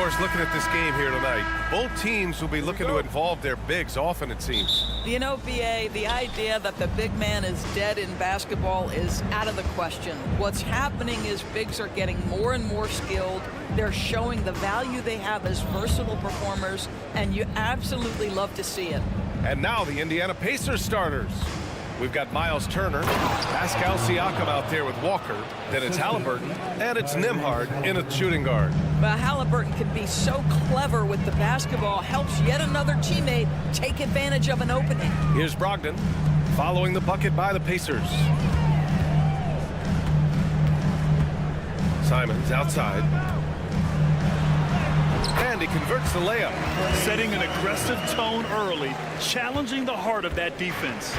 course, looking at this game here tonight, both teams will be looking to involve their bigs often, it seems. You know, BA, the idea that the big man is dead in basketball is out of the question. What's happening is bigs are getting more and more skilled. They're showing the value they have as versatile performers, and you absolutely love to see it. And now the Indiana Pacers starters. We've got Miles Turner, Pascal Siakam out there with Walker, then it's Halliburton, and it's Nembhard in a shooting guard. Well, Halliburton can be so clever with the basketball, helps yet another teammate take advantage of an opening. Here's Brogdon, following the bucket by the Pacers. Simons outside. And he converts the layup. Setting an aggressive tone early, challenging the heart of that defense.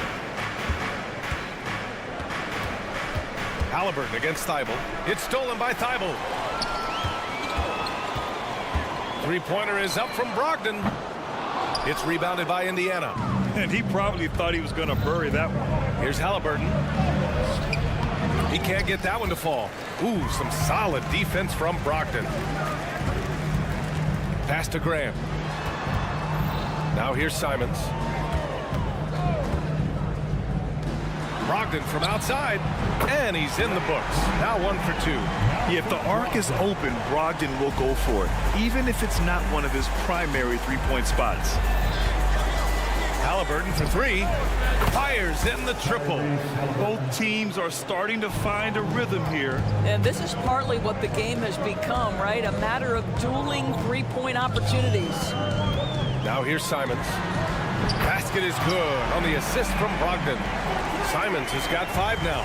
Halliburton against Thibault. It's stolen by Thibault. Three-pointer is up from Brogdon. It's rebounded by Indiana. And he probably thought he was going to bury that one. Here's Halliburton. He can't get that one to fall. Ooh, some solid defense from Brogdon. Pass to Graham. Now here's Simons. Brogdon from outside, and he's in the books. Now 1 for 2. If the arc is open, Brogdon will go for it, even if it's not one of his primary three-point spots. Halliburton for 3. Fires in the triple. Both teams are starting to find a rhythm here. And this is partly what the game has become, right? A matter of dueling three-point opportunities. Now here's Simons. Basket is good on the assist from Brogdon. Simons has got 5 now.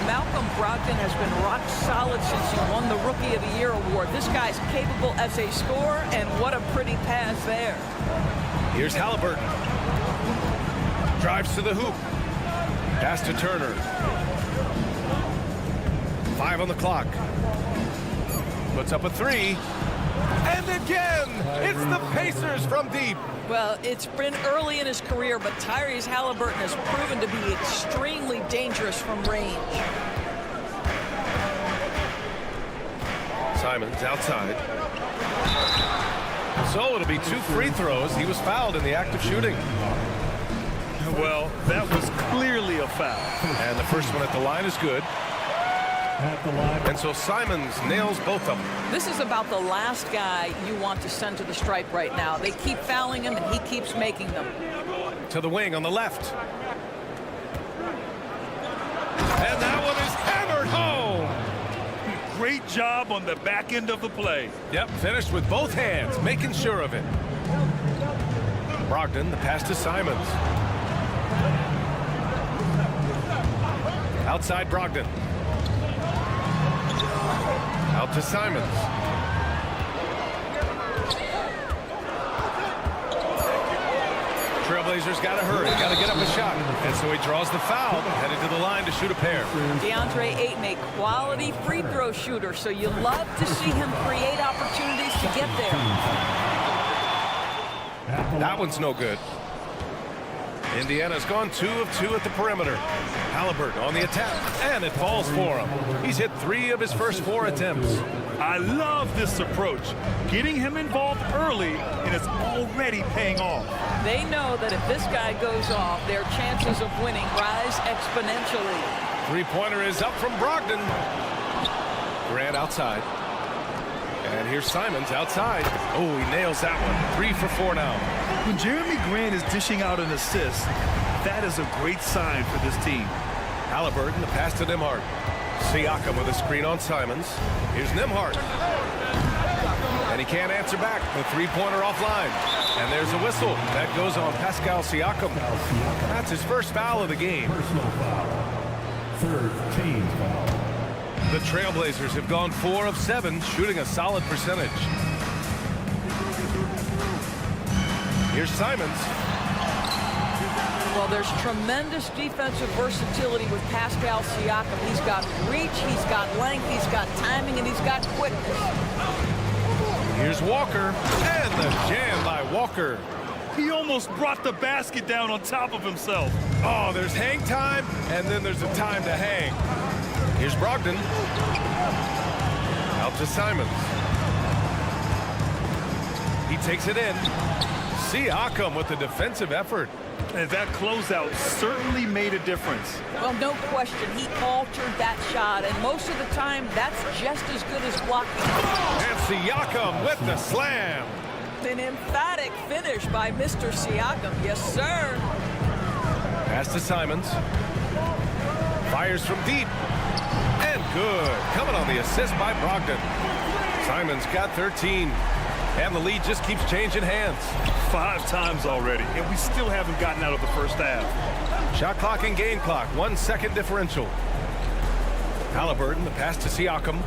Malcolm Brogdon has been rock solid since he won the Rookie of the Year award. This guy's capable as a scorer, and what a pretty pass there. Here's Halliburton. Drives to the hoop. Pass to Turner. 5 on the clock. Puts up a 3. And again, it's the Pacers from deep. Well, it's been early in his career, but Tyrese Halliburton has proven to be extremely dangerous from range. Simons outside. So it'll be 2 free throws. He was fouled in the act of shooting. Well, that was clearly a foul. And the first one at the line is good. And so Simons nails both of them. This is about the last guy you want to send to the stripe right now. They keep fouling him, and he keeps making them. To the wing on the left. And that one is hammered home. Great job on the back end of the play. Yep, finished with both hands, making sure of it. Brogdon, the pass to Simons. Outside Brogdon. Out to Simons. Trailblazers got to hurry, got to get up a shot. And so he draws the foul, headed to the line to shoot a pair. DeAndre Ayton, a quality free throw shooter, so you love to see him create opportunities to get there. That one's no good. Indiana's gone 2 of 2 at the perimeter. Halliburton on the attack, and it falls for him. He's hit 3 of his first 4 attempts. I love this approach. Getting him involved early, and it's already paying off. They know that if this guy goes off, their chances of winning rise exponentially. Three-pointer is up from Brogdon. Grant outside. And here's Simons outside. Oh, he nails that one. 3 for 4 now. When Jeremy Grant is dishing out an assist, that is a great sign for this team. Halliburton, the pass to Nembhard. Siakam with a screen on Simons. Here's Nembhard. And he can't answer back. The three-pointer offline. And there's a whistle. That goes on Pascal Siakam. That's his first foul of the game. Third team foul. The Trailblazers have gone 4 of 7, shooting a solid percentage. Here's Simons. Well, there's tremendous defensive versatility with Pascal Siakam. He's got reach, he's got length, he's got timing, and he's got quickness. Here's Walker, and the jam by Walker. He almost brought the basket down on top of himself. Oh, there's hang time, and then there's a time to hang. Here's Brogdon. Out to Simons. He takes it in. Siakam with the defensive effort. And that closeout certainly made a difference. Well, no question, he altered that shot, and most of the time, that's just as good as blocking. And Siakam with the slam. An emphatic finish by Mr. Siakam. Yes, sir. Pass to Simons. Fires from deep. And good. Coming on the assist by Brogdon. Simons got 13. And the lead just keeps changing hands. 5 times already, and we still haven't gotten out of the first half. Shot clock and game clock, 1 second differential. Halliburton, the pass to Siakam.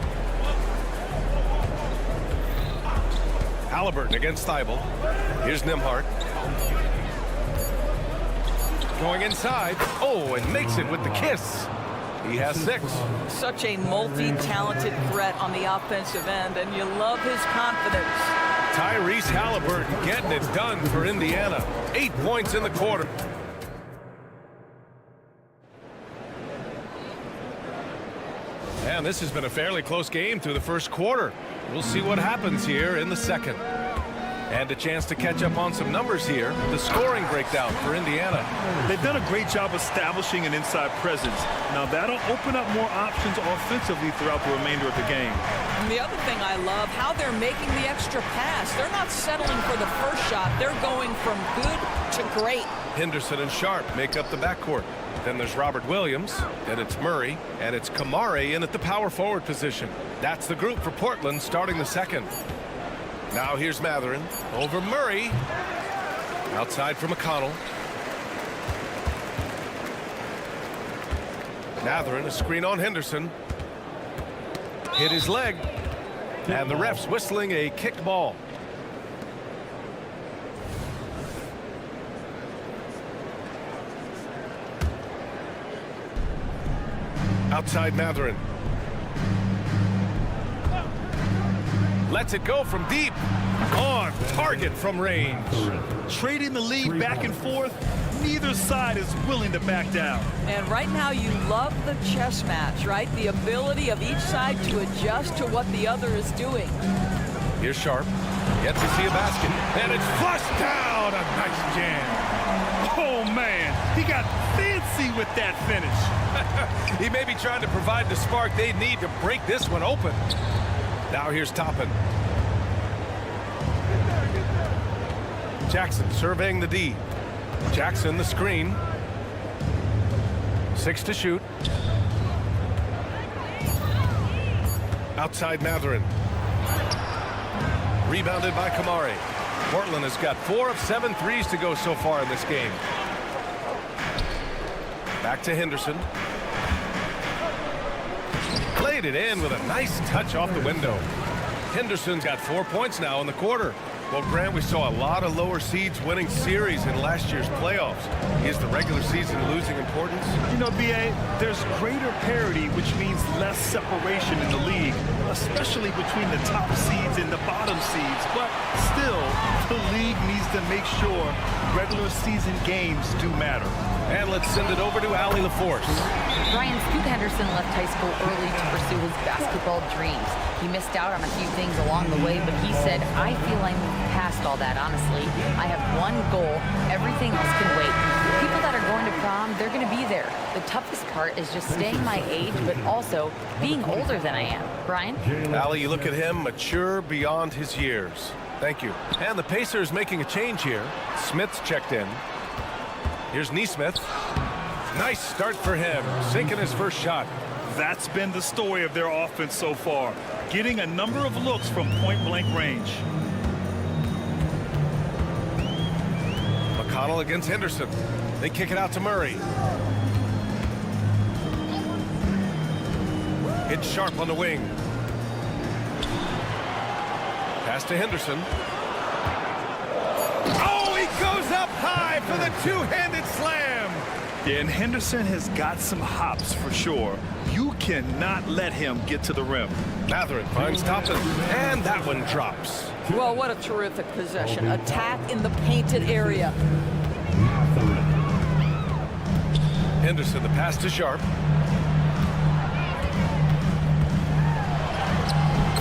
Halliburton against Thibault. Here's Nembhard. Going inside. Oh, and makes it with the kiss. He has 6. Such a multi-talented threat on the offensive end, and you love his confidence. Tyrese Halliburton getting it done for Indiana. 8 points in the quarter. And this has been a fairly close game through the first quarter. We'll see what happens here in the second. And a chance to catch up on some numbers here. The scoring breakdown for Indiana. They've done a great job establishing an inside presence. Now that'll open up more options offensively throughout the remainder of the game. And the other thing I love, how they're making the extra pass. They're not settling for the first shot. They're going from good to great. Henderson and Sharp make up the backcourt. Then there's Robert Williams, then it's Murray, and it's Kamare in at the power forward position. That's the group for Portland starting the second. Now here's Mathurin over Murray. Outside for McConnell. Mathurin, a screen on Henderson. Hit his leg. And the ref's whistling a kicked ball. Outside Mathurin. Lets it go from deep. On target from range. Trading the lead back and forth, neither side is willing to back down. And right now you love the chess match, right? The ability of each side to adjust to what the other is doing. Here's Sharp. Gets to see a basket. And it's flushed down. A nice jam. Oh, man. He got fancy with that finish. He may be trying to provide the spark they need to break this one open. Now here's Toppin. Jackson surveying the D. Jackson the screen. 6 to shoot. Outside Mathurin. Rebounded by Kamare. Portland has got 4 of 7 threes to go so far in this game. Back to Henderson. Played it in with a nice touch off the window. Henderson's got 4 points now in the quarter. Well, Grant, we saw a lot of lower seeds winning series in last year's playoffs. Is the regular season losing importance? You know, B.A., there's greater parity, which means less separation in the league, especially between the top seeds and the bottom seeds. But still, the league needs to make sure regular season games do matter. And let's send it over to Allie LaForce. Brian, Scoot Henderson left high school early to pursue his basketball dreams. He missed out on a few things along the way, but he said, I feel I'm past all that, honestly. I have one goal. Everything else can wait. The people that are going to prom, they're going to be there. The toughest part is just staying my age, but also being older than I am. Brian? Allie, you look at him, mature beyond his years. Thank you. And the Pacers making a change here. Smith's checked in. Here's Nesmith. Nice start for him, sinking his first shot. That's been the story of their offense so far, getting a number of looks from point-blank range. McConnell against Henderson. They kick it out to Murray. It's Sharp on the wing. Pass to Henderson. Oh, he goes up high for the two-handed slam. Yeah, and Henderson has got some hops for sure. You cannot let him get to the rim. Mathurin finds Toppin, and that one drops. Well, what a terrific possession. Attack in the painted area. Henderson, the pass to Sharp.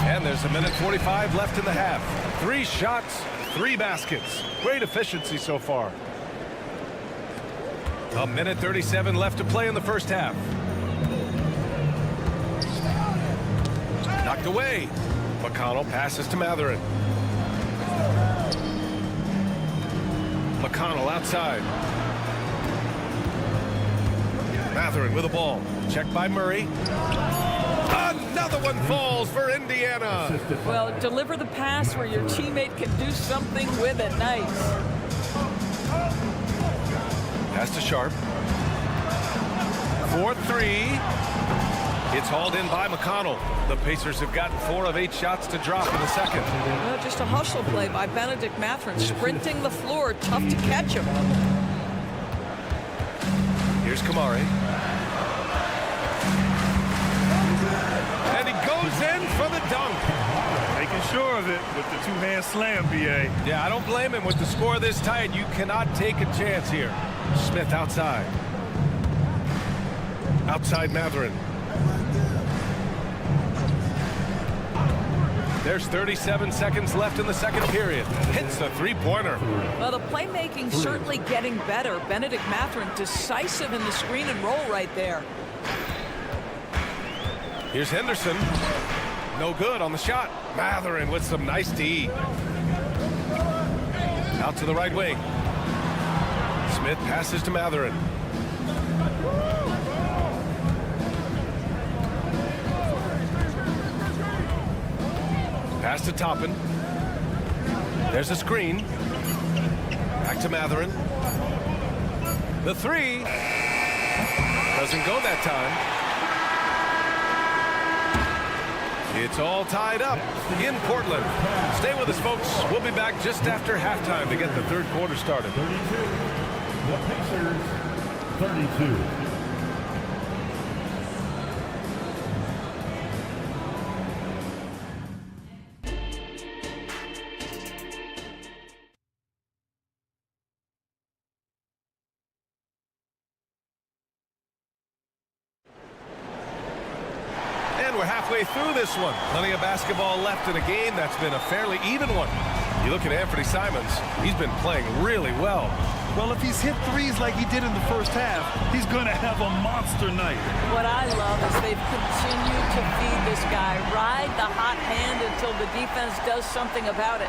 And there's a minute 45 left in the half. 3 shots, 3 baskets. Great efficiency so far. A minute 37 left to play in the first half. Knocked away. McConnell passes to Matherin. McConnell outside. Matherin with the ball. Checked by Murray. Another one falls for Indiana. Well, deliver the pass where your teammate can do something with it. Nice. Pass to Sharp. 4-3. It's hauled in by McConnell. The Pacers have gotten 4 of 8 shots to drop in the second. Well, just a hustle play by Benedict Matherin, sprinting the floor. Tough to catch him. Here's Kamari. And he goes in for the dunk. Making sure of it with the two-hand slam, B.A. Yeah, I don't blame him. With the score this tight, you cannot take a chance here. Smith outside. Outside Matherin. There's 37 seconds left in the second period. Hits the three-pointer. Well, the playmaking certainly getting better. Benedict Matherin decisive in the screen and roll right there. Here's Henderson. No good on the shot. Matherin with some nice D. Out to the right wing. Smith passes to Matherin. Pass to Toppin. There's a screen. Back to Matherin. The 3 doesn't go that time. It's all tied up in Portland. Stay with us, folks. We'll be back just after halftime to get the third quarter started. 32. The Pacers, 32. We're halfway through this one. Plenty of basketball left in a game that's been a fairly even one. You look at Anthony Simons, he's been playing really well. Well, if he's hit threes like he did in the first half, he's going to have a monster night. What I love is they've continued to feed this guy. Ride the hot hand until the defense does something about it.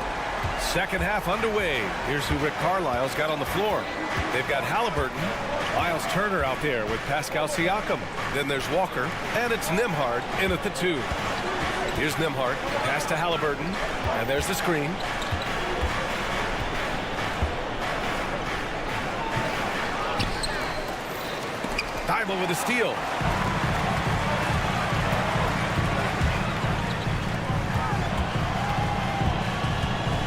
Second half underway. Here's who Rick Carlisle's got on the floor. They've got Halliburton, Miles Turner out there with Pascal Siakam. Then there's Walker, and it's Nembhard in at the 2. Here's Nembhard, pass to Halliburton, and there's the screen. Thibault with a steal.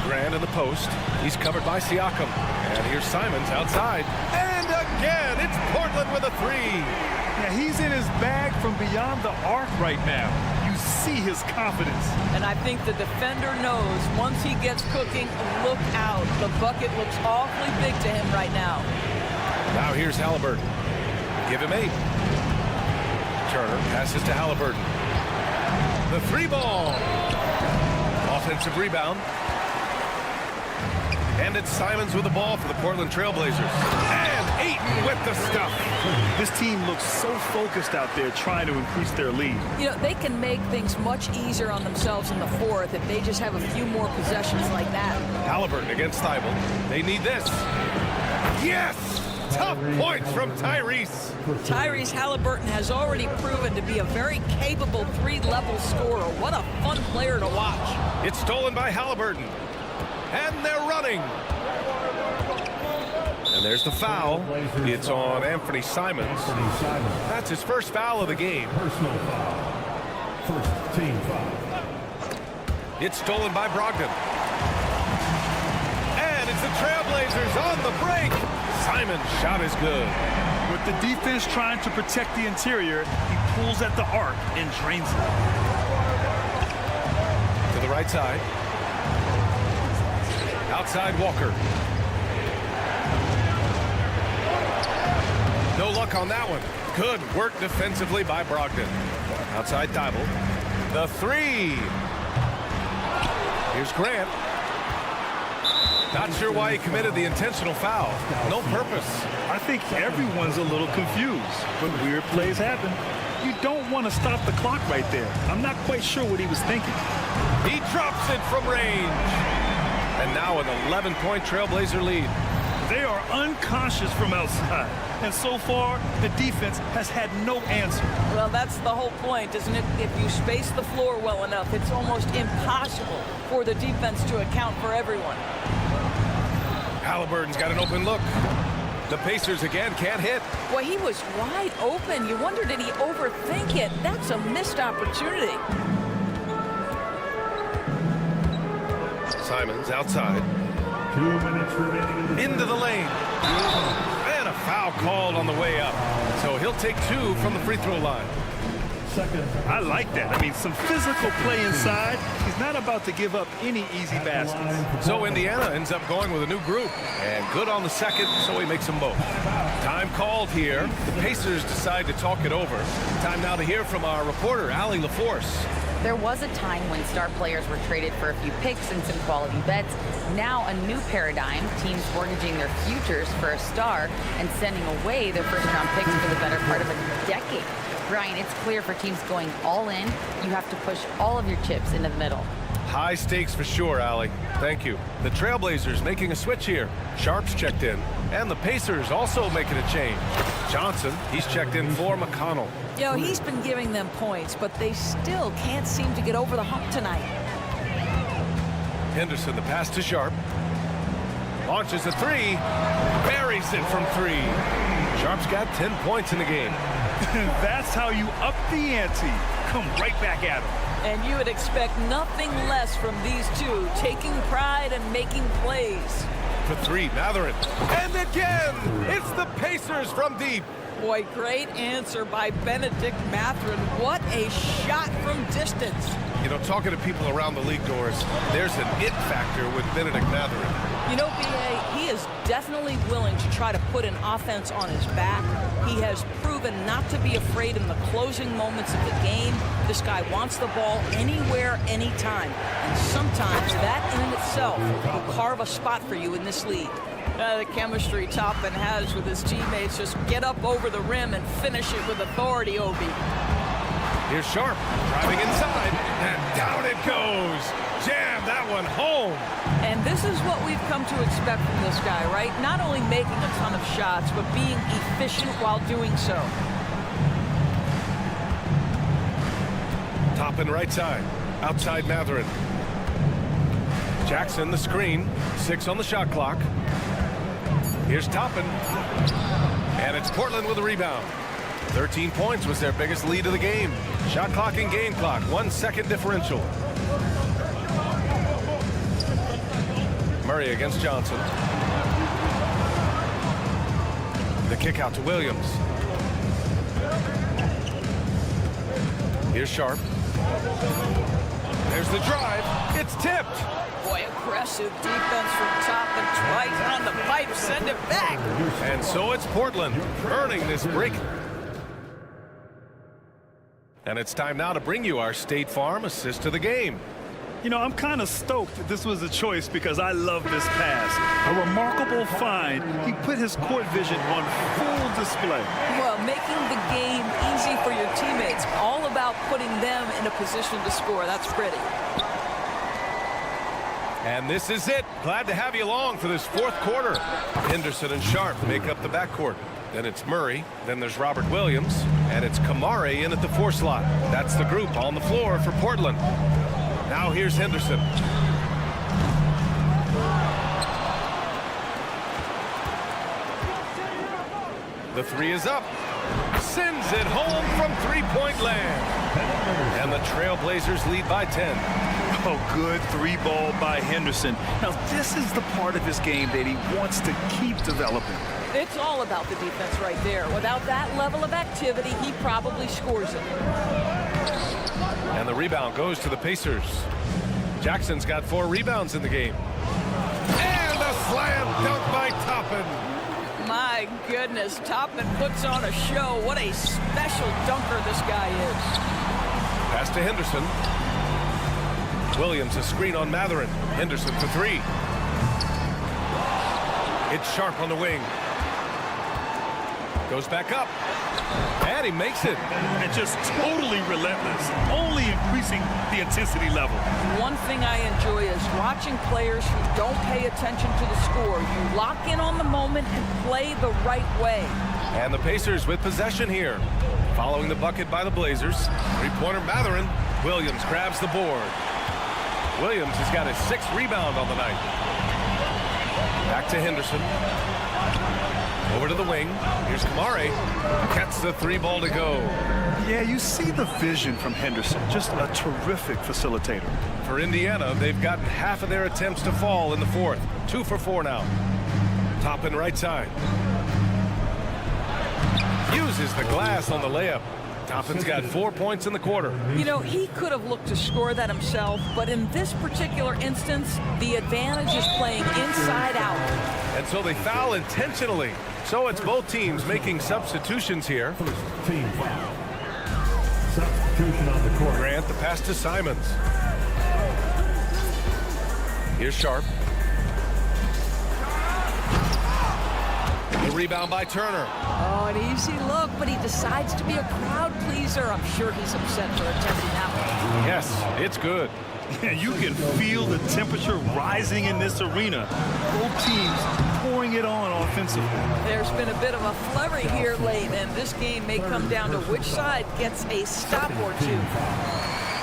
Grant in the post. He's covered by Siakam. And here's Simons outside. And again, it's Portland with a 3. Yeah, he's in his bag from beyond the arc right now. You see his confidence. And I think the defender knows once he gets cooking, look out. The bucket looks awfully big to him right now. Now here's Halliburton. Give him 8. Turner passes to Halliburton. The 3 ball. Offensive rebound. And it's Simons with the ball for the Portland Trailblazers. And Ayton with the stuff. This team looks so focused out there trying to increase their lead. You know, they can make things much easier on themselves in the fourth if they just have a few more possessions like that. Halliburton against Thibault. They need this. Yes! Tough points from Tyrese. Tyrese Halliburton has already proven to be a very capable 3-level scorer. What a fun player to watch. It's stolen by Halliburton. And they're running. And there's the foul. It's on Anthony Simons. That's his first foul of the game. Personal foul. First team foul. It's stolen by Brogdon. And it's the Trailblazers on the break. Simons' shot is good. With the defense trying to protect the interior, he pulls at the arc and drains it. To the right side. Outside Walker. No luck on that one. Good work defensively by Brogdon. Outside Thibault. The 3. Here's Grant. Not sure why he committed the intentional foul. No purpose. I think everyone's a little confused, but weird plays happen. You don't want to stop the clock right there. I'm not quite sure what he was thinking. He drops it from range. And now an 11-point Trailblazer lead. They are unconscious from outside. And so far, the defense has had no answer. Well, that's the whole point, isn't it? If you space the floor well enough, it's almost impossible for the defense to account for everyone. Halliburton's got an open look. The Pacers again can't hit. Boy, he was wide open. You wonder, did he overthink it? That's a missed opportunity. Simons outside. 2 minutes remaining. Into the lane. And a foul called on the way up. So he'll take 2 from the free throw line. Second. I like that. I mean, some physical play inside. He's not about to give up any easy baskets. So Indiana ends up going with a new group. And good on the second, so he makes them both. Time called here. The Pacers decide to talk it over. Time now to hear from our reporter, Allie LaForce. There was a time when star players were traded for a few picks and some quality bets. Now a new paradigm, teams mortgaging their futures for a star and sending away their first-round picks for the better part of a decade. Brian, it's clear for teams going all in, you have to push all of your chips into the middle. High stakes for sure, Allie. Thank you. The Trailblazers making a switch here. Sharp's checked in. And the Pacers also making a change. Johnson, he's checked in for McConnell. You know, he's been giving them points, but they still can't seem to get over the hump tonight. Henderson, the pass to Sharp. Launches a 3. Buries it from 3. Sharp's got 10 points in the game. That's how you up the ante. Come right back at him. And you would expect nothing less from these two, taking pride and making plays. For 3, Matherin. And again, it's the Pacers from deep. Boy, great answer by Benedict Mathurin. What a shot from distance. You know, talking to people around the league, Doris, there's an it factor with Benedict Mathurin. You know, B.A., he is definitely willing to try to put an offense on his back. He has proven not to be afraid in the closing moments of the game. This guy wants the ball anywhere, anytime. And sometimes that in and itself will carve a spot for you in this league. The chemistry Toppin has with his teammates, just get up over the rim and finish it with authority, Obi. Here's Sharp, driving inside, and down it goes. Jam that one home. And this is what we've come to expect from this guy, right? Not only making a ton of shots, but being efficient while doing so. Toppin right side, outside Matherin. Jackson the screen, 6 on the shot clock. Here's Toppin. And it's Portland with a rebound. 13 points was their biggest lead of the game. Shot clock and game clock, 1 second differential. Murray against Johnson. The kick out to Williams. Here's Sharp. There's the drive. It's tipped. Boy, aggressive defense from Toppin twice on the pipe. Send it back. And so it's Portland earning this break. And it's time now to bring you our State Farm assist of the game. You know, I'm kind of stoked that this was a choice because I love this pass. A remarkable find. He put his court vision on full display. Well, making the game easy for your teammates. All about putting them in a position to score. That's pretty. And this is it. Glad to have you along for this 4th quarter. Henderson and Sharp make up the backcourt. Then it's Murray. Then there's Robert Williams. And it's Kamare in at the 4 slot. That's the group on the floor for Portland. Now here's Henderson. The 3 is up. Sends it home from 3-point land. And the Trailblazers lead by 10. Oh, good 3-ball by Henderson. Now, this is the part of his game that he wants to keep developing. It's all about the defense right there. Without that level of activity, he probably scores it. And the rebound goes to the Pacers. Jackson's got 4 rebounds in the game. And a slam dunk by Toppin. My goodness, Toppin puts on a show. What a special dunker this guy is. Pass to Henderson. Williams a screen on Matherin. Henderson for 3. It's Sharp on the wing. Goes back up. And he makes it. And just totally relentless, only increasing the intensity level. One thing I enjoy is watching players who don't pay attention to the score. You lock in on the moment and play the right way. And the Pacers with possession here. Following the bucket by the Blazers. Three-pointer Mathurin. Williams grabs the board. Williams has got his 6th rebound on the night. Back to Henderson. Over to the wing. Here's Kamare. Gets the 3-ball to go. Yeah, you see the vision from Henderson. Just a terrific facilitator. For Indiana, they've gotten half of their attempts to fall in the 4th. 2 for 4 now. Top and right side. Uses the glass on the layup. Toppin's got 4 points in the quarter. You know, he could have looked to score that himself, but in this particular instance, the advantage is playing inside out. And so they foul intentionally. So it's both teams making substitutions here. First team foul. Substitution on the court. Grant the pass to Simons. Here's Sharp. The rebound by Turner. Oh, an easy look, but he decides to be a crowd pleaser. I'm sure he's upset for attempting that one. Yes, it's good. And you can feel the temperature rising in this arena. Both teams pouring it on offensively. There's been a bit of a flurry here late, and this game may come down to which side gets a stop or two.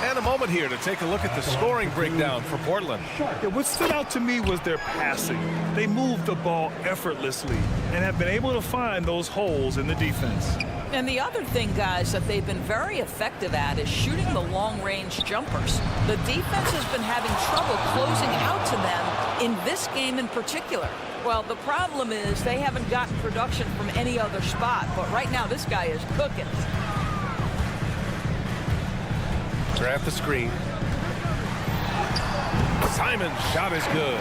And a moment here to take a look at the scoring breakdown for Portland. Yeah, what stood out to me was their passing. They moved the ball effortlessly and have been able to find those holes in the defense. And the other thing, guys, that they've been very effective at is shooting the long-range jumpers. The defense has been having trouble closing out to them in this game in particular. Well, the problem is they haven't gotten production from any other spot, but right now this guy is cooking. Grant the screen. Simon's shot is good.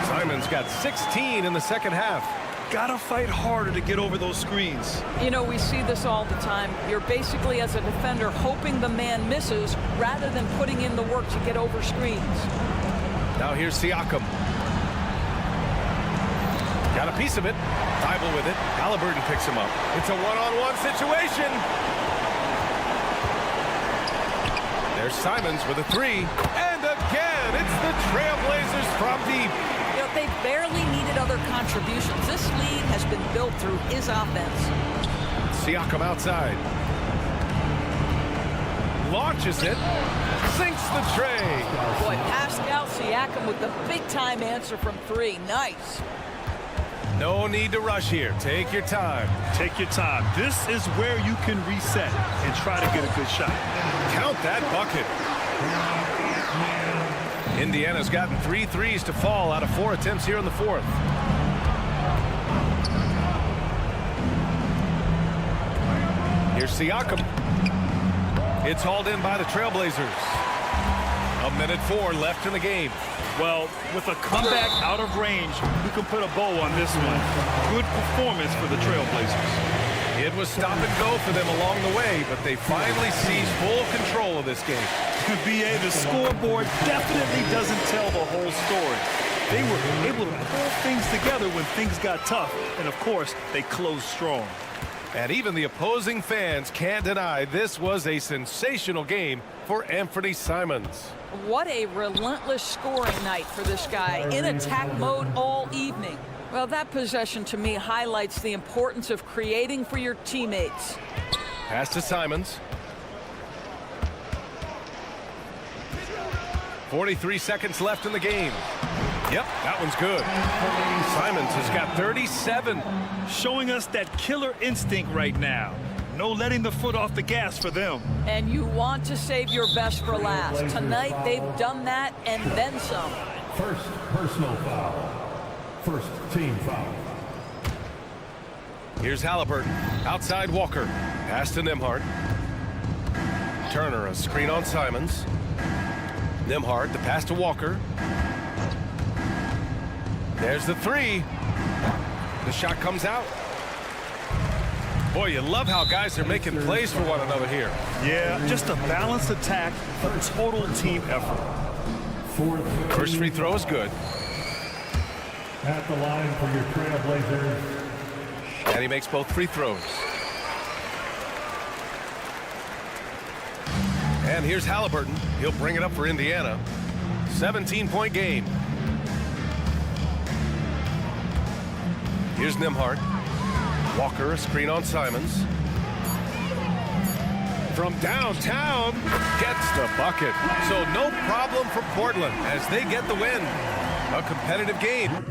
Simon's got 16 in the second half. Gotta fight harder to get over those screens. You know, we see this all the time. You're basically, as a defender, hoping the man misses rather than putting in the work to get over screens. Now here's Siakam. Got a piece of it. Thibault with it. Halliburton picks him up. It's a one-on-one situation. There's Simons with a 3. And again, it's the Trailblazers from deep. You know, they barely needed other contributions. This lead has been built through his offense. Siakam outside. Launches it. Sinks the tray. Boy, Pascal Siakam with the big-time answer from 3. Nice. No need to rush here. Take your time. Take your time. This is where you can reset and try to get a good shot. Count that bucket. Indiana's gotten 3 threes to fall out of 4 attempts here in the 4th. Here's Siakam. It's hauled in by the Trailblazers. 1:04 left in the game. Well, with a comeback out of range, we can put a bow on this one. Good performance for the Trailblazers. It was stop and go for them along the way, but they finally seized full control of this game. BA, the scoreboard definitely doesn't tell the whole story. They were able to pull things together when things got tough, and of course, they closed strong. And even the opposing fans can't deny this was a sensational game for Anthony Simons. What a relentless scoring night for this guy, in attack mode all evening. Well, that possession to me highlights the importance of creating for your teammates. Pass to Simons. 43 seconds left in the game. Yep, that one's good. Simons has got 37. Showing us that killer instinct right now. No letting the foot off the gas for them. And you want to save your best for last. Tonight, they've done that and then some. First personal foul. First team foul. Here's Halliburton. Outside Walker. Pass to Nembhard. Turner, a screen on Simons. Nembhard, the pass to Walker. There's the 3. The shot comes out. Boy, you love how guys are making plays for one another here. Yeah, just a balanced attack, a total team effort. First free throw is good. At the line for your Trailblazers. And he makes both free throws. And here's Halliburton. He'll bring it up for Indiana. 17-point game. Here's Nembhard. Walker, a screen on Simons. From downtown, gets the bucket. So no problem for Portland as they get the win. A competitive game.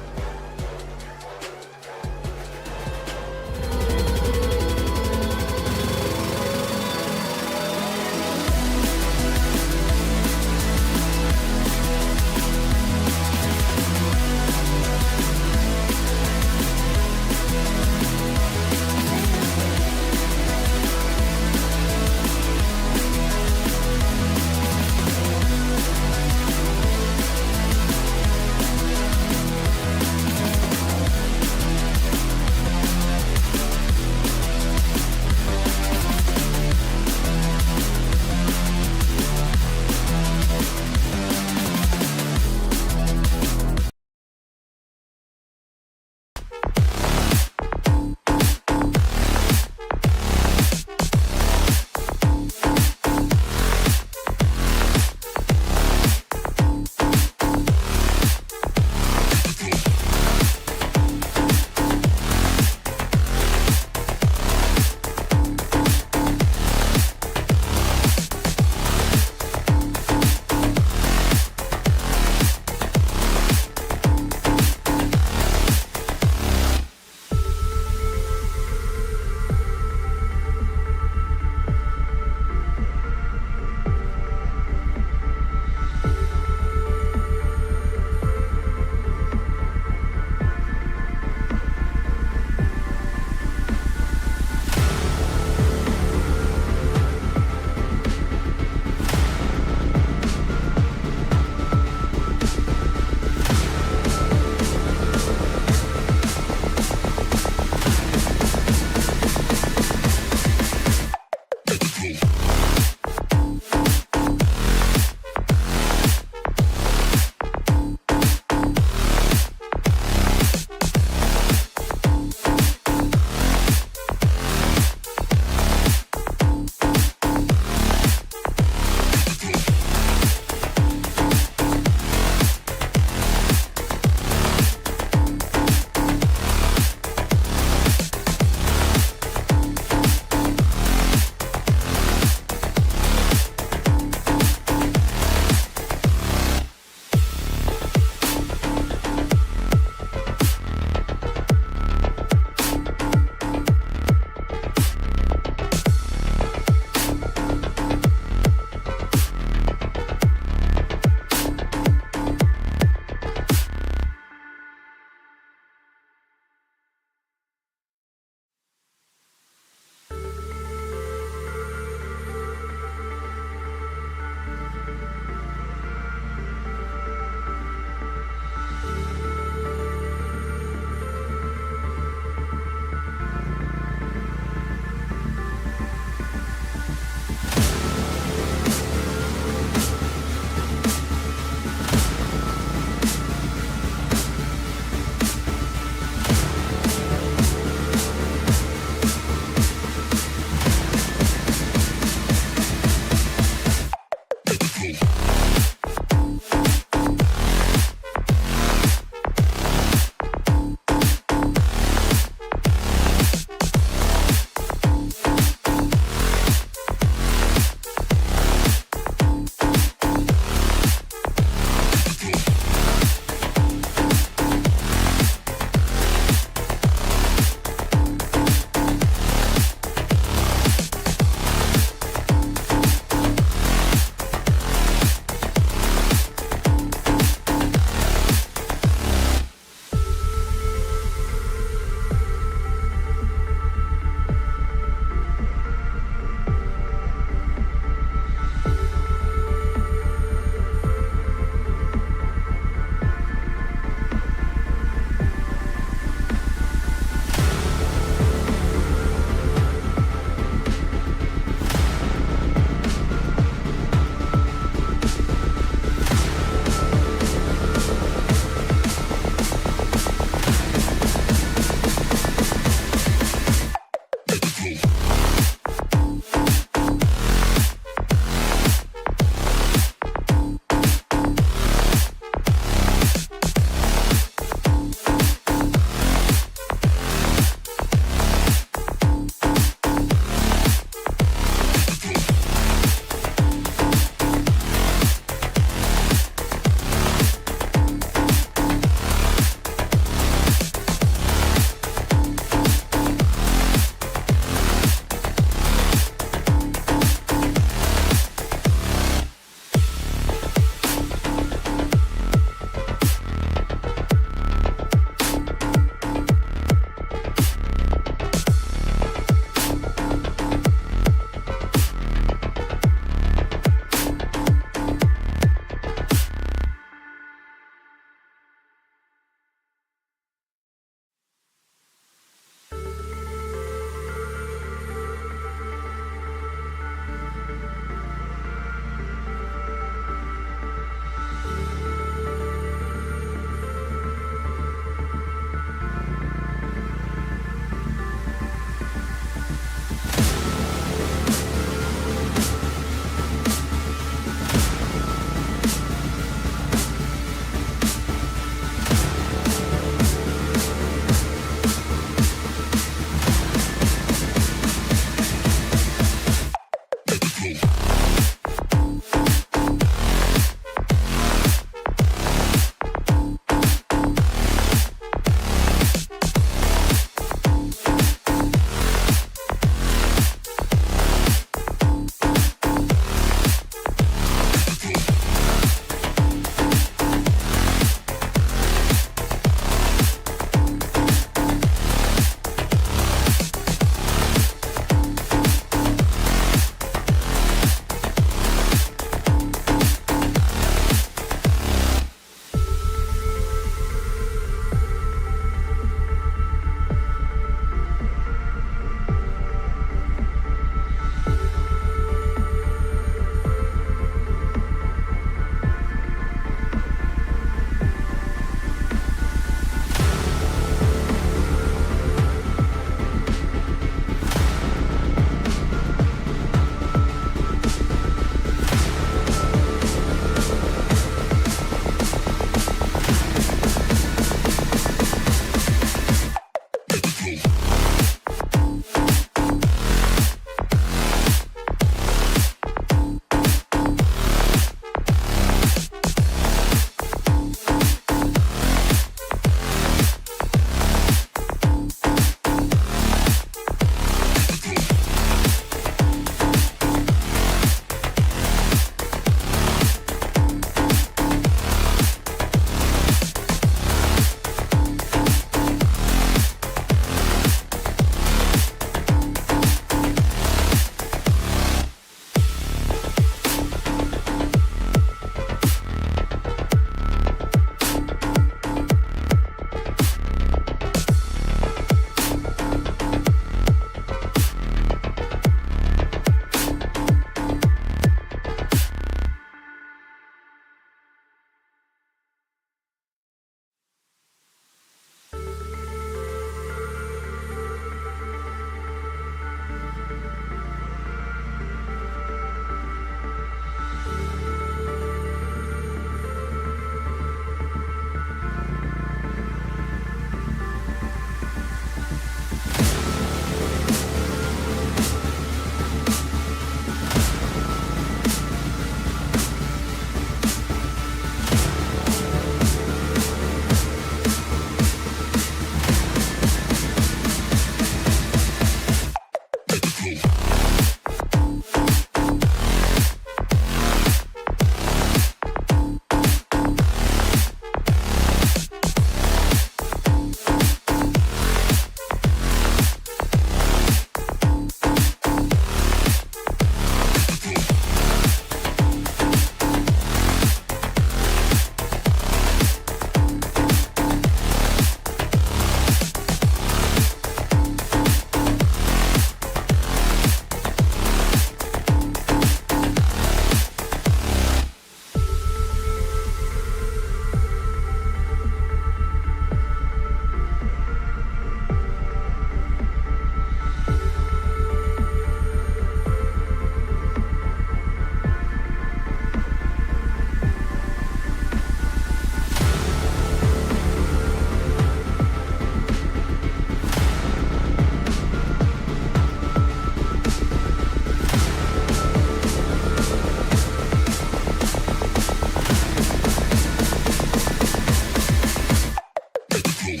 We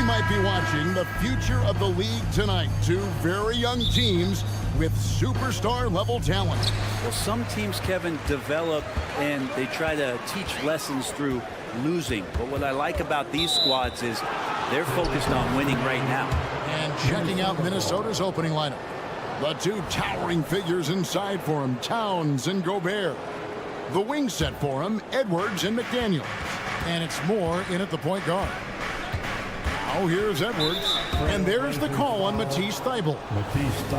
might be watching the future of the league tonight. Two very young teams with superstar level talent. Well, some teams, Kevin, develop and they try to teach lessons through losing. But what I like about these squads is they're focused on winning right now. And checking out Minnesota's opening lineup. The two towering figures inside for him, Towns and Gobert. The wing set for him, Edwards and McDaniels. And it's Moore in at the point guard. Now here's Edwards, and there's the call on Matisse Thybulle.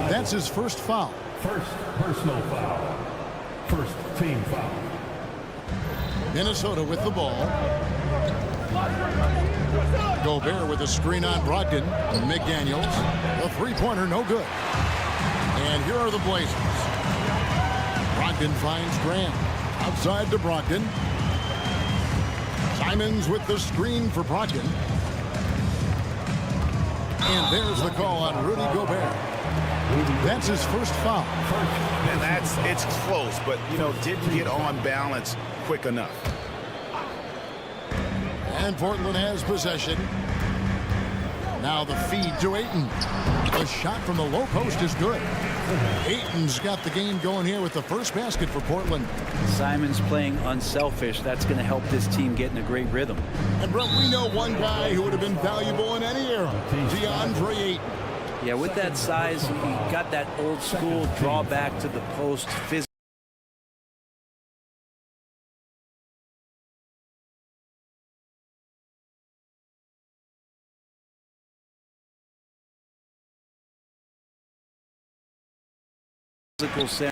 That's his first foul. First personal foul. First team foul. Minnesota with the ball. Gobert with a screen on Brogdon. McDaniels, the three-pointer, no good. And here are the Blazers. Brogdon finds Grant. Outside to Brogdon. Simons with the screen for Brogdon. And there's the call on Rudy Gobert. That's his first foul. And it's close, but, you know, didn't get on balance quick enough. And Portland has possession. Now the feed to Ayton. The shot from the low post is good. Ayton's got the game going here with the first basket for Portland. Simon's playing unselfish. That's going to help this team get in a great rhythm. And Brett, we know one guy who would have been valuable in any era, DeAndre Ayton. Yeah, with that size, he got that old school draw back to the post physical. Center.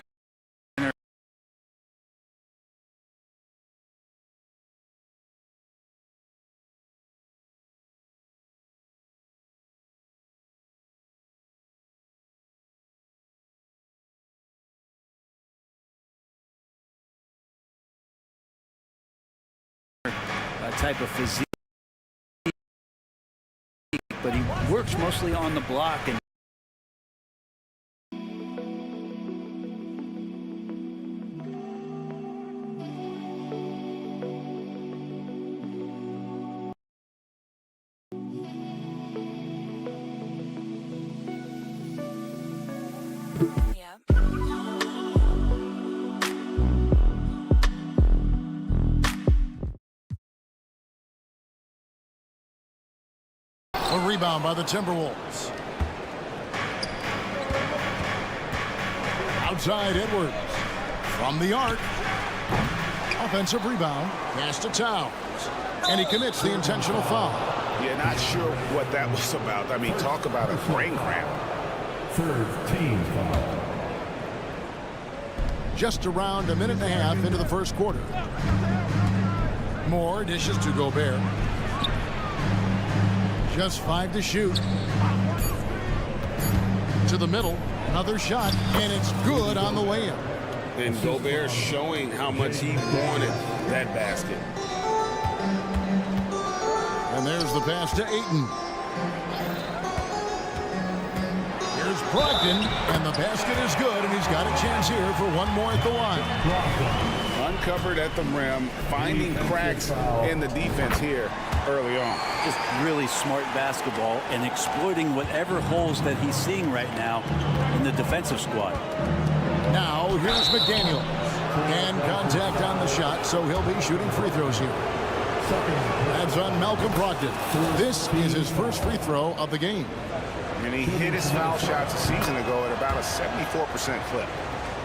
Type of physique, but he works mostly on the block and A rebound by the Timberwolves. Outside Edwards. From the arc. Offensive rebound. Pass to Towns. And he commits the intentional foul. You're not sure what that was about. I mean, talk about a brain cramp. Third team foul. Just around a minute and a half into the first quarter. Moore dishes to Gobert. Just 5 to shoot. To the middle. Another shot. And it's good on the way in. And Gobert showing how much he wanted that basket. And there's the pass to Ayton. Here's Brogdon. And the basket is good. And he's got a chance here for one more at the line. Uncovered at the rim. Finding cracks in the defense here early on. just really smart basketball and exploiting whatever holes that he's seeing right now in the defensive squad. Now here's McDaniel. And contact on the shot, so he'll be shooting free throws here. That's on Malcolm Brogdon. This is his first free throw of the game. And he hit his foul shots a season ago at about a 74% clip.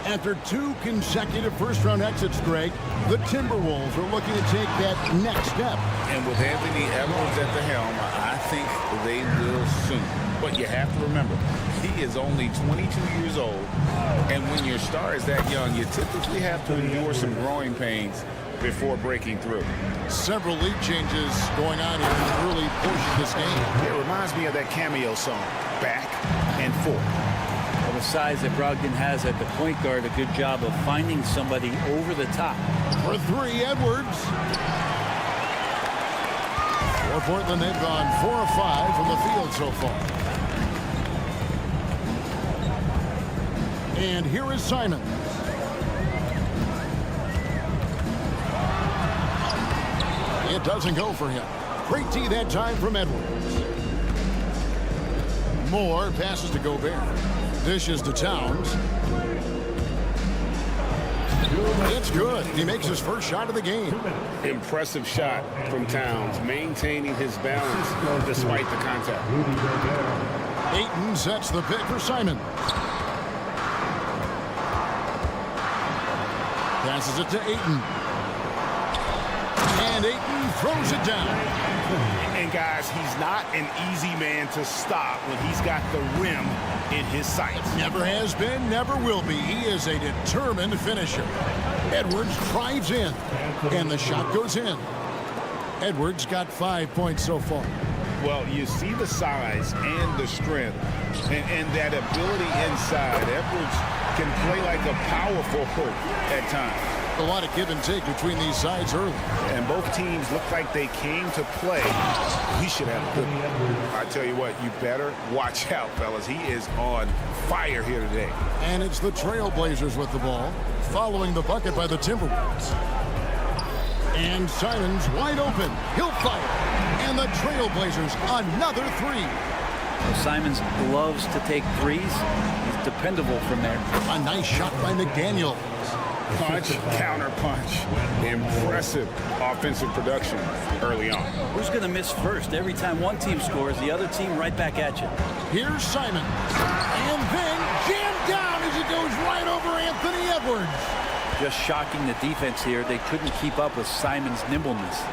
After 2 consecutive first-round exits, Greg, the Timberwolves are looking to take that next step. And with Anthony Edwards at the helm, I think they will soon. But you have to remember, he is only 22 years old. And when your star is that young, you typically have to endure some growing pains before breaking through. Several league changes going on here in the early portion of this game. It reminds me of that cameo song, Back and Forth. Well, the size that Brogdon has at the point guard, a good job of finding somebody over the top. For 3, Edwards. For Portland, they've gone 4 of 5 from the field so far. And here is Simon. It doesn't go for him. Great D that time from Edwards. Moore passes to Gobert. Dishes to Towns. It's good. He makes his first shot of the game. Impressive shot from Towns, maintaining his balance despite the contact. Ayton sets the pick for Simon. Passes it to Ayton. And Ayton throws it down. And guys, he's not an easy man to stop when he's got the rim in his sights. Never has been, never will be. He is a determined finisher. Edwards drives in, and the shot goes in. Edwards got 5 points so far. Well, you see the size and the strength and that ability inside. Edwards can play like a power forward at times. A lot of give and take between these sides early. And both teams look like they came to play. We should have a good one. I tell you what, you better watch out, fellas. He is on fire here today. And it's the Trailblazers with the ball, following the bucket by the Timberwolves. And Simon's wide open. He'll fire. And the Trailblazers, another three. Well, Simons loves to take threes. He's dependable from there. A nice shot by McDaniel. Punch, counter punch. Impressive offensive production early on. Who's going to miss first? Every time one team scores, the other team right back at you. Here's Simon. And then jammed down as it goes right over Anthony Edwards. Just shocking the defense here. They couldn't keep up with Simon's nimbleness.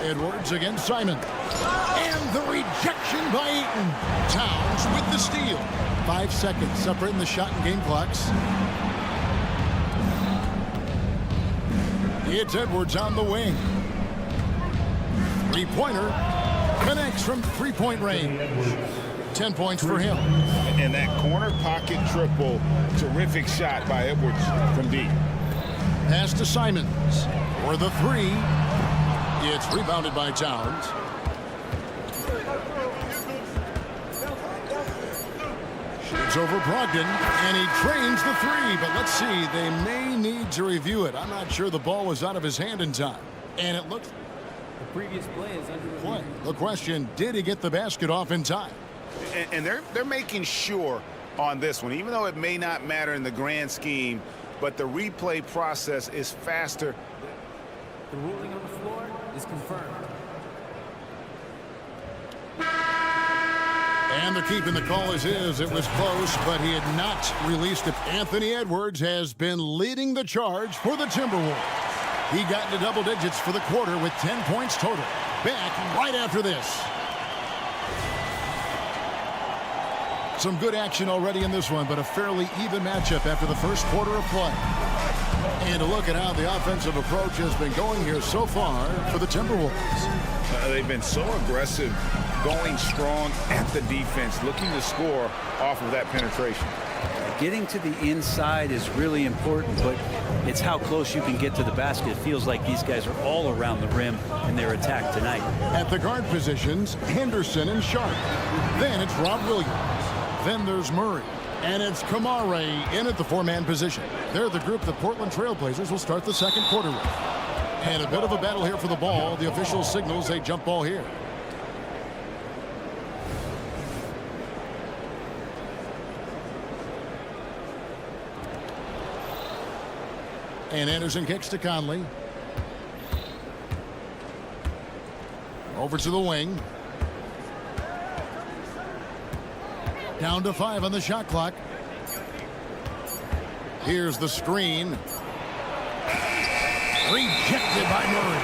Edwards against Simon. And the rejection by Ayton. Towns with the steal. 5 seconds separating the shot and game clocks. It's Edwards on the wing. Three-pointer connects from three-point range. 10 points for him. And that corner pocket triple, terrific shot by Edwards from deep. Pass to Simons for the three. It's rebounded by Towns. Shoots over Brogdon, and he trains the three. But let's see, they may need to review it. I'm not sure the ball was out of his hand in time. And it looks... The previous play is under play. The question, did he get the basket off in time? And they're making sure on this one, even though it may not matter in the grand scheme, but the replay process is faster. The ruling on the floor is confirmed. And the keep in the call is his. It was close, but he had not released it. Anthony Edwards has been leading the charge for the Timberwolves. He got into double digits for the quarter with 10 points total. Back right after this. Some good action already in this one, but a fairly even matchup after the first quarter of play. And to look at how the offensive approach has been going here so far for the Timberwolves. They've been so aggressive, going strong at the defense, looking to score off of that penetration. Getting to the inside is really important, but it's how close you can get to the basket. It feels like these guys are all around the rim in their attack tonight. At the guard positions, Henderson and Sharp. Then it's Rob Williams. Then there's Murray. And it's Kamare in at the four-man position. They're the group the Portland Trailblazers will start the second quarter with. And a bit of a battle here for the ball. The official signals a jump ball here. And Anderson kicks to Conley. Over to the wing. Down to 5 on the shot clock. Here's the screen. Rejected by Murray.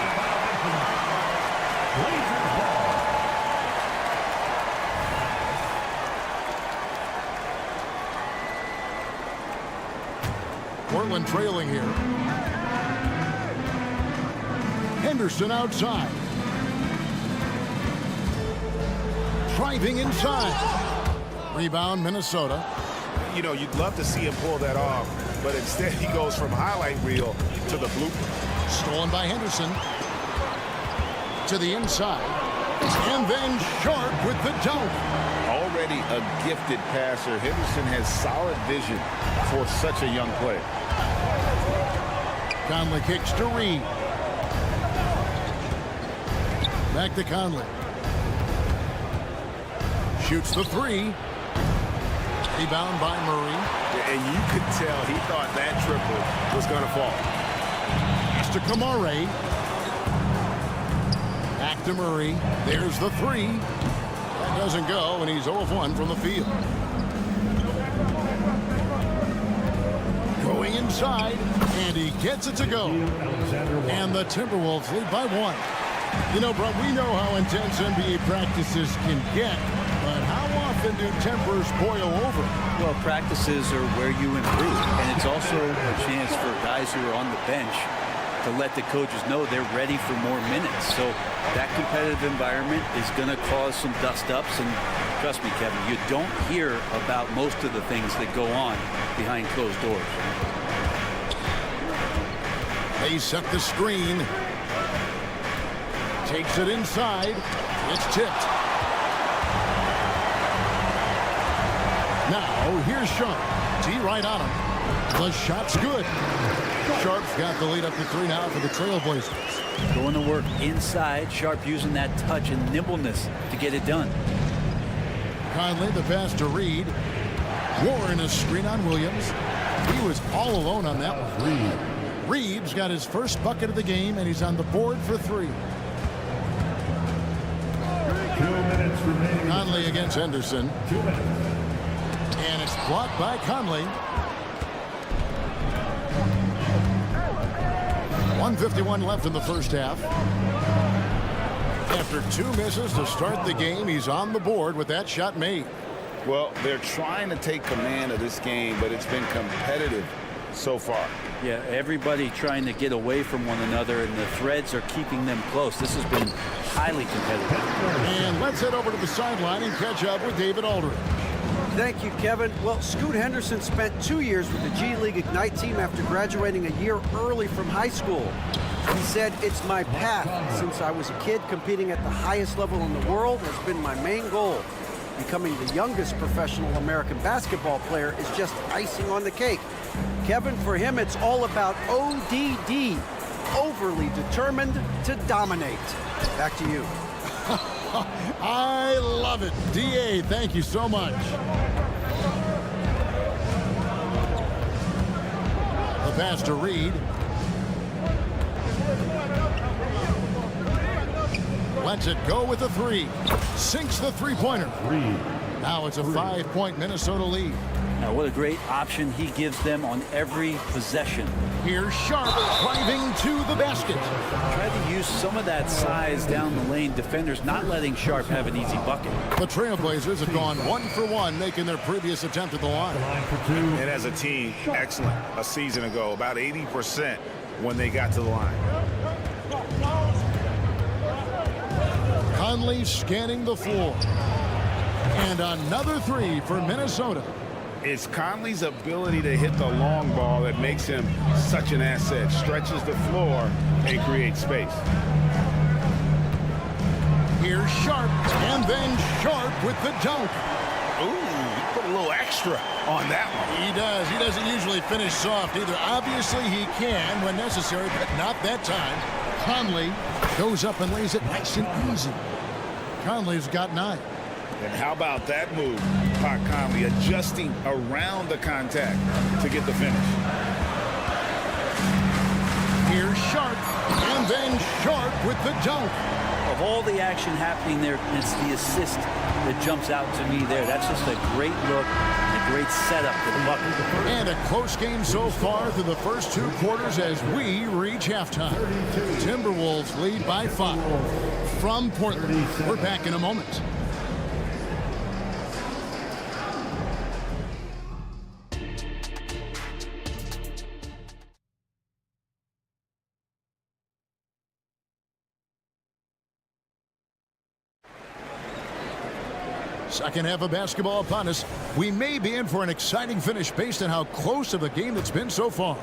Portland trailing here. Henderson outside. Driving inside. Rebound, Minnesota. you know, you'd love to see him pull that off, but instead he goes from highlight reel to the blooper. Stolen by Henderson. To the inside. And then Sharp with the dunk. Already a gifted passer, Henderson has solid vision for such a young player. Conley kicks to Reed. Back to Conley. Shoots the three. Rebound by Murray. And you could tell he thought that triple was going to fall. Pass to Kamare. Back to Murray. There's the three. That doesn't go, and he's 0 of 1 from the field. Going inside, and he gets it to go. And the Timberwolves lead by 1. You know, bro, we know how intense NBA practices can get, but how often do tempers boil over? Well, practices are where you improve, and it's also a chance for guys who are on the bench to let the coaches know they're ready for more minutes. So that competitive environment is going to cause some dust-ups, and trust me, Kevin, you don't hear about most of the things that go on behind closed doors. They set the screen. Takes it inside. It's tipped. Now, here's Sharp. T right on him. The shot's good. Sharp's got the lead up to 3 now for the Trailblazers. Going to work inside. Sharp using that touch and nimbleness to get it done. Conley, the pass to Reed. Warren a screen on Williams. He was all alone on that one. Reed's got his first bucket of the game, and he's on the board for 3. 2 minutes remaining. Conley against Henderson. 2 minutes. And it's blocked by Conley. 1:51 left in the first half. After 2 misses to start the game, he's on the board with that shot made. Well, they're trying to take command of this game, but it's been competitive so far. Yeah, everybody trying to get away from one another, and the threads are keeping them close. This has been highly competitive. And let's head over to the sideline and catch up with David Aldridge. Thank you, Kevin. Well, Scoot Henderson spent 2 years with the G League Ignite team after graduating a year early from high school. He said, "It's my path. Since I was a kid, competing at the highest level in the world has been my main goal. Becoming the youngest professional American basketball player is just icing on the cake." Kevin, for him, it's all about ODD, overly determined to dominate. Back to you. I love it. DA, thank you so much. The pass to Reed. Lets it go with a 3. Sinks the three-pointer. Now it's a 5-point Minnesota lead. Now, what a great option he gives them on every possession. Here's Sharp driving to the basket. Try to use some of that size down the lane. Defenders not letting Sharp have an easy bucket. The Trailblazers have gone 1 for 1, making their previous attempt at the line. And as a team, excellent. A season ago, about 80% when they got to the line. Conley scanning the floor. And another 3 for Minnesota. It's Conley's ability to hit the long ball that makes him such an asset. Stretches the floor and creates space. Here's Sharp, and then Sharp with the dunk. Ooh, he put a little extra on that one. He does. He doesn't usually finish soft either. Obviously, he can when necessary, but not that time. Conley goes up and lays it nice and easy. Conley's got 9. And how about that move? Pat Conley adjusting around the contact to get the finish. Here's Sharp, and then Sharp with the dunk. Of all the action happening there, it's the assist that jumps out to me there. That's just a great look, a great setup for the bucket. And a close game so far through the first 2 quarters as we reach halftime. Timberwolves lead by 5 from Portland. We're back in a moment. Second half of basketball upon us. We may be in for an exciting finish based on how close of a game it's been so far.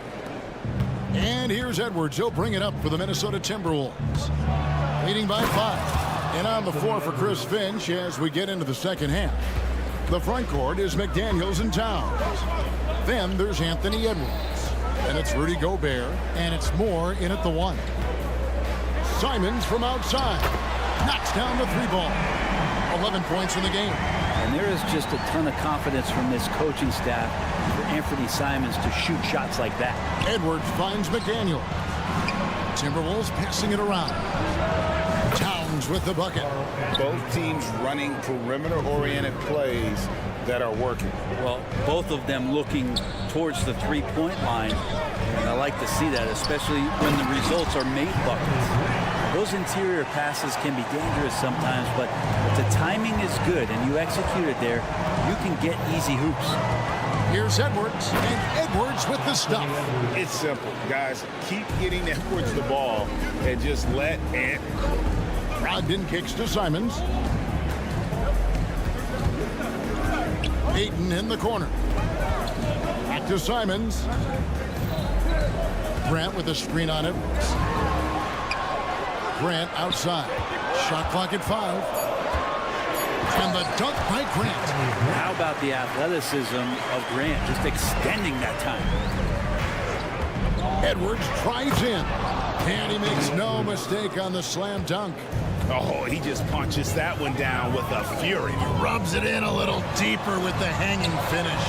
And here's Edwards. He'll bring it up for the Minnesota Timberwolves. Leading by 5. And on the floor for Chris Finch as we get into the second half. The front court is McDaniels and Towns. Then there's Anthony Edwards. And it's Rudy Gobert. And it's Moore in at the 1. Simons from outside. Knocks down the 3-ball. 11 points in the game. And there is just a ton of confidence from this coaching staff for Anthony Simons to shoot shots like that. Edwards finds McDaniel. Timberwolves passing it around. Towns with the bucket. Both teams running perimeter-oriented plays that are working. Well, both of them looking towards the three-point line. And I like to see that, especially when the results are made buckets. Those interior passes can be dangerous sometimes, but if the timing is good and you execute it there, you can get easy hoops. Here's Edwards, and Edwards with the stuff. It's simple, guys. Keep getting Edwards the ball and just let Ant. Brogdon kicks to Simons. Ayton in the corner. Back to Simons. Grant with a screen on Edwards. Grant outside. Shot clock at 5. And the dunk by Grant. How about the athleticism of Grant, just extending that time? Edwards drives in. And he makes no mistake on the slam dunk. Oh, he just punches that one down with a fury. He rubs it in a little deeper with the hanging finish.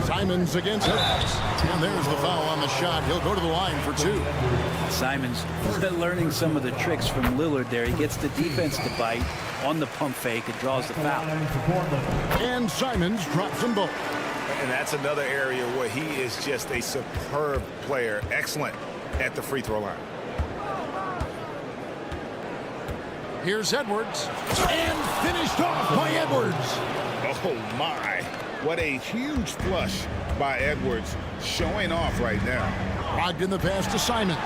Simons against Edwards. And there's the foul on the shot. He'll go to the line for 2. Simons learning some of the tricks from Lillard there. He gets the defense to bite on the pump fake and draws the foul. And Simons drops them both. And that's another area where he is just a superb player. Excellent at the free throw line. Here's Edwards. And finished off by Edwards. Oh, my. What a huge flush by Edwards, showing off right now. Brogdon the pass to Simons.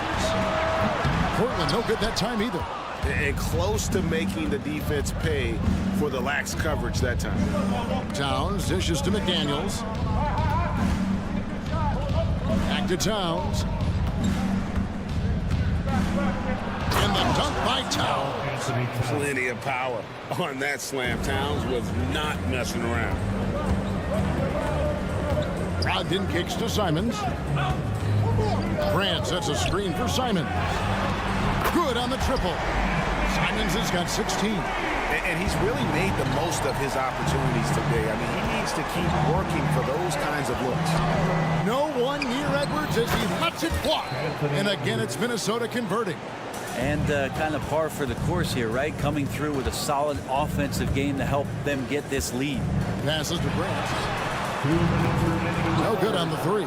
Portland no good that time either. And close to making the defense pay for the lax coverage that time. Towns dishes to McDaniels. Back to Towns. And the dunk by Towns. Plenty of power on that slam. Towns was not messing around. Brogdon kicks to Simons. Grant sets a screen for Simons. Good on the triple. Simons has got 16. And he's really made the most of his opportunities today. I mean, he needs to keep working for those kinds of looks. No one near Edwards as he lets it fly. And again, it's Minnesota converting. And kind of par for the course here, right? Coming through with a solid offensive game to help them get this lead. Passes to Grant. No good on the 3.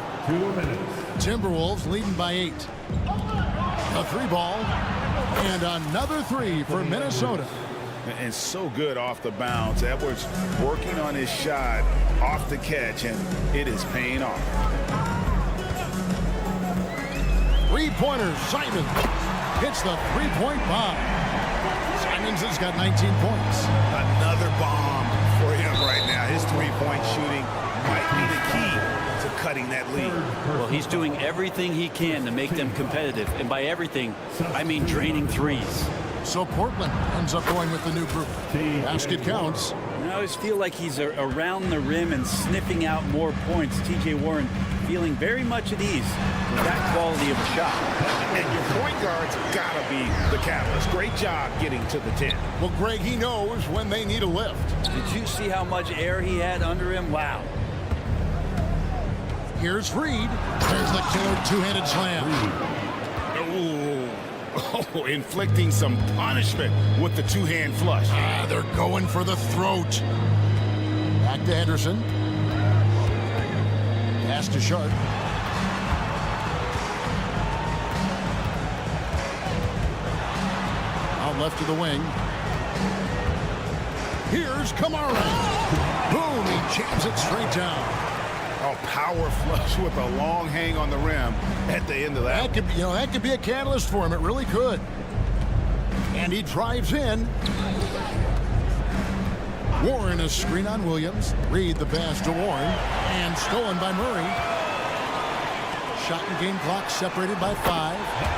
Timberwolves leading by 8. A 3-ball. And another 3 for Minnesota. And so good off the bounce. Edwards working on his shot off the catch, and it is paying off. 3-pointers. Simons hits the 3-point bomb. Simons has got 19 points. Another bomb for him right now. His 3-point shooting might be the key to cutting that lead. Well, he's doing everything he can to make them competitive. And by everything, I mean draining threes. So Portland ends up going with the new group. Basket counts. I always feel like he's around the rim and sniffing out more points. T.J. Warren feeling very much at ease with that quality of a shot. And your point guard's got to be the catalyst. Great job getting to the 10. Well, Greg, he knows when they need a lift. Did you see how much air he had under him? Wow. Here's Reed. There's the killer two-handed slam. Oh, inflicting some punishment with the two-hand flush. They're going for the throat. Back to Henderson. Pass to Sharp. Out left to the wing. Here's Kamara. Boom, he jams it straight down. A power flush with a long hang on the rim at the end of that. That could be a catalyst for him. It really could. And he drives in. Warren, a screen on Williams. Reed the pass to Warren. And stolen by Murray. Shot and game clock separated by 5.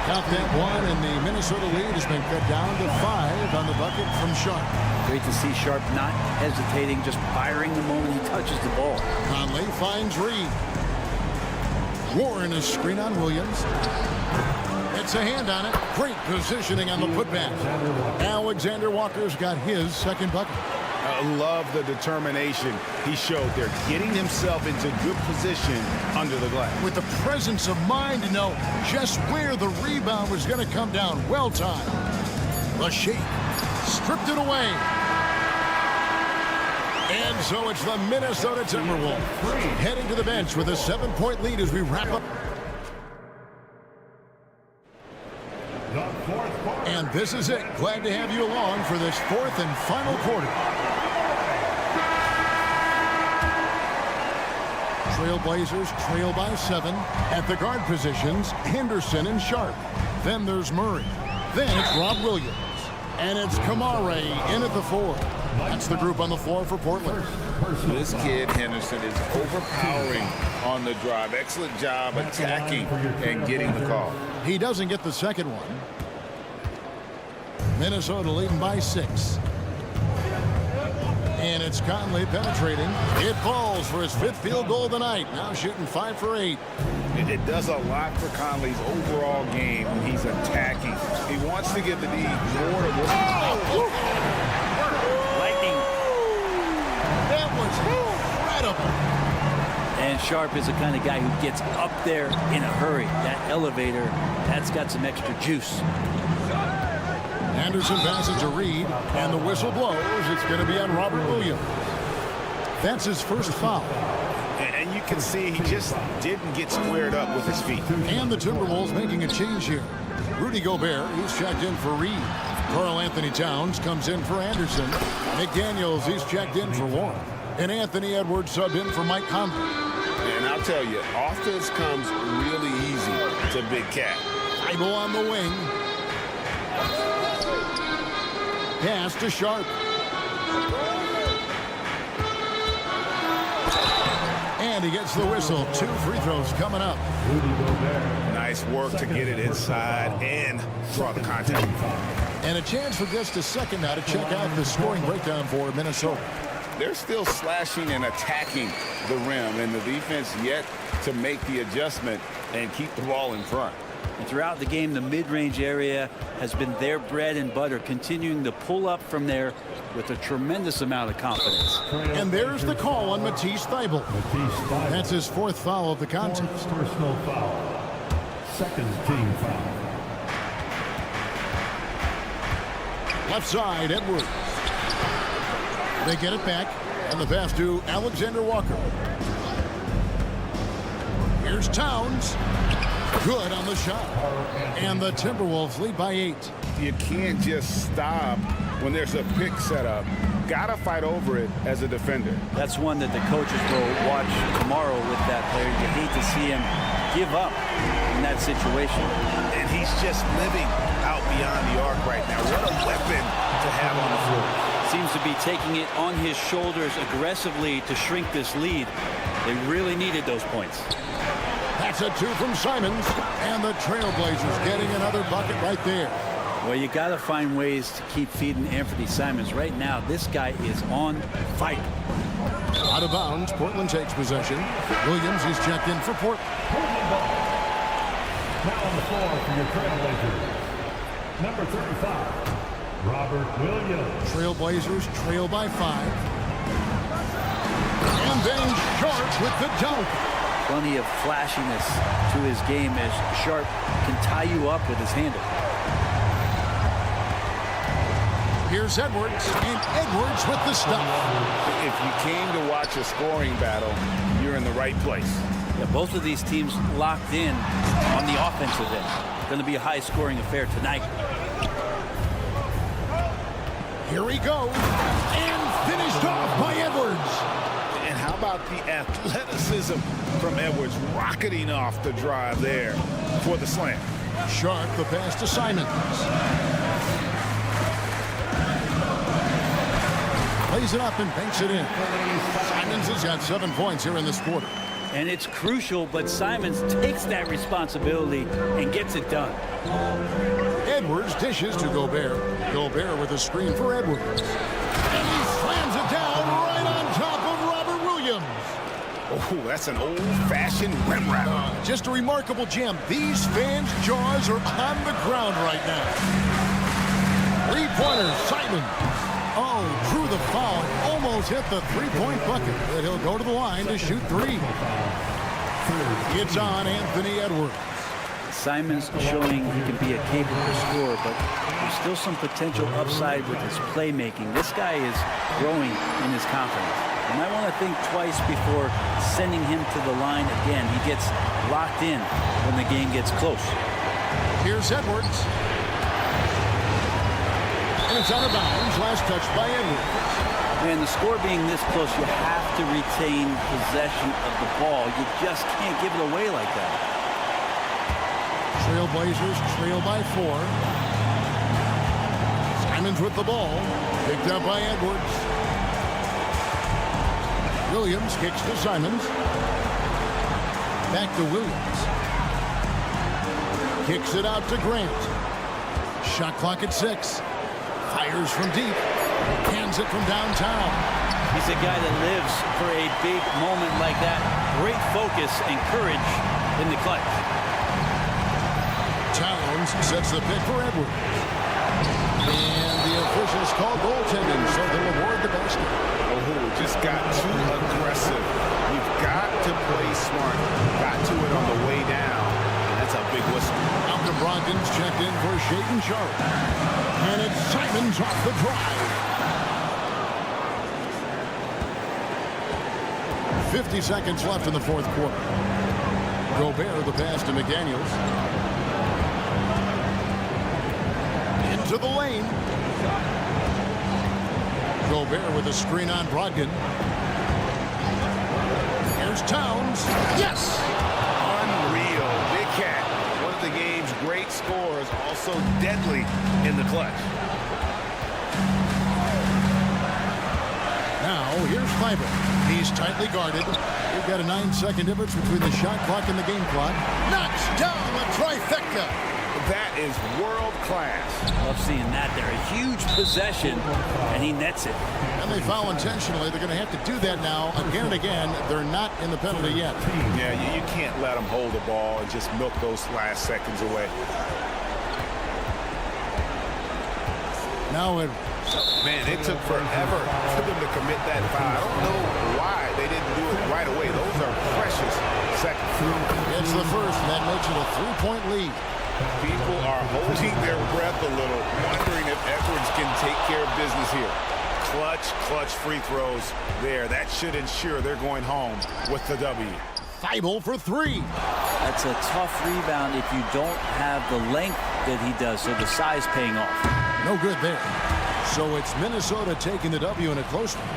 Count that 1, and the Minnesota lead has been cut down to 5 on the bucket from Sharp. Great to see Sharp not hesitating, just firing the moment he touches the ball. Conley finds Reed. Warren, a screen on Williams. It's a hand on it. Great positioning on the putback. Alexander Walker's got his second bucket. I love the determination he showed there, getting himself into good position under the glass. With the presence of mind to know just where the rebound was going to come down. Well timed. The shake. Stripped it away. And so it's the Minnesota Timberwolves heading to the bench with a 7-point lead as we wrap up. And this is it. Glad to have you along for this 4th and final quarter. Trailblazers trail by 7. At the guard positions, Henderson and Sharp. Then there's Murray. Then it's Rob Williams. And it's Kamare in at the 4. That's the group on the floor for Portland. This kid, Henderson, is overpowering on the drive. Excellent job attacking and getting the call. He doesn't get the second one. Minnesota leading by 6. And it's Conley penetrating. It falls for his 5th field goal of the night. Now shooting 5 for 8. It does a lot for Conley's overall game when he's attacking. He wants to give the D more to work. Lightning. That was incredible. And Sharp is the kind of guy who gets up there in a hurry. That elevator, that's got some extra juice. Anderson passes to Reed, and the whistle blows. It's going to be on Robert Williams. That's his first foul. And you can see he just didn't get squared up with his feet. And the Timberwolves making a change here. Rudy Gobert, he's checked in for Reed. Karl Anthony Towns comes in for Anderson. McDaniels, he's checked in for Warren. And Anthony Edwards subbed in for Mike Conley. And I'll tell you, offense comes really easy to Big Cat. Ibo on the wing. Pass to Sharp. And he gets the whistle. 2 free throws coming up. Nice work to get it inside and draw the contact. And a chance for just a second now to check out the scoring breakdown for Minnesota. They're still slashing and attacking the rim, and the defense yet to make the adjustment and keep the ball in front. And throughout the game, the mid-range area has been their bread and butter, continuing to pull up from there with a tremendous amount of confidence. And there's the call on Matisse Thybulle. That's his 4th foul of the contest. Personal foul. Second team foul. Left side, Edwards. They get it back, and the pass to Alexander Walker. Here's Towns. Good on the shot. And the Timberwolves lead by 8. You can't just stop when there's a pick set up. Gotta fight over it as a defender. That's one that the coaches will watch tomorrow with that player. You hate to see him give up in that situation. And he's just living out beyond the arc right now. What a weapon to have on the floor. Seems to be taking it on his shoulders aggressively to shrink this lead. They really needed those points. That's a 2 from Simons, and the Trailblazers getting another bucket right there. Well, you got to find ways to keep feeding Anthony Simons. Right now, this guy is on fire. Out of bounds, Portland takes possession. Williams is checked in for Portland. Now on the floor for your Trailblazers, number 35, Robert Williams. Trailblazers trail by 5. And then Sharp with the dunk. Plenty of flashiness to his game as Sharp can tie you up with his handle. Here's Edwards, and Edwards with the stuff. If you came to watch a scoring battle, you're in the right place. Yeah, both of these teams locked in on the offensive end. Going to be a high-scoring affair tonight. Here he goes, and finished off by Edwards. And how about the athleticism from Edwards rocketing off the drive there for the slam. Sharp, the pass to Simons. lays it up and banks it in. Simons has got 7 points here in this quarter. And it's crucial, but Simons takes that responsibility and gets it done. Edwards dishes to Gobert. Gobert with a screen for Edwards. And he slams it down right on top of Robert Williams. Oh, that's an old-fashioned rim wrap. Just a remarkable gem. These fans' jaws are on the ground right now. Three-pointer, Simon. Oh, drew the foul. Almost hit the three-point bucket. But he'll go to the line to shoot three. It's on Anthony Edwards. Simons showing he can be a capable scorer, but there's still some potential upside with his playmaking. This guy is growing in his confidence. You might want to think twice before sending him to the line again. He gets locked in when the game gets close. Here's Edwards. And it's out of bounds. Last touch by Edwards. And the score being this close, you have to retain possession of the ball. You just can't give it away like that. Trailblazers trail by 4. Simons with the ball. Picked up by Edwards. Williams kicks to Simons. Back to Williams. Kicks it out to Grant. Shot clock at 6. Fires from deep. Hands it from downtown. He's a guy that lives for a big moment like that. Great focus and courage in the clutch. Towns sets the pick for Edwards. And the officials call goaltending, so they'll award the basket. Oh, just got too aggressive. You've got to play smart. Got to it on the way down. That's a big whistle. Malcolm Brogdon's checked in for Shaden Sharp. And it's Simons off the drive. 50 seconds left in the fourth quarter. Gobert the pass to McDaniels. Into the lane. Gobert with a screen on Brogdon. Here's Towns. Yes! Unreal. Big Cat. One of the game's great scorers, also deadly in the clutch. Now, here's Fiber. He's tightly guarded. We've got a 9-second difference between the shot clock and the game clock. Knocks down the trifecta. That is world class. Love seeing that there. A huge possession, and he nets it. And they foul intentionally. They're going to have to do that now again and again. They're not in the penalty yet. Yeah, you can't let them hold the ball and just milk those last seconds away. Now it. Man, it took forever for them to commit that foul. I don't know why they didn't do it right away. Those are precious seconds. It's the first, and that makes it a 3-point lead. People are holding their breath a little, wondering if Edwards can take care of business here. Clutch free throws there. That should ensure they're going home with the W. Thibault for 3. That's a tough rebound if you don't have the length that he does, so the size paying off. No good there. So it's Minnesota taking the W in a close one.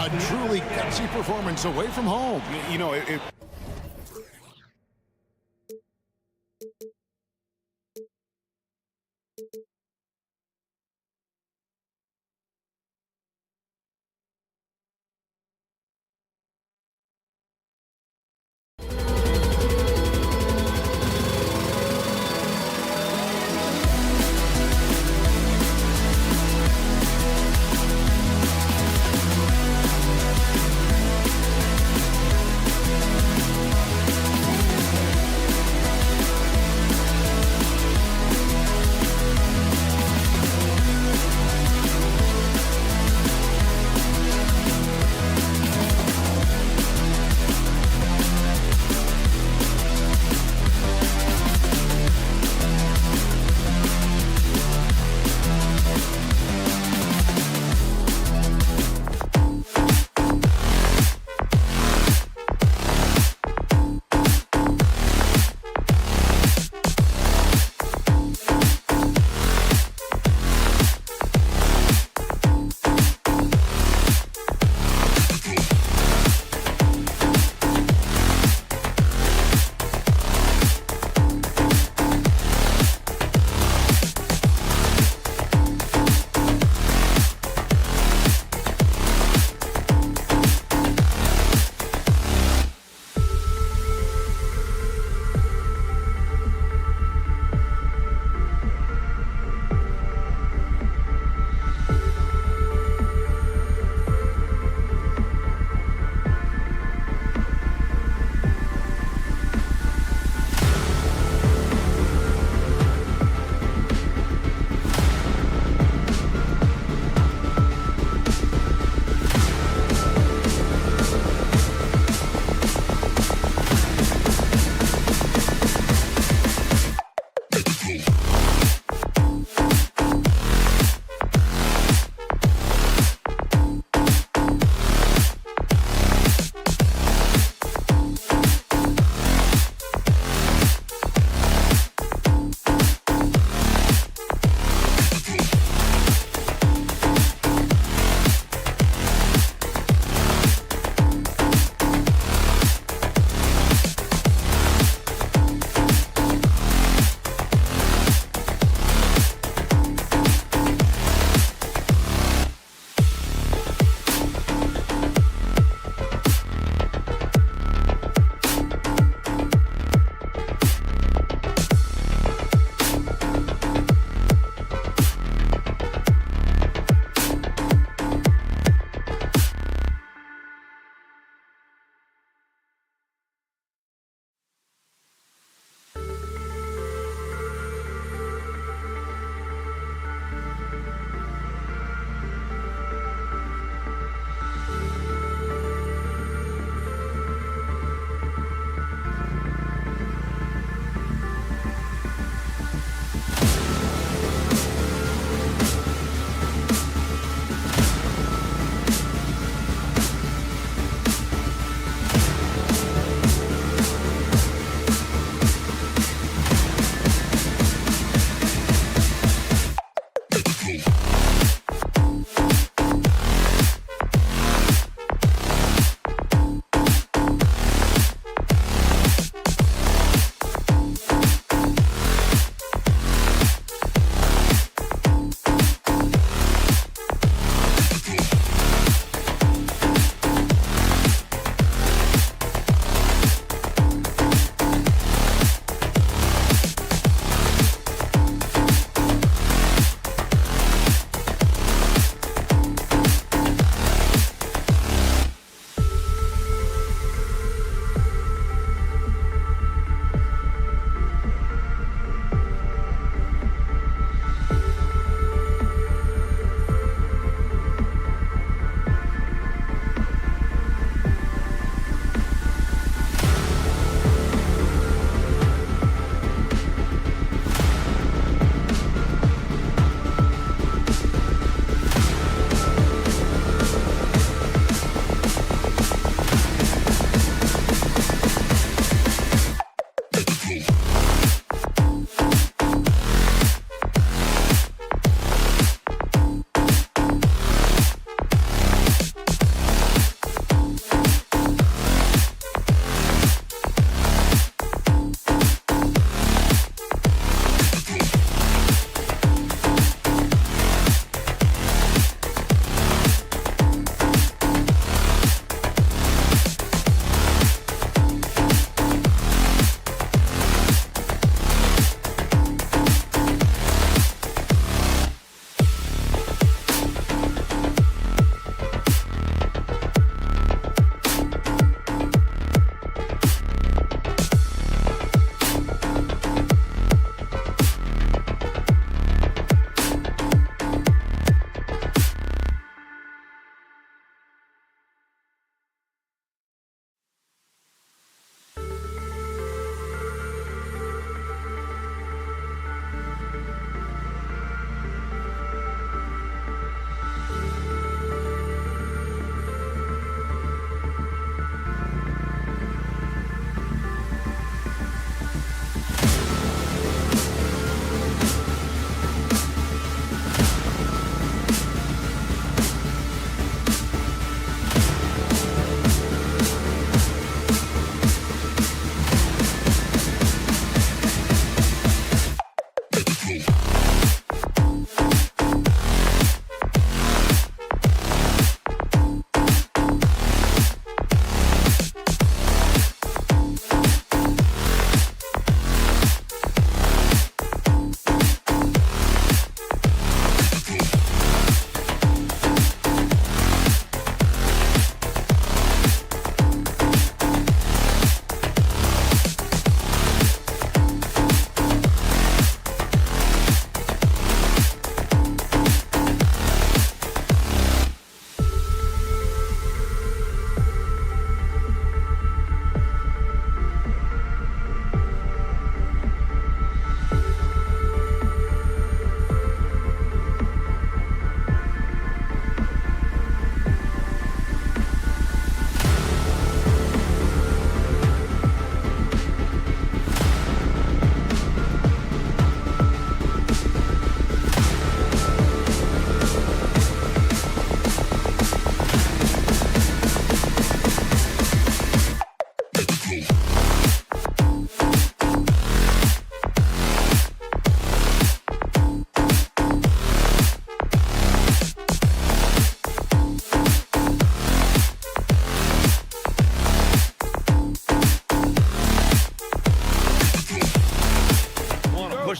A truly gutsy performance away from home. You know, it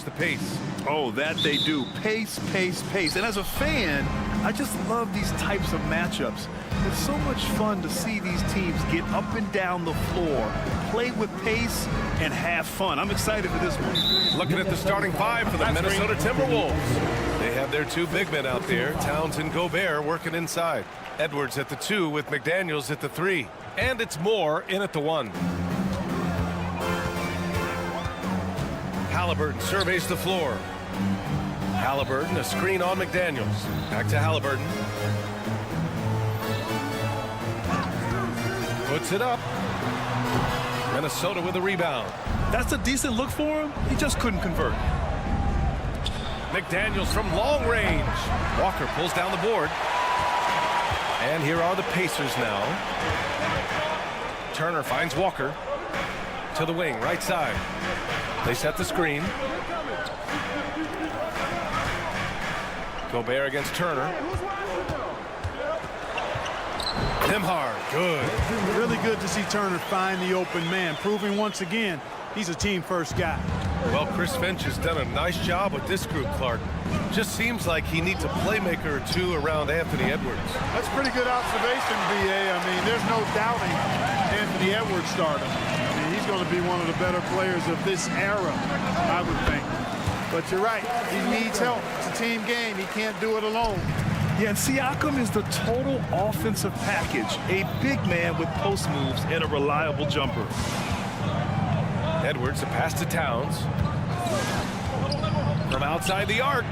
push the pace. Oh, that they do. Pace, pace, pace. And as a fan, I just love these types of matchups. It's so much fun to see these teams get up and down the floor, play with pace, and have fun. I'm excited for this one. Looking at the starting five for the Minnesota Timberwolves. They have their two big men out there, Towns and Gobert, working inside. Edwards at the 2 with McDaniels at the 3. And it's Moore in at the 1. Halliburton surveys the floor. Halliburton, a screen on McDaniels. Back to Halliburton. Puts it up. Minnesota with a rebound. That's a decent look for him. He just couldn't convert. McDaniels from long range. Walker pulls down the board. And here are the Pacers now. Turner finds Walker to the wing, right side. They set the screen. Gobert against Turner. Nembhard, good. Really good to see Turner find the open man, proving once again he's a team-first guy. Well, Chris Finch has done a nice job with this group, Clark. Just seems like he needs a playmaker or two around Anthony Edwards. That's a pretty good observation, B.A. I mean, there's no doubting Anthony Edwards stardom. I mean, he's going to be one of the better players of this era, I would think. But you're right, he needs help. It's a team game. He can't do it alone. Yeah, and Siakam is the total offensive package. A big man with post moves and a reliable jumper. Edwards, a pass to Towns. From outside the arc.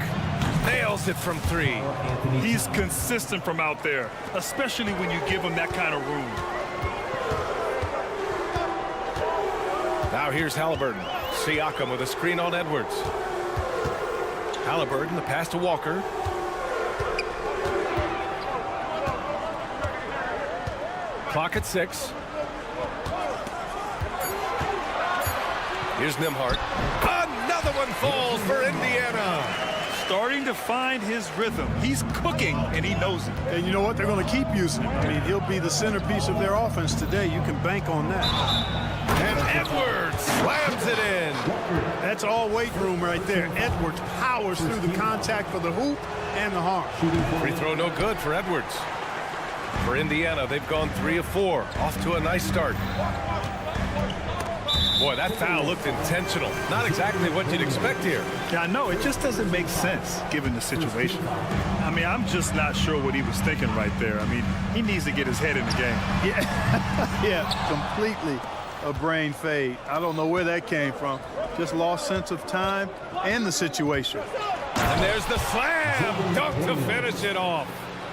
Nails it from 3. He's consistent from out there, especially when you give him that kind of room. Now here's Halliburton. Siakam with a screen on Edwards. Halliburton, the pass to Walker. Clock at 6. Here's Nembhard. Another one falls for Indiana. Starting to find his rhythm. He's cooking, and he knows it. And you know what? They're going to keep using him. I mean, he'll be the centerpiece of their offense today. You can bank on that. And Edwards slams it in. That's all weight room right there. Edwards powers through the contact for the hoop and the harm. Free throw no good for Edwards. For Indiana, they've gone 3 of 4. Off to a nice start. Boy, that foul looked intentional. Not exactly what you'd expect here. Yeah, I know. It just doesn't make sense given the situation. I mean, I'm just not sure what he was thinking right there. I mean, he needs to get his head in the game. Yeah, yeah, completely a brain fade. I don't know where that came from. Just lost sense of time and the situation. And there's the slam. Dunk to finish it off.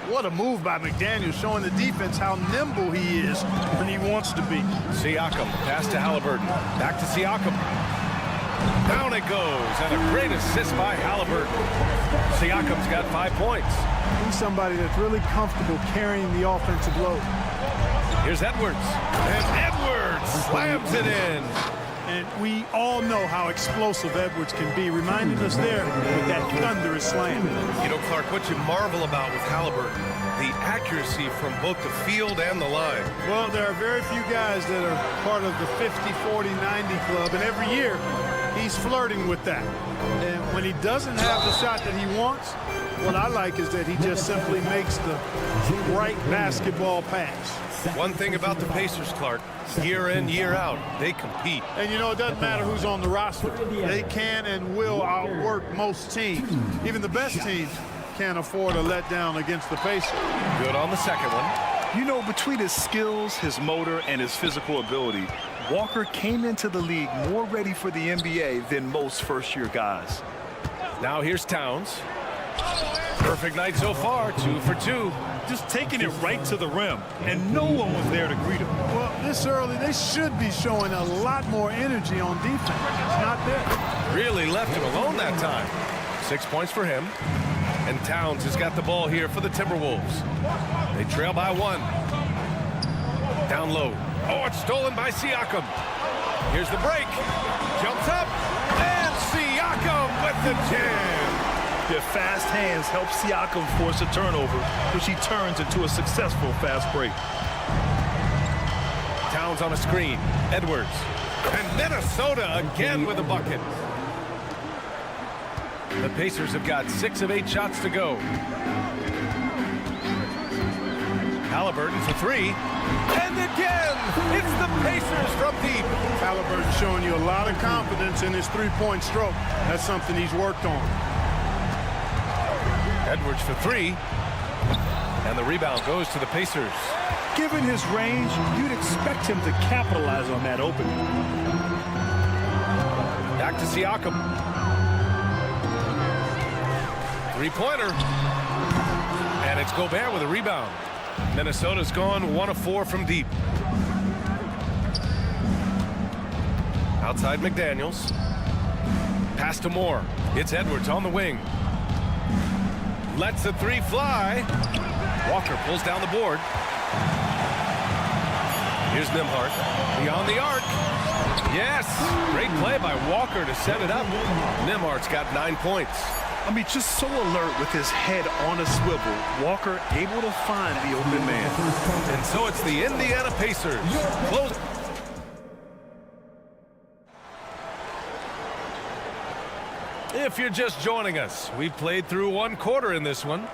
What a move by McDaniels, showing the defense how nimble he is when he wants to be. Siakam, pass to Halliburton. Back to Siakam. Down it goes, and a great assist by Halliburton. Siakam's got 5 points. He's somebody that's really comfortable carrying the offensive load. Here's Edwards. And Edwards slams it in. And we all know how explosive Edwards can be, reminding us there with that thunderous slam. You know, Clark, what you marvel about with Halliburton, the accuracy from both the field and the line. Well, there are very few guys that are part of the 50, 40, 90 club, and every year he's flirting with that. And when he doesn't have the shot that he wants, what I like is that he just simply makes the right basketball pass. One thing about the Pacers, Clark, year in, year out, they compete. And you know, it doesn't matter who's on the roster. They can and will outwork most teams. Even the best teams can't afford a letdown against the Pacers. Good on the second one. You know, between his skills, his motor, and his physical ability, Walker came into the league more ready for the NBA than most first-year guys. Now here's Towns. Perfect night so far, 2 for 2. Just taking it right to the rim, and no one was there to greet him. Well, this early, they should be showing a lot more energy on defense. It's not there. Really left him alone that time. 6 points for him. And Towns has got the ball here for the Timberwolves. They trail by 1. Down low. Oh, it's stolen by Siakam. Here's the break. Jumps up. And Siakam with the jam. Their fast hands help Siakam force a turnover, which he turns into a successful fast break. Towns on a screen. Edwards. And Minnesota again with a bucket. The Pacers have got 6 of 8 shots to go. Halliburton for 3. And again, it's the Pacers from deep. Halliburton showing you a lot of confidence in his three-point stroke. That's something he's worked on. Edwards for 3. And the rebound goes to the Pacers. Given his range, you'd expect him to capitalize on that opening. Back to Siakam. Three-pointer. And it's Gobert with a rebound. Minnesota's gone 1 of 4 from deep. Outside McDaniels. Pass to Moore. It's Edwards on the wing. Lets the 3 fly. Walker pulls down the board. Here's Nembhard. Beyond the arc. Yes! Great play by Walker to set it up. Nembhard's got 9 points. I mean, just so alert with his head on a swivel. Walker able to find the open man. And so it's the Indiana Pacers. Close. If you're just joining us, we've played through 1 quarter in this one.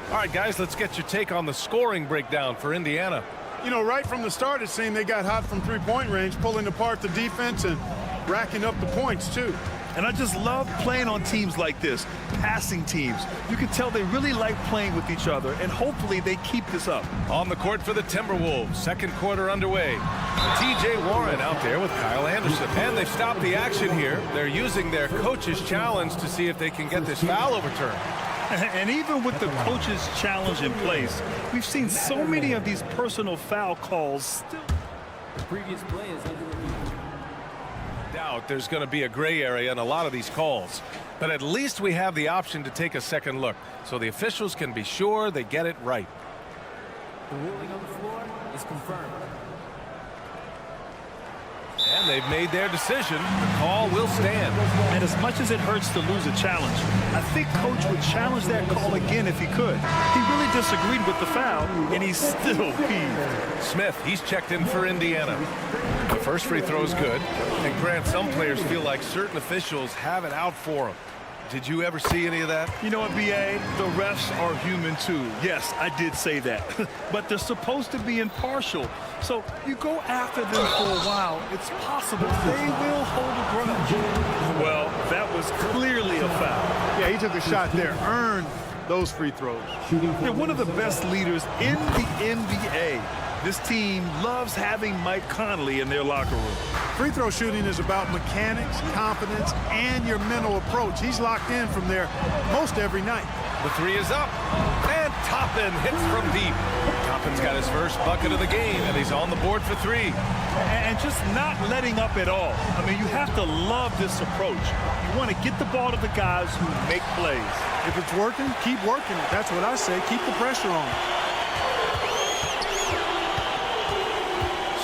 All right, guys, let's get your take on the scoring breakdown for Indiana. You know, right from the start, it seemed they got hot from three-point range, pulling apart the defense and racking up the points, too. And I just love playing on teams like this, passing teams. You can tell they really like playing with each other, and hopefully they keep this up. On the court for the Timberwolves, second quarter underway. T.J. Warren out there with Kyle Anderson. And they've stopped the action here. They're using their coach's challenge to see if they can get this foul overturned. And even with the coach's challenge in place, we've seen so many of these personal foul calls still. The previous play is under review. Doubt there's going to be a gray area in a lot of these calls, but at least we have the option to take a second look so the officials can be sure they get it right. The ruling on the floor is confirmed. And they've made their decision. The call will stand. And as much as it hurts to lose a challenge, I think Coach would challenge that call again if he could. He really disagreed with the foul, and he's still peeved. Smith, he's checked in for Indiana. The first free throw is good. And Grant, some players feel like certain officials have it out for them. Did you ever see any of that? You know what, B.A.? The refs are human, too. Yes, I did say that. But they're supposed to be impartial. So you go after them for a while, it's possible they will hold a grudge. Well, that was clearly a foul. Yeah, he took a shot there, earned those free throws. They're one of the best leaders in the NBA. This team loves having Mike Conley in their locker room. Free throw shooting is about mechanics, confidence, and your mental approach. He's locked in from there most every night. The 3 is up. And Toppin hits from deep. Toppin's got his first bucket of the game, and he's on the board for 3. And just not letting up at all. I mean, you have to love this approach. You want to get the ball to the guys who make plays. If it's working, keep working it. That's what I say. Keep the pressure on.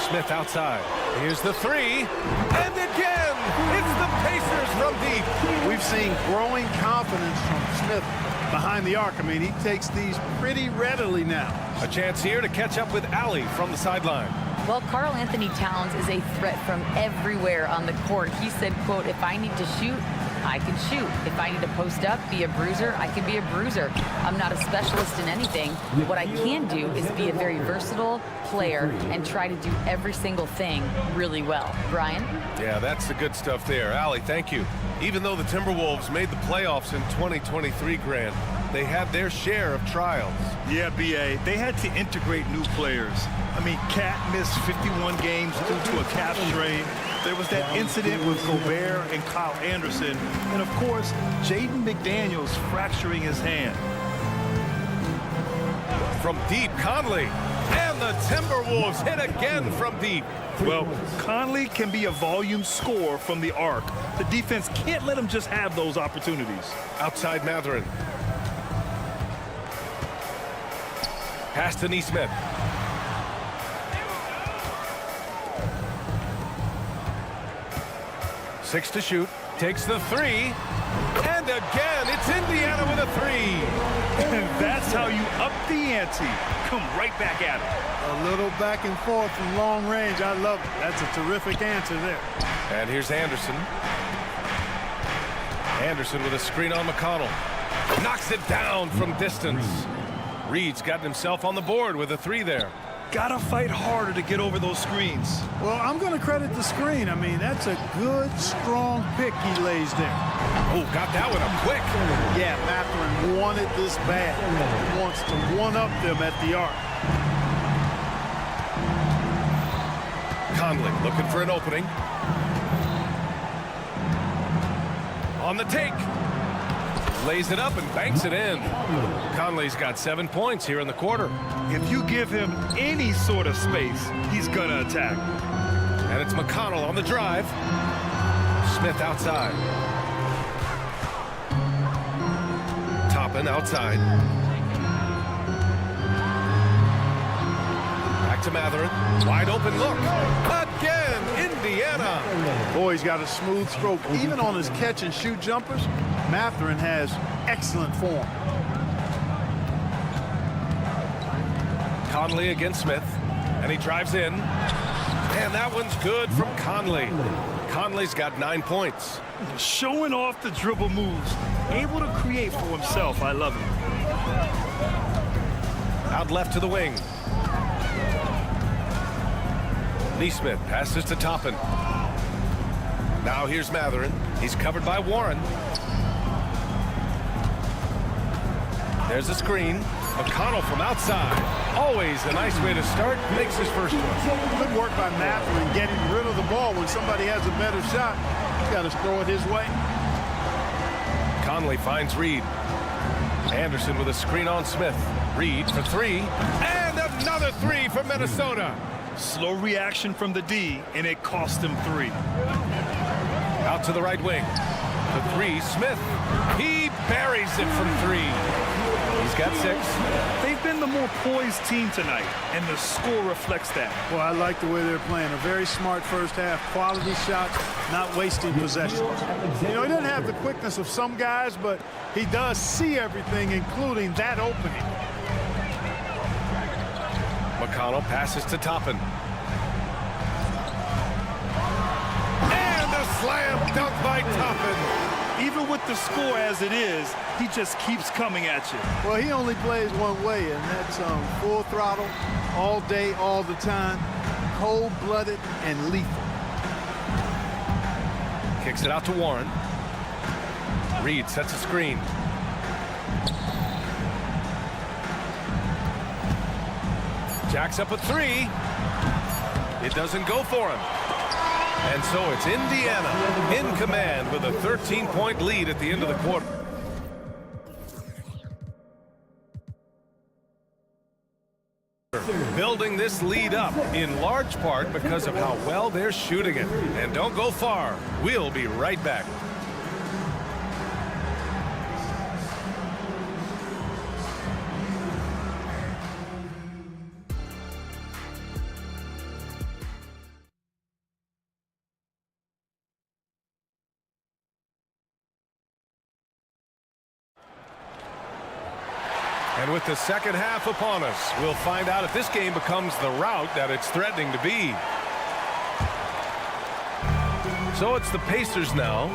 Smith outside. Here's the 3. And again, it's the Pacers from deep. We've seen growing confidence from Smith behind the arc. I mean, he takes these pretty readily now. A chance here to catch up with Allie from the sideline. Well, Karl Anthony Towns is a threat from everywhere on the court. He said, quote, if I need to shoot, I can shoot. If I need to post up, be a bruiser, I can be a bruiser. I'm not a specialist in anything. What I can do is be a very versatile player and try to do every single thing really well. Brian? Yeah, that's the good stuff there. Allie, thank you. Even though the Timberwolves made the playoffs in 2023, Grant, they had their share of trials. Yeah, B.A., they had to integrate new players. I mean, Cat missed 51 games due to a calf strain. There was that incident with Gobert and Kyle Anderson. And, of course, Jaden McDaniels fracturing his hand. From deep, Conley. And the Timberwolves hit again from deep. Well, Conley can be a volume scorer from the arc. The defense can't let him just have those opportunities. Outside Mathurin. Pass to Nesmith. Six to shoot. Takes the 3. And again, it's Indiana with a 3. And that's how you up the ante. Come right back at it. A little back and forth from long range. I love it. That's a terrific answer there. And here's Anderson. Anderson with a screen on McConnell. Knocks it down from distance. Reed's gotten himself on the board with a 3 there. Gotta fight harder to get over those screens. Well, I'm going to credit the screen. I mean, that's a good, strong pick he lays there. Oh, got that one up quick. Yeah, Mathurin wanted this bad. He wants to one-up them at the arc. Conley looking for an opening. On the take. Lays it up and banks it in. Conley's got 7 points here in the quarter. If you give him any sort of space, he's gonna attack. And it's McConnell on the drive. Smith outside. Toppin outside. Back to Mathurin. Wide open look. Again, Indiana. Boy, he's got a smooth stroke. Even on his catch and shoot jumpers, Mathurin has excellent form. Conley against Smith, and he drives in. And that one's good from Conley. Conley's got 9 points. Showing off the dribble moves. Able to create for himself. I love it. Out left to the wing. Neesmith passes to Toppin. Now here's Mathurin. He's covered by Warren. There's a screen. McConnell from outside. Always a nice way to start. Makes his first one. Good work by Mathurin getting rid of the ball when somebody has a better shot. He's got to throw it his way. Conley finds Reed. Anderson with a screen on Smith. Reed for 3. And another 3 for Minnesota. Slow reaction from the D, and it cost him 3. Out to the right wing. The 3, Smith. He buries it from 3. He's got 6. They've been the more poised team tonight, and the score reflects that. Well, I like the way they're playing. A very smart first half. Quality shots, not wasting possessions. You know, he doesn't have the quickness of some guys, but he does see everything, including that opening. McConnell passes to Toppin. And a slam dunk by Toppin. Even with the score as it is, he just keeps coming at you. Well, he only plays one way, and that's full throttle, all day, all the time, cold-blooded and lethal. Kicks it out to Warren. Reed sets a screen. Jacks up a 3. It doesn't go for him. And so it's Indiana in command with a 13-point lead at the end of the quarter. Building this lead up in large part because of how well they're shooting it. And don't go far. We'll be right back. And with the second half upon us, we'll find out if this game becomes the rout that it's threatening to be. So it's the Pacers now.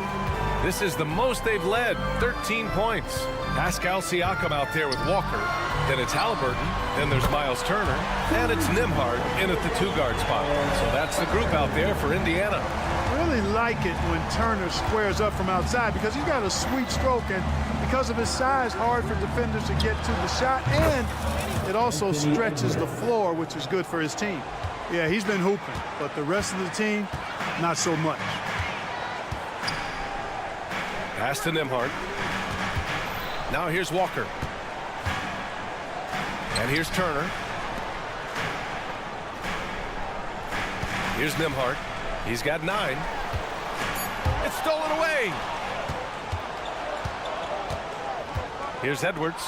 This is the most they've led, 13 points. Pascal Siakam out there with Walker. Then it's Halliburton. Then there's Miles Turner. And it's Nembhard in at the 2-guard spot. So that's the group out there for Indiana. I really like it when Turner squares up from outside because he's got a sweet stroke, and because of his size, hard for defenders to get to the shot, and it also stretches the floor, which is good for his team. Yeah, he's been hooping, but the rest of the team, not so much. Pass to Nembhard. Now here's Walker. And here's Turner. Here's Nembhard. He's got 9. It's stolen away. Here's Edwards.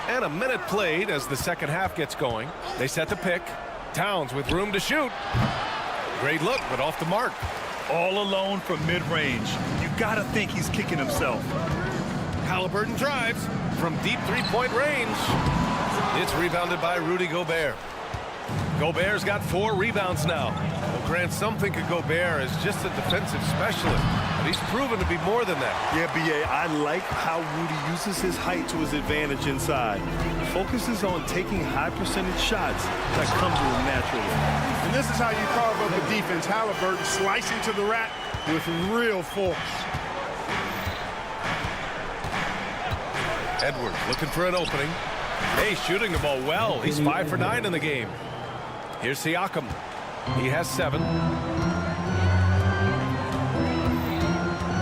And a minute played as the second half gets going. They set the pick. Towns with room to shoot. Great look, but off the mark. All alone from mid-range. You gotta think he's kicking himself. Halliburton drives from deep three-point range. It's rebounded by Rudy Gobert. Gobert's got 4 rebounds now. Grant, some think of Gobert as just a defensive specialist, but he's proven to be more than that. Yeah, B.A., I like how Rudy uses his height to his advantage inside. Focuses on taking high percentage shots that come to him naturally. And this is how you carve up a defense. Halliburton slicing to the rack with real force. Edwards looking for an opening. Hey, shooting the ball well. He's 5 for 9 in the game. Here's Siakam. He has 7.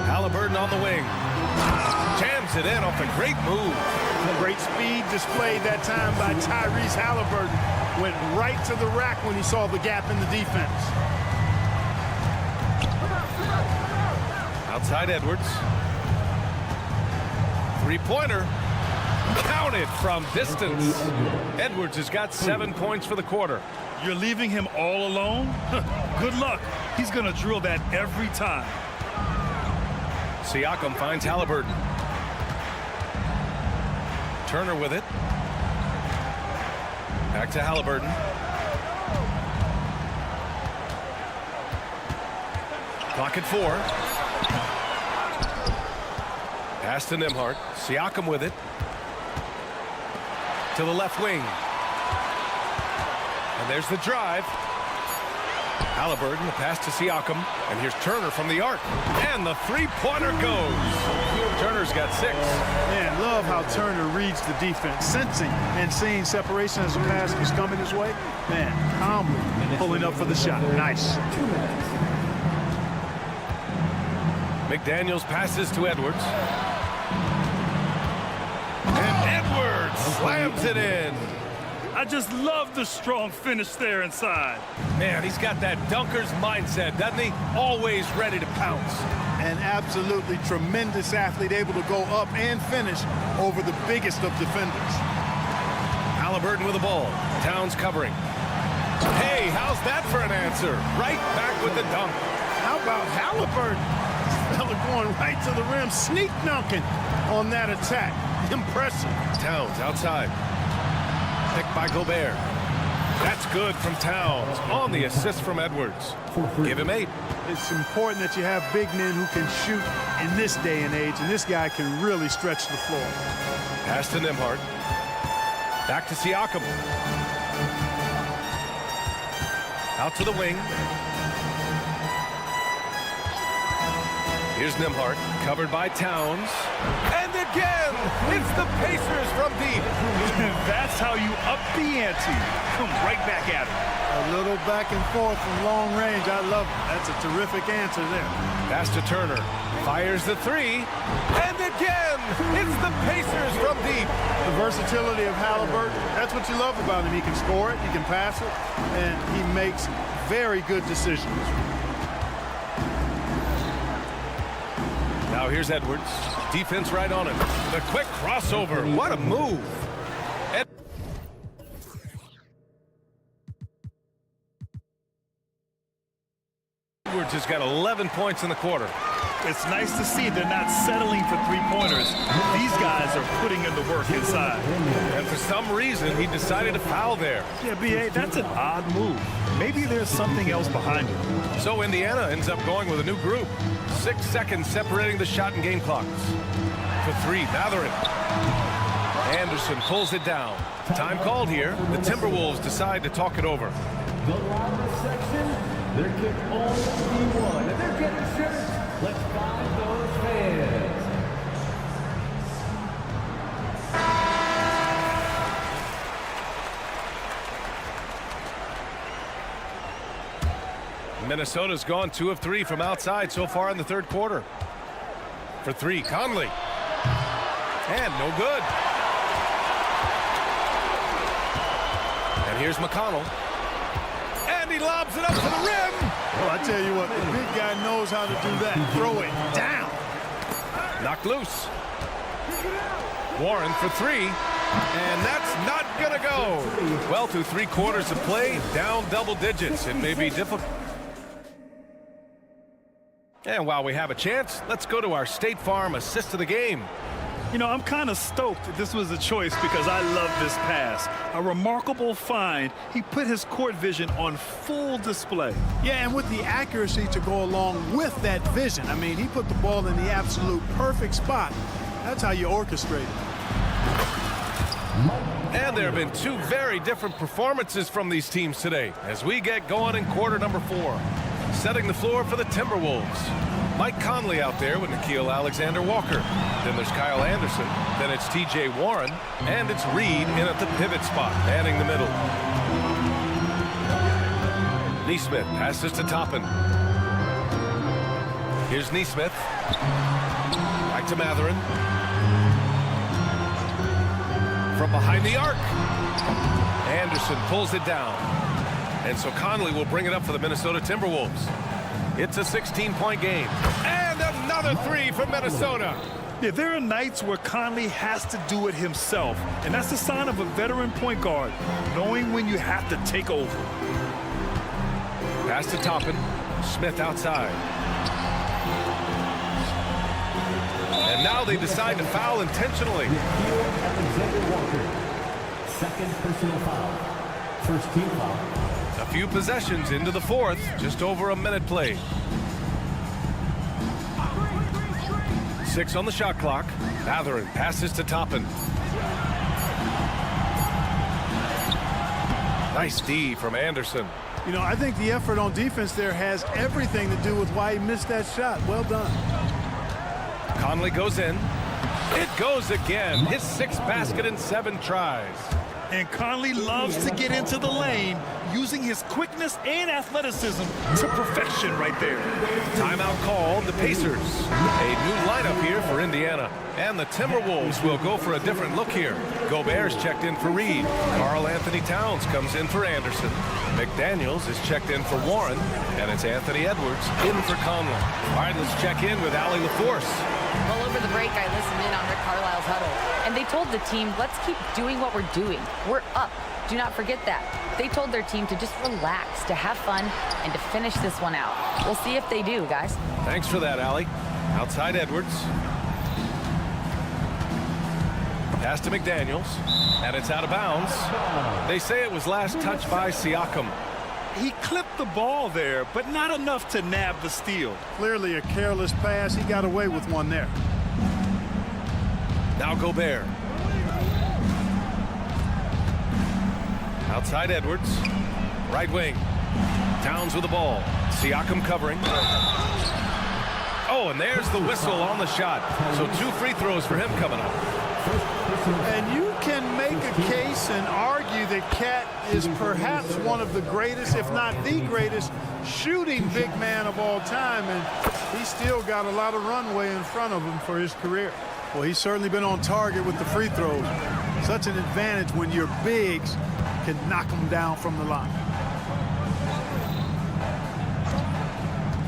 Halliburton on the wing. Jams it in off a great move. Great speed displayed that time by Tyrese Halliburton. Went right to the rack when he saw the gap in the defense. Outside Edwards. Three-pointer. Counted from distance. Edwards has got 7 points for the quarter. You're leaving him all alone? Good luck. He's going to drill that every time. Siakam finds Halliburton. Turner with it. Back to Halliburton. Clock at 4. Pass to Nembhard. Siakam with it. To the left wing. And there's the drive. Halliburton, the pass to Siakam. And here's Turner from the arc. And the three-pointer goes. Turner's got 6. Man, love how Turner reads the defense, sensing and seeing separation as the pass was coming his way. Man, calmly pulling up for the shot. Nice. McDaniels passes to Edwards. And Edwards slams it in. I just love the strong finish there inside. Man, he's got that dunker's mindset, doesn't he? Always ready to pounce. An absolutely tremendous athlete, able to go up and finish over the biggest of defenders. Halliburton with the ball. Towns covering. Hey, how's that for an answer? Right back with the dunk. How about Halliburton? Fella going right to the rim, sneak dunking on that attack. Impressive. Towns outside. Picked by Gobert. That's good from Towns on the assist from Edwards. Give him 8. It's important that you have big men who can shoot in this day and age, and this guy can really stretch the floor. Pass to Nembhard. Back to Siakam. Out to the wing. Here's Nembhard, covered by Towns. And again, it's the Pacers from deep. That's how you up the ante. Come right back at it. A little back and forth from long range. I love it. That's a terrific answer there. Pass to Turner. Fires the 3. And again, it's the Pacers from deep. The versatility of Halliburton, that's what you love about him. He can score it, he can pass it, and he makes very good decisions. Now here's Edwards. Defense right on him. The quick crossover. What a move. Edwards has got 11 points in the quarter. It's nice to see they're not settling for three-pointers. These guys are putting in the work inside. And for some reason, he decided to foul there. Yeah, B.A., that's an odd move. Maybe there's something else behind it. So Indiana ends up going with a new group. 6 seconds separating the shot and game clocks. For 3, Mathurin. Anderson pulls it down. Time called here. The Timberwolves decide to talk it over. The longer section, there can only be one. And they're getting shirts. Let's find those fans. Minnesota's gone 2 of 3 from outside so far in the third quarter. For 3, Conley. And no good. And here's McConnell. And he lobs it up to the rim. Well, I tell you what, the big guy knows how to do that. Throw it down. Knocked loose. Warren for 3. And that's not going to go. Well, through 3 quarters of play, down double digits. It may be difficult. And while we have a chance, let's go to our State Farm assist of the game. You know, I'm kind of stoked that this was a choice because I love this pass. A remarkable find. He put his court vision on full display. Yeah, and with the accuracy to go along with that vision. I mean, he put the ball in the absolute perfect spot. That's how you orchestrate it. And there have been two very different performances from these teams today as we get going in quarter number 4. Setting the floor for the Timberwolves. Mike Conley out there with Nickeil Alexander-Walker. Then there's Kyle Anderson. Then it's T.J. Warren. And it's Reed in at the pivot spot, manning the middle. Neesmith passes to Toppin. Here's Neesmith. Back to Matherin. From behind the arc. Anderson pulls it down. And so Conley will bring it up for the Minnesota Timberwolves. It's a 16-point game. And another three from Minnesota. Yeah, there are nights where Conley has to do it himself. And that's the sign of a veteran point guard, knowing when you have to take over. Pass to Toppin. Smith outside. And now they decide to foul intentionally. Second personal foul. First team foul. A few possessions into the fourth, just over a minute played. 6 on the shot clock. Matherin passes to Toppin. Nice D from Anderson. You know, I think the effort on defense there has everything to do with why he missed that shot. Well done. Conley goes in. It goes again. His 6th basket in 7 tries. And Conley loves to get into the lane, using his quickness and athleticism to perfection right there. Timeout called the Pacers. A new lineup here for Indiana. And the Timberwolves will go for a different look here. Gobert's checked in for Reed. Karl Anthony Towns comes in for Anderson. McDaniels is checked in for Warren. And it's Anthony Edwards in for Conley. All right, let's check in with Allie LaForce. Well, over the break, I listened in on Rick Carlisle's huddle, and they told the team, let's keep doing what we're doing. We're up. Do not forget that. They told their team to just relax, to have fun, and to finish this one out. We'll see if they do, guys. Thanks for that, Allie. Outside Edwards. Pass to McDaniels, and it's out of bounds. They say it was last touched by Siakam. He clipped the ball there, but not enough to nab the steal. Clearly a careless pass. He got away with one there. Now Gobert. Outside Edwards. Right wing. Towns with the ball. Siakam covering. Oh, and there's the whistle on the shot. So 2 free throws for him coming up. And you can make a case and argue that Cat is perhaps one of the greatest, if not the greatest, shooting big man of all time. And he's still got a lot of runway in front of him for his career. Well, he's certainly been on target with the free throws. Such an advantage when your bigs can knock them down from the line.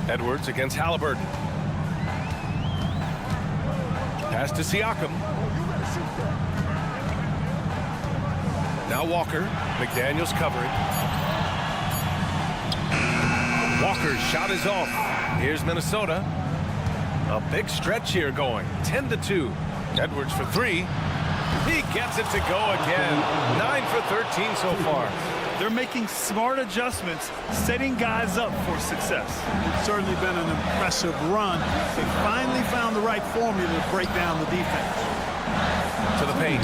Edwards against Halliburton. Pass to Siakam. Now Walker. McDaniels covering. Walker's shot is off. Here's Minnesota. A big stretch here going. 10-2. Edwards for 3. He gets it to go again. 9 for 13 so far. They're making smart adjustments, setting guys up for success. It's certainly been an impressive run. They finally found the right formula to break down the defense. To the paint.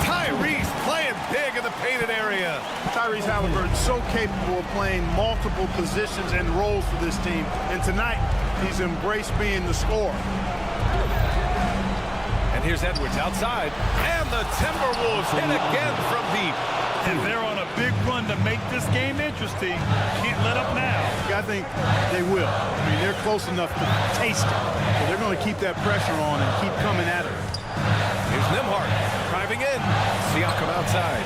Tyrese playing big in the painted area. Tyrese Halliburton so capable of playing multiple positions and roles for this team. And tonight, he's embraced being the scorer. And here's Edwards outside. And the Timberwolves hit again from deep. And they're on a big run to make this game interesting. Can't let up now. I think they will. I mean, they're close enough to taste it. So they're going to keep that pressure on and keep coming at it. Here's Nembhard driving in. Siakam outside.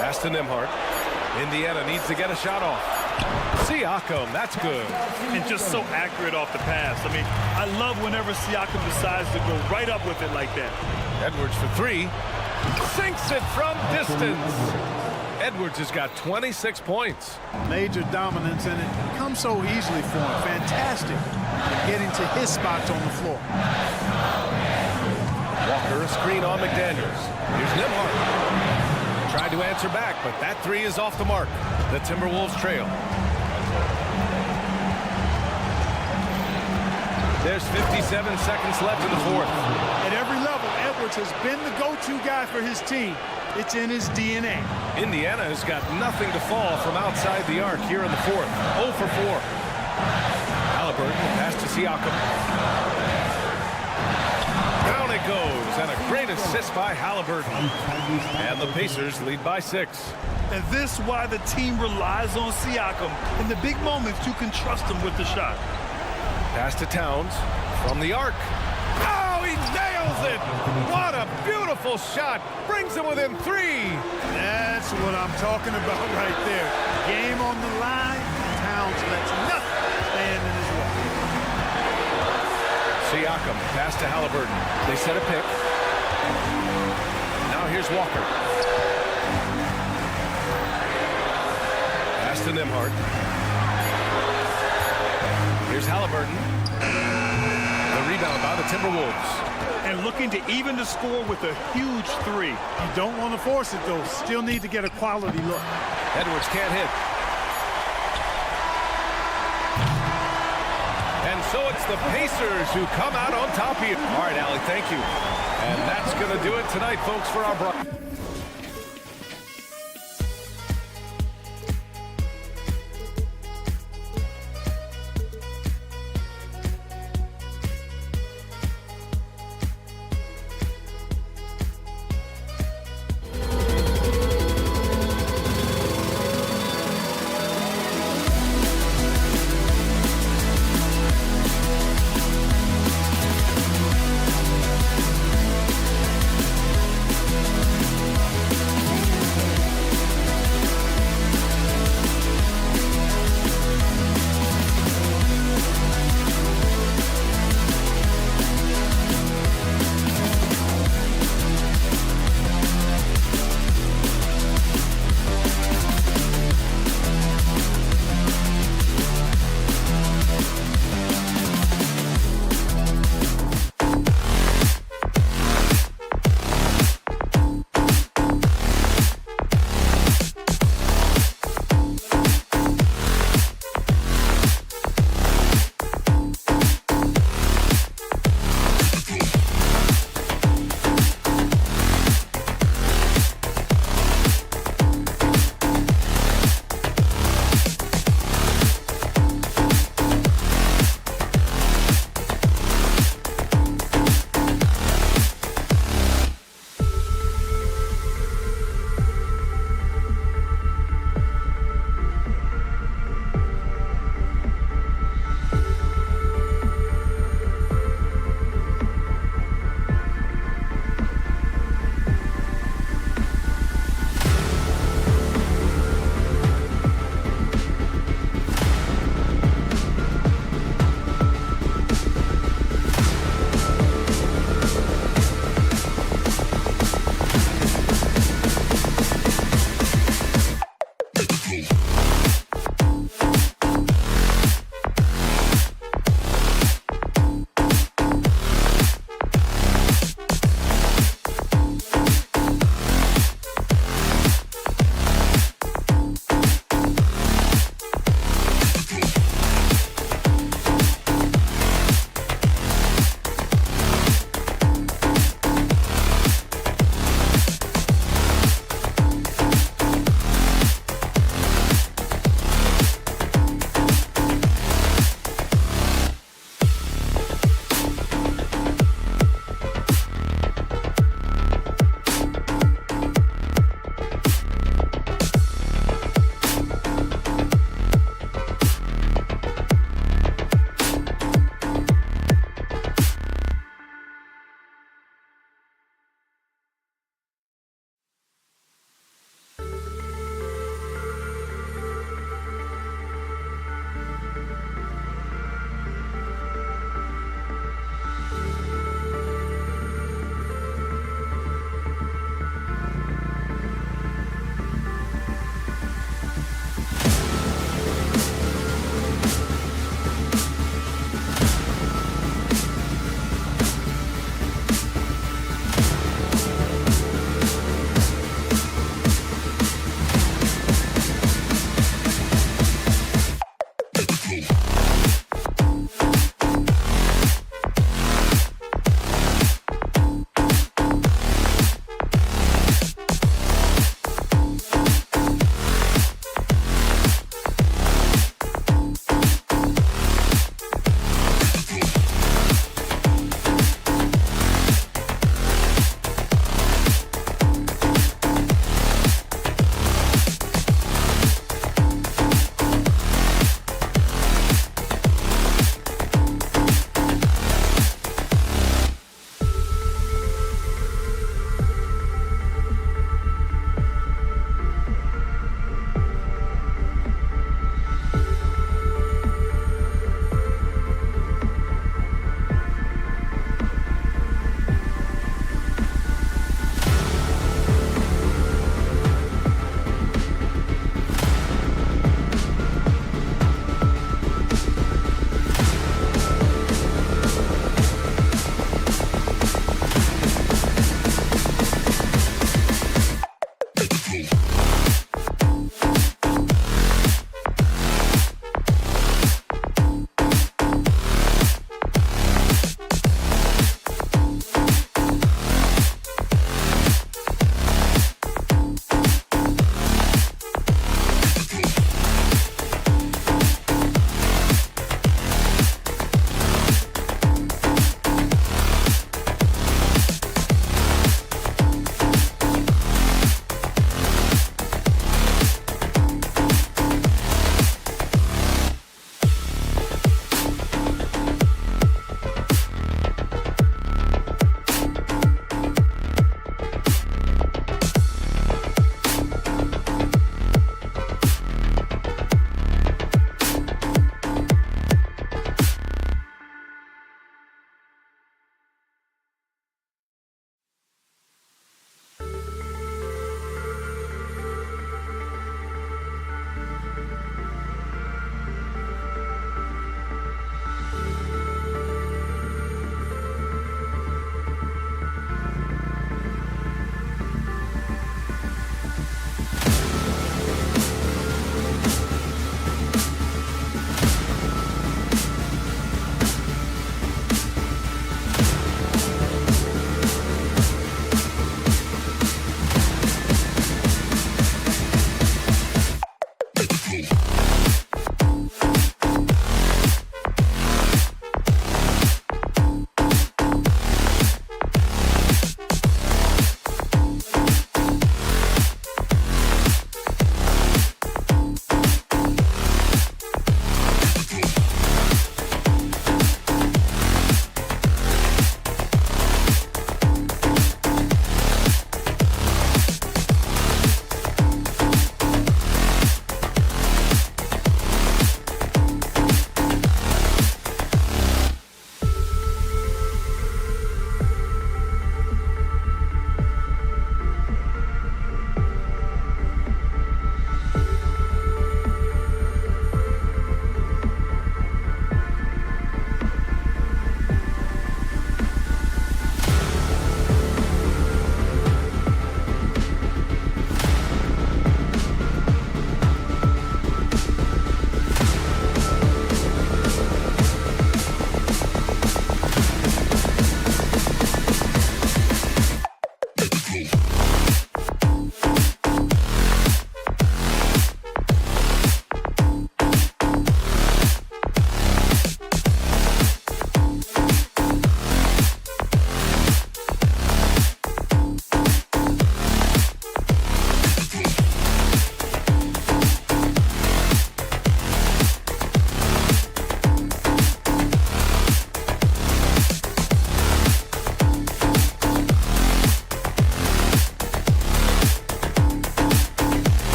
Pass to Nembhard. Indiana needs to get a shot off. Siakam, that's good. And just so accurate off the pass. I mean, I love whenever Siakam decides to go right up with it like that. Edwards for 3. Sinks it from distance. Edwards has got 26 points. Major dominance, and it comes so easily for him. Fantastic getting to his spots on the floor. Walker, a screen on McDaniels. Here's Nembhard. Tried to answer back, but that three is off the mark. The Timberwolves trail. There's 57 seconds left in the fourth. At every level, Edwards has been the go-to guy for his team. It's in his DNA. Indiana has got nothing to fall from outside the arc here in the fourth. 0 for 4. Halliburton, pass to Siakam. Down it goes, and a great assist by Halliburton. And the Pacers lead by 6. And this is why the team relies on Siakam in the big moments. You can trust him with the shot. Pass to Towns from the arc. Oh, he nails it! What a beautiful shot! Brings him within 3. That's what I'm talking about right there. Game on the line. Towns lets nothing stand in his way. Siakam, pass to Halliburton. They set a pick. Now here's Walker. Pass to Nembhard. Here's Halliburton. The rebound by the Timberwolves. And looking to even the score with a huge 3. You don't want to force it, though. Still need to get a quality look. Edwards can't hit. And so it's the Pacers who come out on top here. All right, Allie, thank you. And that's going to do it tonight, folks, for our broadcast.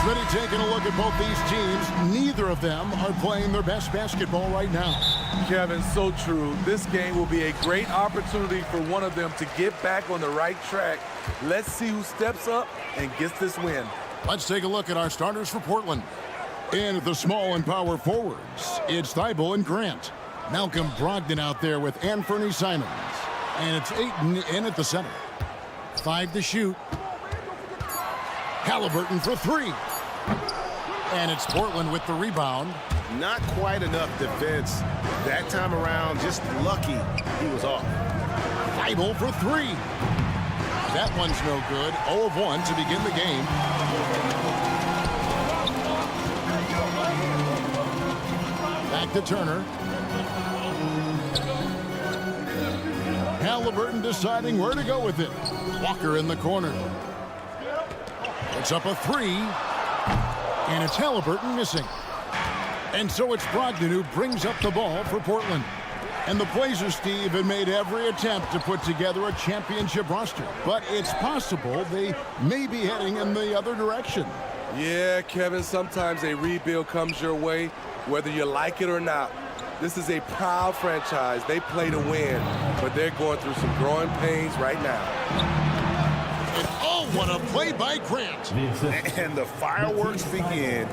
Smitty, taking a look at both these teams, neither of them are playing their best basketball right now. Kevin, so true. This game will be a great opportunity for one of them to get back on the right track. Let's see who steps up and gets this win. Let's take a look at our starters for Portland. In at the small and power forwards, it's Thibault and Grant. Malcolm Brogdon out there with Anthony Simons. And it's Ayton in at the center. 5 to shoot. Halliburton for 3. And it's Portland with the rebound. Not quite enough defense. That time around, just lucky he was off. Thibault for 3. That one's no good. 0 of 1 to begin the game. Back to Turner. Halliburton deciding where to go with it. Walker in the corner. It's up a 3. And it's Halliburton missing. And so it's Brogdon who brings up the ball for Portland. And the Blazers, Steve, have made every attempt to put together a championship roster. But it's possible they may be heading in the other direction. Yeah, Kevin, sometimes a rebuild comes your way, whether you like it or not. This is a proud franchise. They play to win, but they're going through some growing pains right now. And oh, what a play by Grant. And the fireworks begin.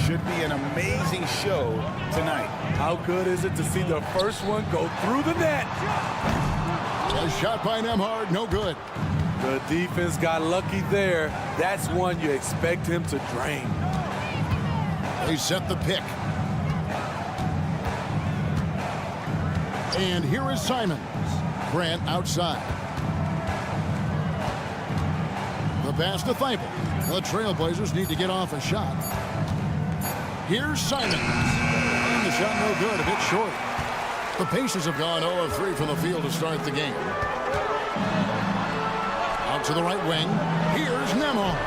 Should be an amazing show tonight. How good is it to see the first one go through the net? A shot by Nembhard, no good. The defense got lucky there. That's one you expect him to drain. They set the pick. And here is Simons. Grant outside. The pass to Thibault. The Trailblazers need to get off a shot. Here's Simons. And the shot no good, a bit short. The Pacers have gone 0 of 3 from the field to start the game. Out to the right wing. Here's Nembhard.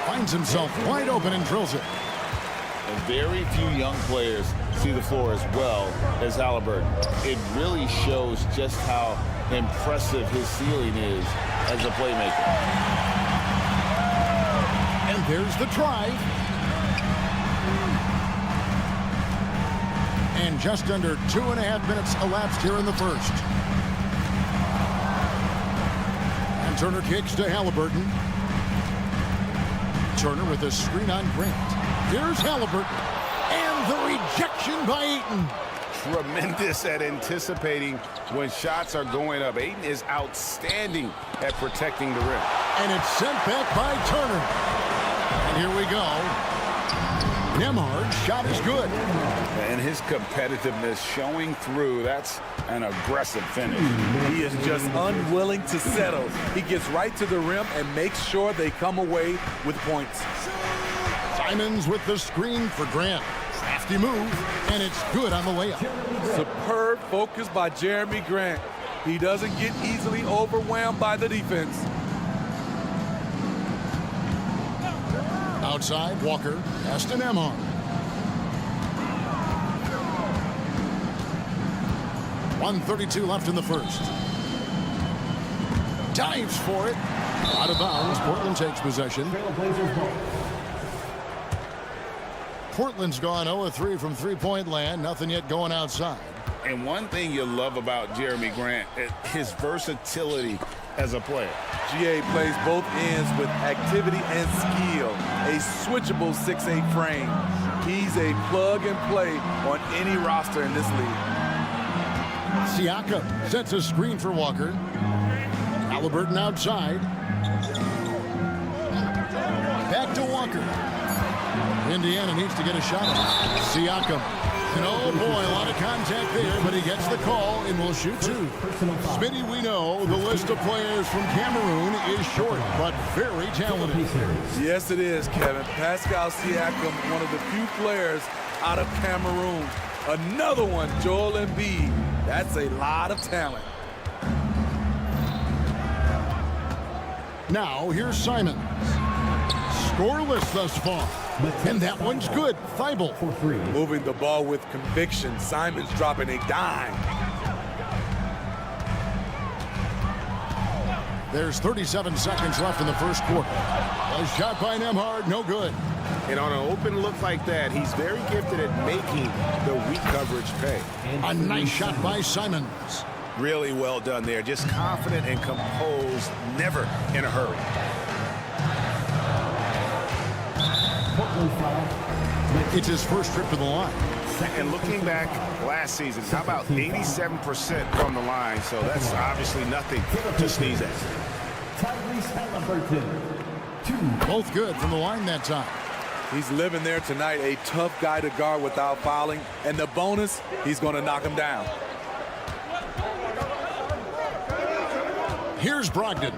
Finds himself wide open and drills it. And very few young players see the floor as well as Halliburton. It really shows just how impressive his ceiling is as a playmaker. And there's the drive. And just under 2.5 minutes elapsed here in the first. And Turner kicks to Halliburton. Turner with a screen on Grant. Here's Halliburton. And the rejection by Ayton. Tremendous at anticipating when shots are going up. Ayton is outstanding at protecting the rim. And it's sent back by Turner. And here we go. Nembhard's shot is good. And his competitiveness showing through. That's an aggressive finish. He is just unwilling to settle. He gets right to the rim and makes sure they come away with points. Simons with the screen for Grant. Crafty move, and it's good on the layup. Superb focus by Jeremy Grant. He doesn't get easily overwhelmed by the defense. Outside, Walker, pass to Nembhard. .132 left in the first. Dives for it. Out of bounds. Portland takes possession. Portland's gone 0 of 3 from three-point land. Nothing yet going outside. And one thing you love about Jeremy Grant is his versatility as a player. GA plays both ends with activity and skill. A switchable 6'8" frame. He's a plug-and-play on any roster in this league. Siakam sets a screen for Walker. Halliburton outside. Back to Walker. Indiana needs to get a shot at it. Siakam. And oh boy, a lot of contact there, but he gets the call and will shoot 2. Smitty, we know the list of players from Cameroon is short, but very talented. Yes, it is, Kevin. Pascal Siakam, one of the few players out of Cameroon. Another one, Joel Embiid. That's a lot of talent. Now, here's Simons. Scoreless thus far. And that one's good. Thibault. Moving the ball with conviction. Simons dropping a dime. There's 37 seconds left in the first quarter. A shot by Nembhard, no good. And on an open look like that, he's very gifted at making the weak coverage pay. A nice shot by Simons. Really well done there. Just confident and composed, never in a hurry. It's his first trip to the line. And looking back last season, how about 87% from the line? So that's obviously nothing to sneeze at. Both good from the line that time. He's living there tonight, a tough guy to guard without fouling. And the bonus, he's going to knock him down. Here's Brogdon.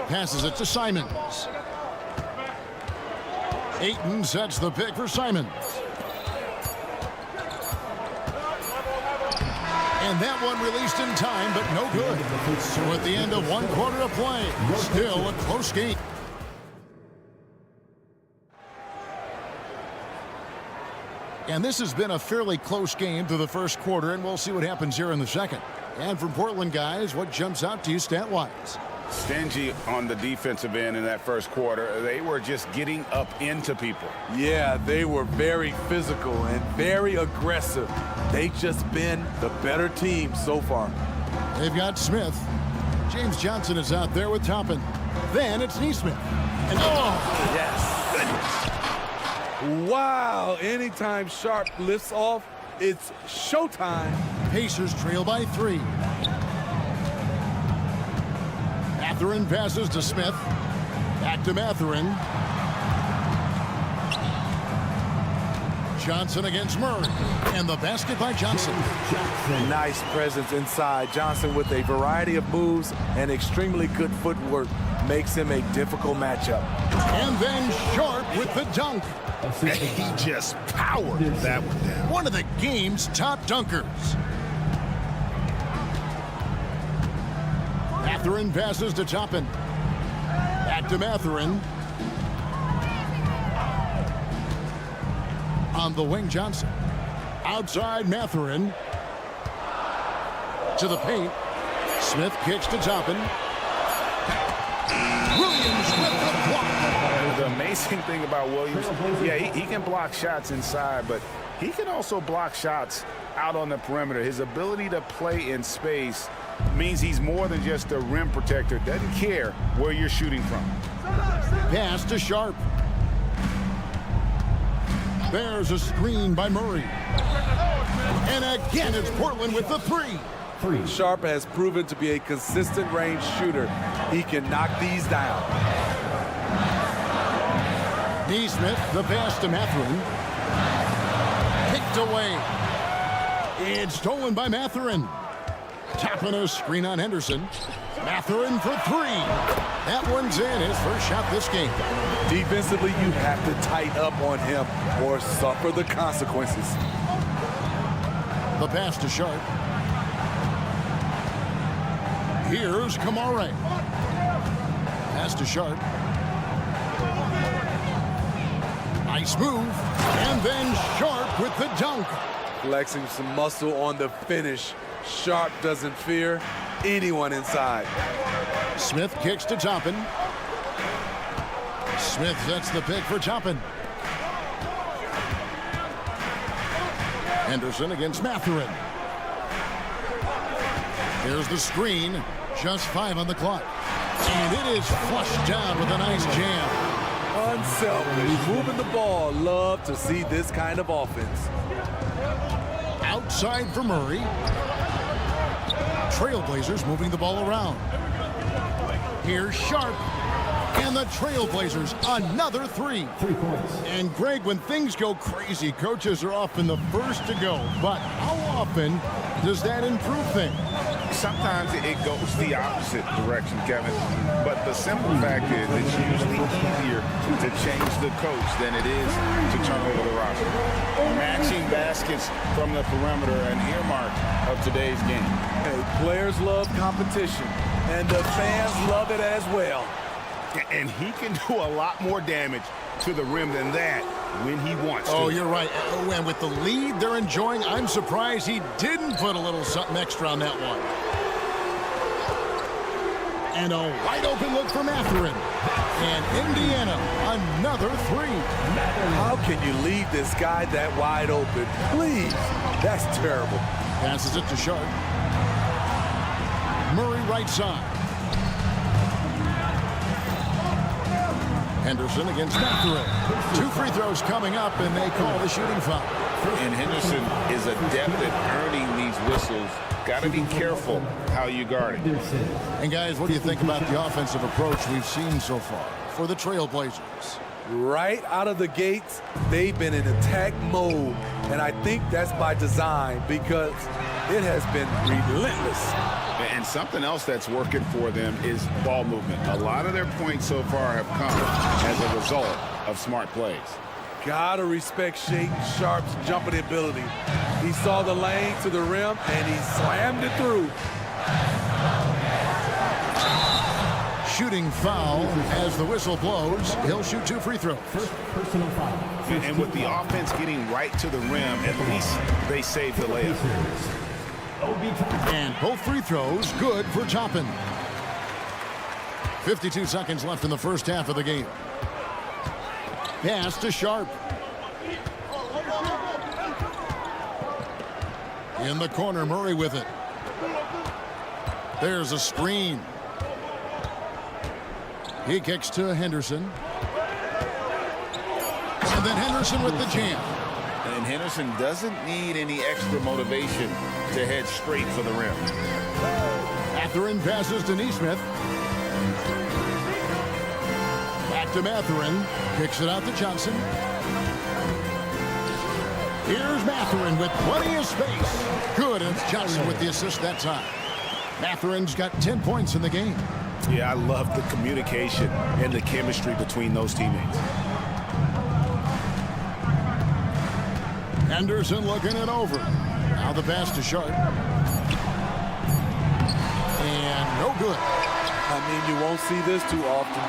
Passes it to Simons. Ayton sets the pick for Simons. And that one released in time, but no good. So at the end of 1 quarter of play, still a close game. And this has been a fairly close game through the first quarter, and we'll see what happens here in the second. And from Portland, guys, what jumps out to you stat-wise? Stingy on the defensive end in that first quarter. They were just getting up into people. Yeah, they were very physical and very aggressive. They've just been the better team so far. They've got Smith. James Johnson is out there with Toppin. Then it's Neesmith. And oh! Yes. Goodness. Wow. Anytime Sharp lifts off, it's showtime. Pacers trail by 3. Mathurin passes to Smith. Back to Mathurin. Johnson against Murray. And the basket by Johnson. Nice presence inside. Johnson with a variety of moves and extremely good footwork makes him a difficult matchup. And then Sharp with the dunk. He just powered that one down. One of the game's top dunkers. Mathurin passes to Toppin. Back to Mathurin. On the wing, Johnson. Outside, Mathurin. To the paint. Smith kicks to Toppin. Williams with the block. The amazing thing about Williams, yeah, he can block shots inside, but he can also block shots out on the perimeter. His ability to play in space means he's more than just a rim protector. Doesn't care where you're shooting from. Pass to Sharp. There's a screen by Murray. And again, it's Portland with the 3. Sharp has proven to be a consistent range shooter. He can knock these down. Neesmith, the pass to Mathurin. Picked away. It's stolen by Mathurin. Tapping a screen on Henderson. Mathurin for 3. That one's in. His first shot this game. Defensively, you have to tighten up on him or suffer the consequences. The pass to Sharp. Here's Kamare. Pass to Sharp. Nice move. And then Sharp with the dunk. Flexing some muscle on the finish. Sharp doesn't fear anyone inside. Smith kicks to Toppin. Smith sets the pick for Toppin. Henderson against Mathurin. Here's the screen. Just 5 on the clock. And it is flushed down with a nice jam. Unselfish, moving the ball. Love to see this kind of offense. Outside for Murray. Trailblazers moving the ball around. Here's Sharp. And the Trailblazers, another 3. 3 points. And Greg, when things go crazy, coaches are often the first to go. But how often does that improve things? Sometimes it goes the opposite direction, Kevin. But the simple fact is it's usually easier to change the coach than it is to turn over the roster. Matching baskets from the perimeter, an earmark of today's game. Hey, players love competition, and the fans love it as well. And he can do a lot more damage to the rim than that when he wants to. Oh, you're right. Oh, and with the lead they're enjoying, I'm surprised he didn't put a little something extra on that one. And a wide open look for Matherin. And Indiana, another three. How can you leave this guy that wide open? Please. That's terrible. Passes it to Sharp. Murray right side. Henderson against Matherin. 2 free throws coming up, and they call the shooting foul. And Henderson is adept at earning these whistles. Got to be careful how you guard it. And guys, what do you think about the offensive approach we've seen so far for the Trailblazers? Right out of the gates, they've been in attack mode. And I think that's by design because it has been relentless. And something else that's working for them is ball movement. A lot of their points so far have come as a result of smart plays. Gotta respect Shaden Sharp's jumping ability. He saw the lane to the rim, and he slammed it through. Shooting foul as the whistle blows. He'll shoot 2 free throws. Personal foul. And with the offense getting right to the rim, at least they saved the layup. And both free throws good for Toppin. 52 seconds left in the first half of the game. Pass to Sharp. In the corner, Murray with it. There's a screen. He kicks to Henderson. And then Henderson with the jam. And Henderson doesn't need any extra motivation to head straight for the rim. Matherin passes to Neesmith. Back to Matherin. Kicks it out to Johnson. Here's Matherin with plenty of space. Good, and it's Johnson with the assist that time. Matherin's got 10 points in the game. Yeah, I love the communication and the chemistry between those teammates. Henderson looking it over. Now the pass to Sharp. And no good. I mean, you won't see this too often.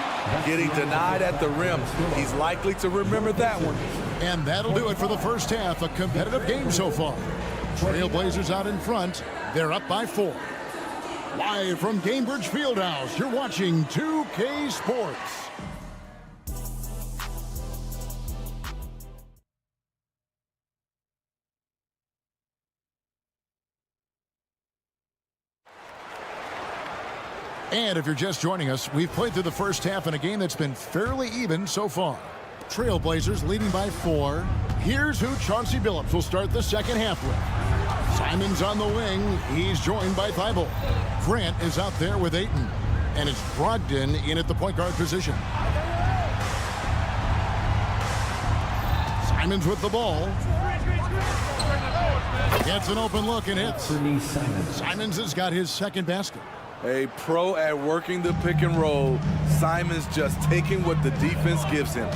Getting denied at the rim. He's likely to remember that one. And that'll do it for the first half. A competitive game so far. Trailblazers out in front. They're up by 4. Live from Gainbridge Fieldhouse, you're watching 2K Sports. And if you're just joining us, we've played through the first half in a game that's been fairly even so far. Trailblazers leading by 4. Here's who Chauncey Billups will start the second half with. Simons on the wing. He's joined by Thibault. Grant is out there with Ayton. And it's Brogdon in at the point guard position. Simons with the ball. Gets an open look and hits. Simons has got his second basket. A pro at working the pick and roll. Simons just taking what the defense gives him.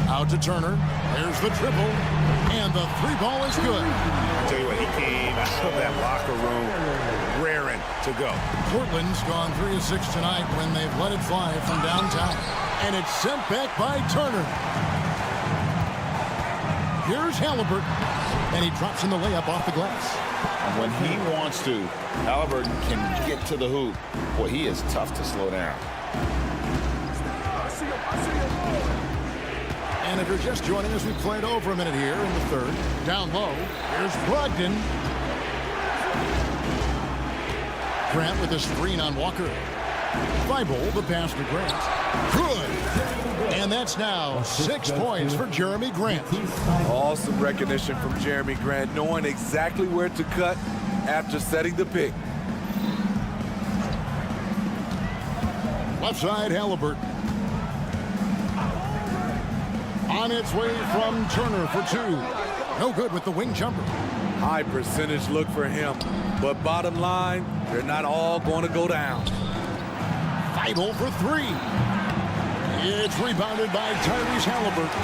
Out to Turner. There's the triple. And the 3 ball is good. I tell you what, he came out of that locker room raring to go. Portland's gone 3 of 6 tonight when they've let it fly from downtown. And it's sent back by Turner. Here's Halliburton. And he drops in the layup off the glass. When he wants to, Halliburton can get to the hoop. Boy, he is tough to slow down. And if you're just joining us, we played over a minute here in the third. Down low, here's Brogdon. Grant with a screen on Walker. Thibault, the pass to Grant. Good. And that's now 6 points for Jeremy Grant. Awesome recognition from Jeremy Grant, knowing exactly where to cut after setting the pick. Left side, Halliburton. On its way from Turner for 2. No good with the wing jumper. High percentage look for him. But bottom line, they're not all going to go down. Thibault for 3. It's rebounded by Tyrese Halliburton.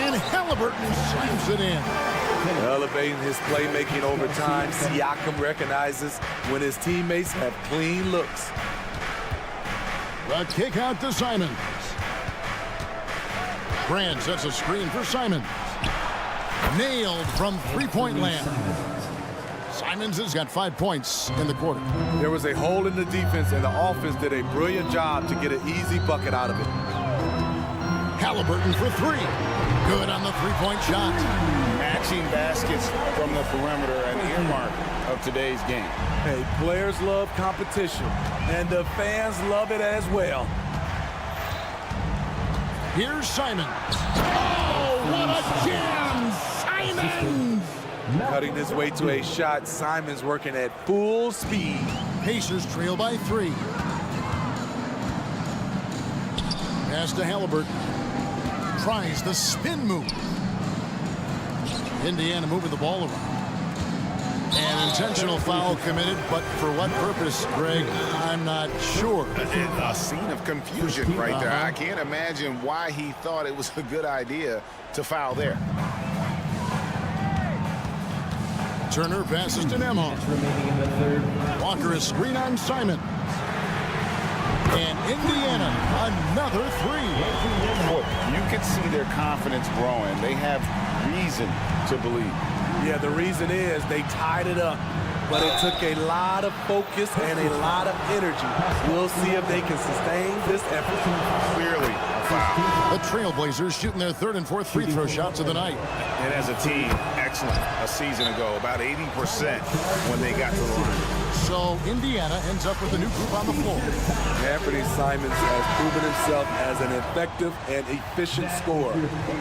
And Halliburton slams it in. Elevating his playmaking over time, Siakam recognizes when his teammates have clean looks. The kick out to Simons. Grant sets a screen for Simons. Nailed from 3-point land. Simons has got 5 points in the quarter. There was a hole in the defense, and the offense did a brilliant job to get an easy bucket out of it. Halliburton for 3. Good on the three-point shot. Matching baskets from the perimeter, an earmark of today's game. Hey, players love competition, and the fans love it as well. Here's Simons. Oh, what a jam! Simons! Cutting his way to a shot. Simons working at full speed. Pacers trail by 3. Pass to Halliburton. Tries the spin move. Indiana moving the ball around. An intentional foul committed, but for what purpose, Greg, I'm not sure. A scene of confusion right there. I can't imagine why he thought it was a good idea to foul there. Turner passes to Nemhart. Walker is screen on Simon. And Indiana, another 3. Boy, you can see their confidence growing. They have reason to believe. Yeah, the reason is they tied it up, but it took a lot of focus and a lot of energy. We'll see if they can sustain this effort. Clearly a foul. The Trailblazers shooting their 3rd and 4th free throw shots of the night. And as a team, excellent a season ago, about 80% when they got to the line. So Indiana ends up with a new group on the floor. Anthony Simons has proven himself as an effective and efficient scorer.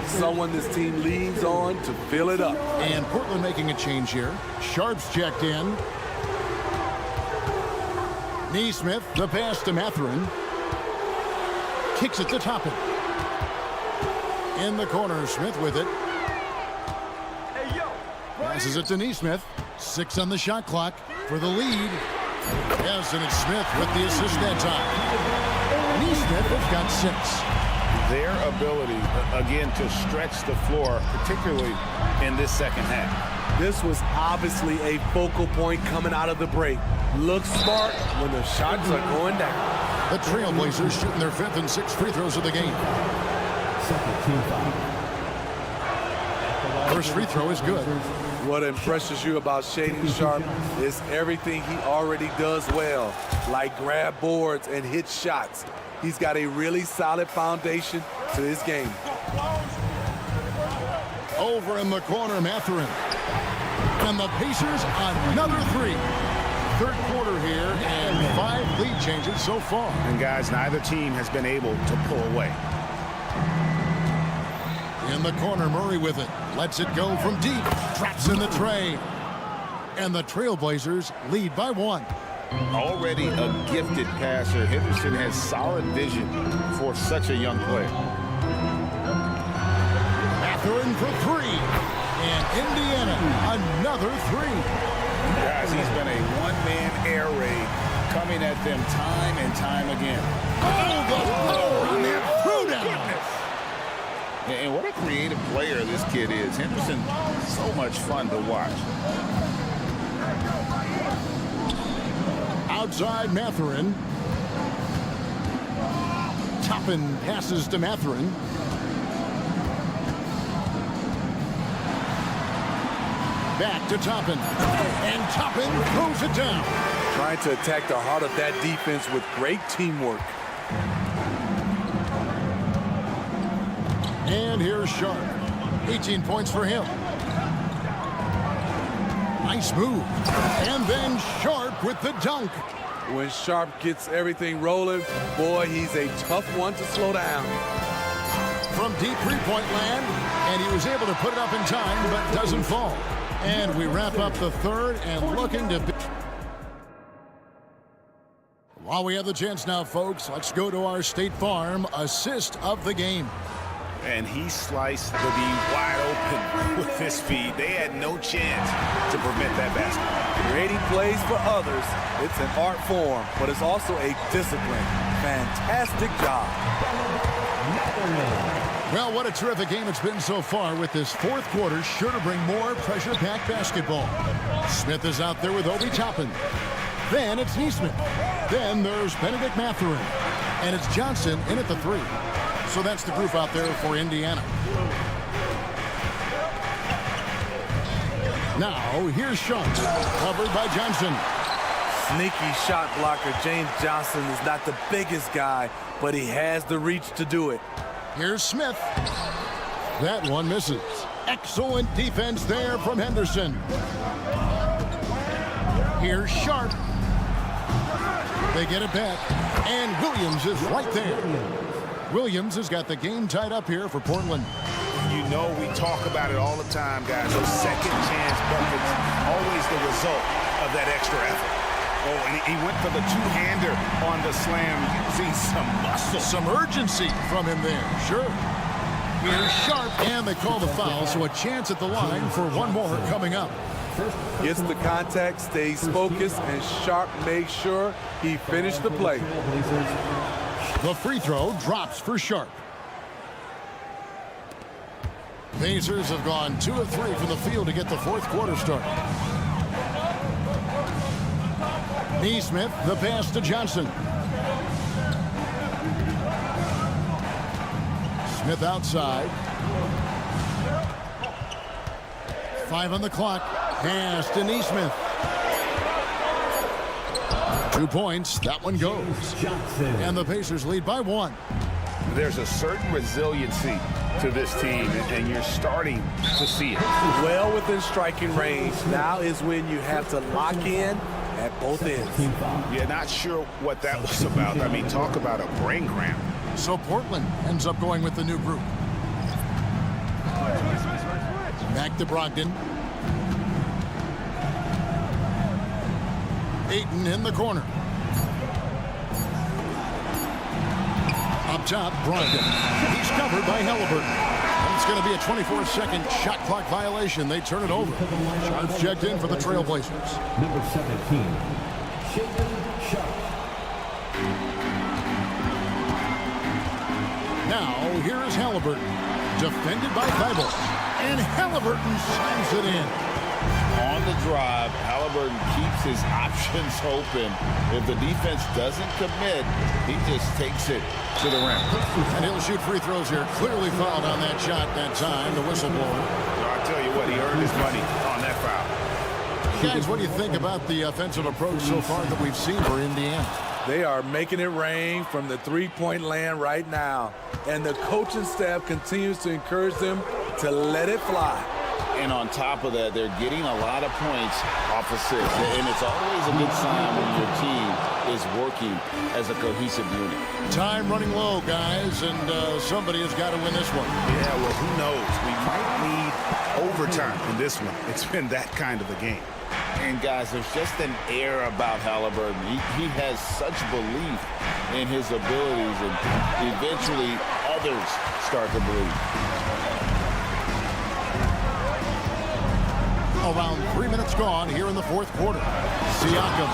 Someone this team leans on to fill it up. And Portland making a change here. Sharp's checked in. Neesmith, the pass to Mathurin. Kicks it to Toppin. In the corner, Smith with it. Passes it to Neesmith. 6 on the shot clock for the lead. Yes, and it's Smith with the assist that time. Neesmith has got 6. Their ability, again, to stretch the floor, particularly in this second half. This was obviously a focal point coming out of the break. Looks smart when the shots are going down. The Trailblazers shooting their 5th and 6th free throws of the game. First free throw is good. What impresses you about Shaedon Sharpe is everything he already does well, like grab boards and hit shots. He's got a really solid foundation to his game. Over in the corner, Mathurin. And the Pacers, another 3. 3rd quarter here, and 5 lead changes so far. And guys, neither team has been able to pull away. In the corner, Murray with it. Lets it go from deep. Traps in the tray. And the Trailblazers lead by 1. Already a gifted passer, Henderson has solid vision for such a young player. Mathurin for 3. And Indiana, another 3. Guys, he's been a one-man air raid coming at them time and time again. Oh, the power on that throwdown. And what a creative player this kid is. Henderson, so much fun to watch. Outside Mathurin. Toppin passes to Mathurin. Back to Toppin. And Toppin throws it down. Trying to attack the heart of that defense with great teamwork. And here's Sharpe. 18 points for him. Nice move. And then Sharpe with the dunk. When Sharpe gets everything rolling, boy, he's a tough one to slow down. From deep three-point land, and he was able to put it up in time, but doesn't fall. And we wrap up the 3rd and looking to... While we have the chance now, folks, let's go to our State Farm assist of the game. And he sliced the D wide open with his speed. They had no chance to prevent that basket. Creating plays for others, it's an art form, but it's also a discipline. Fantastic job. Well, what a terrific game it's been so far, with this 4th quarter sure to bring more pressure-packed basketball. Smith is out there with Obi Toppin. Then it's Neesmith. Then there's Benedict Mathurin. And it's Johnson in at the 3. So that's the group out there for Indiana. Now, here's Sharp, covered by Johnson. Sneaky shot blocker. James Johnson is not the biggest guy, but he has the reach to do it. Here's Smith. That one misses. Excellent defense there from Henderson. Here's Sharp. They get it back, and Williams is right there. Williams has got the game tied up here for Portland. You know, we talk about it all the time, guys. Those second chance buckets, always the result of that extra effort. Oh, and he went for the two-hander on the slam, using some muscle. Some urgency from him there, sure. Here's Sharp, and they call the foul, so a chance at the line for one more coming up. Gets the contact, stays focused, and Sharp makes sure he finished the play. The free throw drops for Sharp. Blazers have gone 2 of 3 from the field to get the fourth quarter started. Neesmith, the pass to Johnson. Smith outside. 5 on the clock. Pass to Neesmith. 2 points. That one goes. And the Pacers lead by 1. There's a certain resiliency to this team, and you're starting to see it. Well within striking range. Now is when you have to lock in at both ends. Yeah, not sure what that was about. I mean, talk about a brain cramp. So Portland ends up going with the new group. Back to Brogdon. Ayton in the corner. Up top, Brogdon. He's covered by Halliburton. And it's going to be a 24-second shot clock violation. They turn it over. Sharp's checked in for the Trailblazers. Number 17, Shaden Sharp. Now, here is Halliburton. Defended by Thibault. And Halliburton slams it in. On the drive, Halliburton keeps his options open. If the defense doesn't commit, he just takes it to the rim. And he'll shoot free throws here. Clearly fouled on that shot that time, the whistleblower. I'll tell you what, he earned his money on that foul. Guys, what do you think about the offensive approach so far that we've seen for Indiana? They are making it rain from the three-point land right now. And the coaching staff continues to encourage them to let it fly. And on top of that, they're getting a lot of points off assists. And it's always a good sign when your team is working as a cohesive unit. Time running low, guys, and somebody has got to win this one. Yeah, well, who knows? We might need overtime in this one. It's been that kind of a game. And, guys, there's just an air about Halliburton. He has such belief in his abilities, and eventually others start to believe. Around 3 minutes gone here in the fourth quarter. Siakam.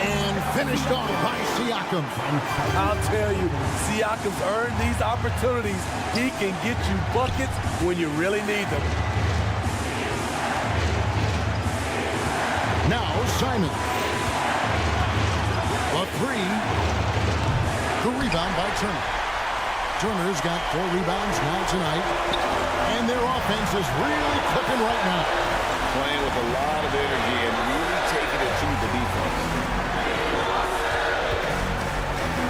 And finished off by Siakam. I'll tell you, Siakam's earned these opportunities. He can get you buckets when you really need them. Now Simon. A three. The rebound by Turner. Turner's got 4 rebounds now tonight. And their offense is really clicking right now. Playing with a lot of energy and really taking it to the defense.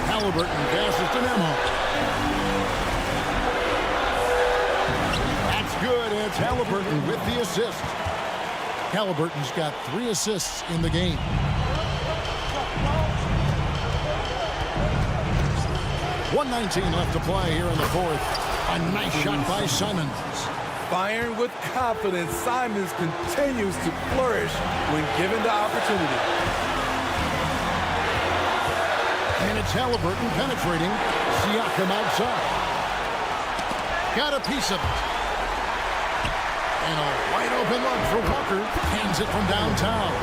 Halliburton passes to Nemo. That's good. It's Halliburton with the assist. Halliburton's got 3 assists in the game. .119 left to play here in the fourth. A nice shot by Simons. Firing with confidence, Simons continues to flourish when given the opportunity. And it's Halliburton penetrating. Siakam outside. Got a piece of it. And a wide open look for Walker. Hands it from downtown.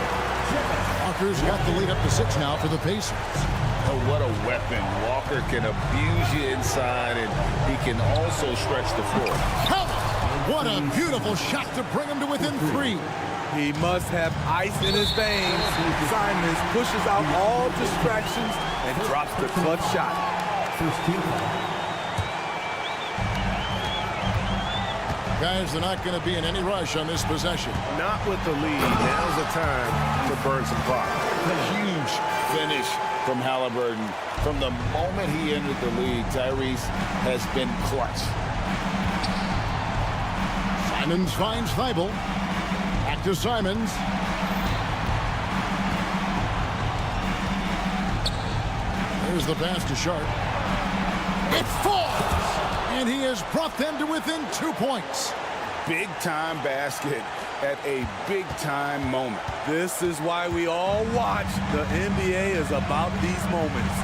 Walker's got the lead up to 6 now for the Pacers. Oh, what a weapon. Walker can abuse you inside, and he can also stretch the floor. What a beautiful shot to bring him to within 3. He must have ice in his veins. Simons pushes out all distractions and drops the clutch shot. Guys, they're not going to be in any rush on this possession. Not with the lead. Now's the time to burn some clock. A huge finish from Halliburton. From the moment he entered the league, Tyrese has been clutch. Simons finds Thibault. Back to Simons. There's the pass to Sharp. It falls! And he has brought them to within 2 points. Big-time basket at a big-time moment. This is why we all watch. The NBA is about these moments.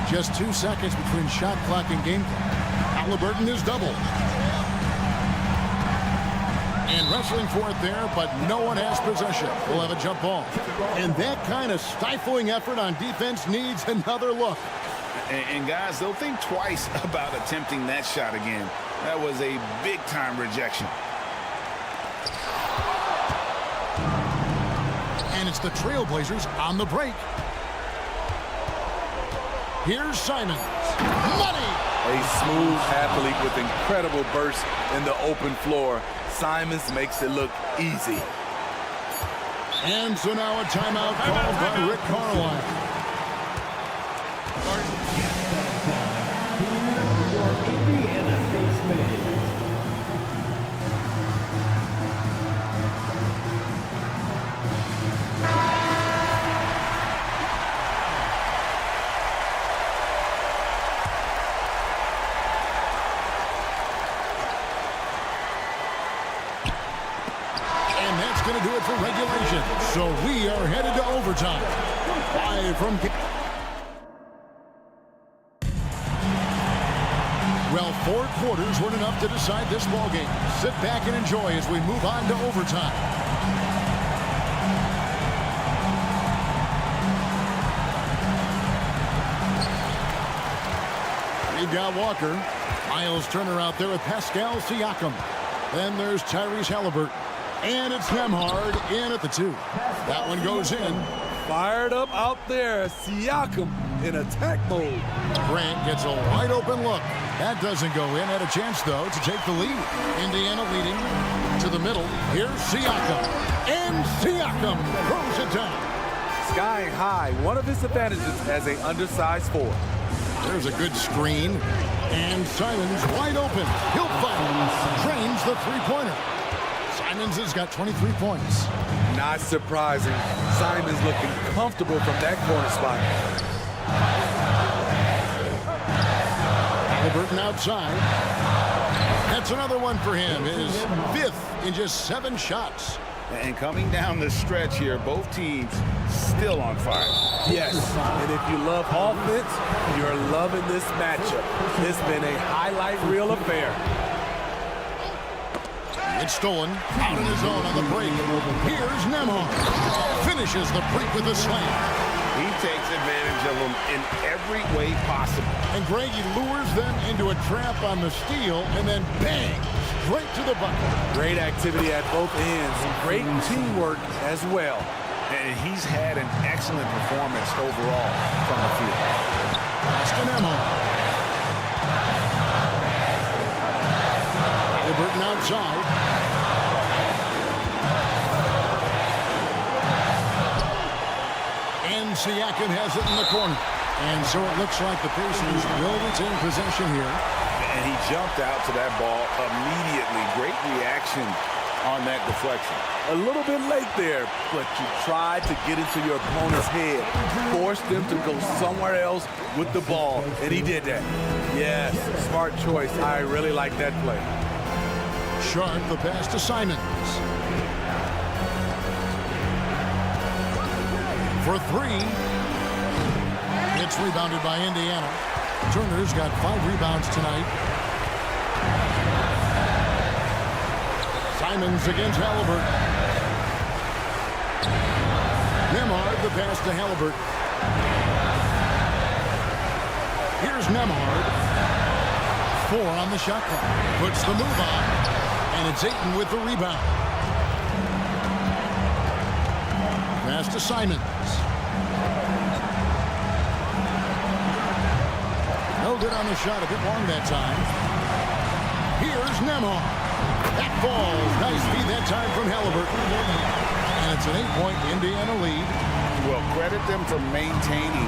Just 2 seconds between shot clock and game clock. Halliburton is doubled. And wrestling for it there, but no one has possession. We'll have a jump ball. And that kind of stifling effort on defense needs another look. And guys, they'll think twice about attempting that shot again. That was a big-time rejection. And it's the Trailblazers on the break. Here's Simons. Money! A smooth athlete with incredible burst in the open floor. Simons makes it look easy. And so now a timeout called by Rick Carlisle. Indiana Spaceman. Going to do it for regulation. So we are headed to overtime. Live from... Well, 4 quarters weren't enough to decide this ball game. Sit back and enjoy as we move on to overtime. We've got Walker. Miles Turner out there with Pascal Siakam. Then there's Tyrese Halliburton. And it's Nembhard in at the 2. That one goes in. Fired up out there. Siakam in attack mode. Grant gets a wide open look. That doesn't go in. Had a chance, though, to take the lead. Indiana leading to the middle. Here's Siakam. And Siakam throws it down. Sky high. One of his advantages as an undersized 4. There's a good screen. And Simons wide open. He'll fire. Drains the three-pointer. Simons has got 23 points. Not surprising. Simons looking comfortable from that corner spot. Halliburton outside. That's another one for him. His 5th in just 7 shots. And coming down the stretch here, both teams still on fire. Yes, and if you love offense, you're loving this matchup. It's been a highlight reel affair. It's stolen. Out on his own on the break. Here's Nembhard. Finishes the break with a slam. He takes advantage of them in every way possible. And Greg, he lures them into a trap on the steal, and then bang, straight to the bucket. Great activity at both ends. Great teamwork as well. And he's had an excellent performance overall from the field. That's to Nembhard. Halliburton outside. And Siakam has it in the corner. And so it looks like the Pacers will retain possession here. And he jumped out to that ball immediately. Great reaction on that deflection. A little bit late there, but you tried to get into your opponent's head. Forced them to go somewhere else with the ball, and he did that. Yes, smart choice. I really like that play. Sharp, the pass to Simons. For 3. It's rebounded by Indiana. Turner's got 5 rebounds tonight. Simons against Halliburton. Nembhard, the pass to Halliburton. Here's Nembhard. 4 on the shot clock. Puts the move on. And it's Ayton with the rebound. Pass to Simons. No good on the shot, a bit long that time. Here's Nembhard. That falls. Nice feed that time from Halliburton. And it's an 8-point Indiana lead. Well, credit them for maintaining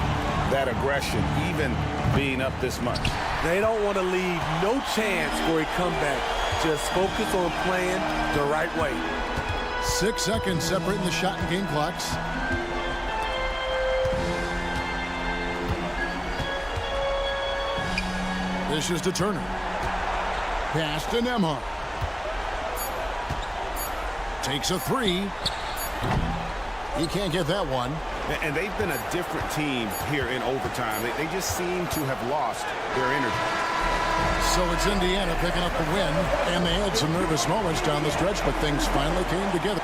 that aggression, even being up this much. They don't want to leave no chance for a comeback. Just focus on playing the right way. 6 seconds separating the shot and game clocks. This is to Turner. Pass to Nembhard. Takes a three. He can't get that one. And they've been a different team here in overtime. They just seem to have lost their energy. So it's Indiana picking up the win, and they had some nervous moments down the stretch, but things finally came together.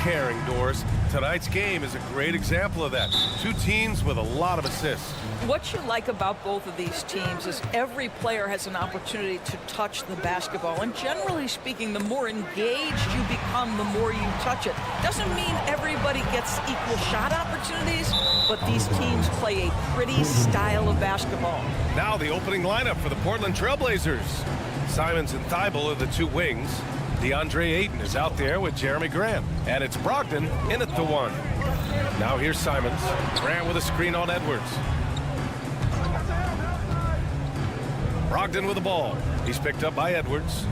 caring, Doris. Tonight's game is a great example of that. Two teams with a lot of assists. What you like about both of these teams is every player has an opportunity to touch the basketball. And generally speaking, the more engaged you become, the more you touch it. Doesn't mean everybody gets equal shot opportunities, but these teams play a pretty style of basketball. Now the opening lineup for the Portland Trailblazers. Simons and Thibault are the two wings. DeAndre Ayton is out there with Jeremy Grant. And it's Brogdon in at the one. Now here's Simons. Grant with a screen on Edwards. Brogdon with the ball. He's picked up by Edwards.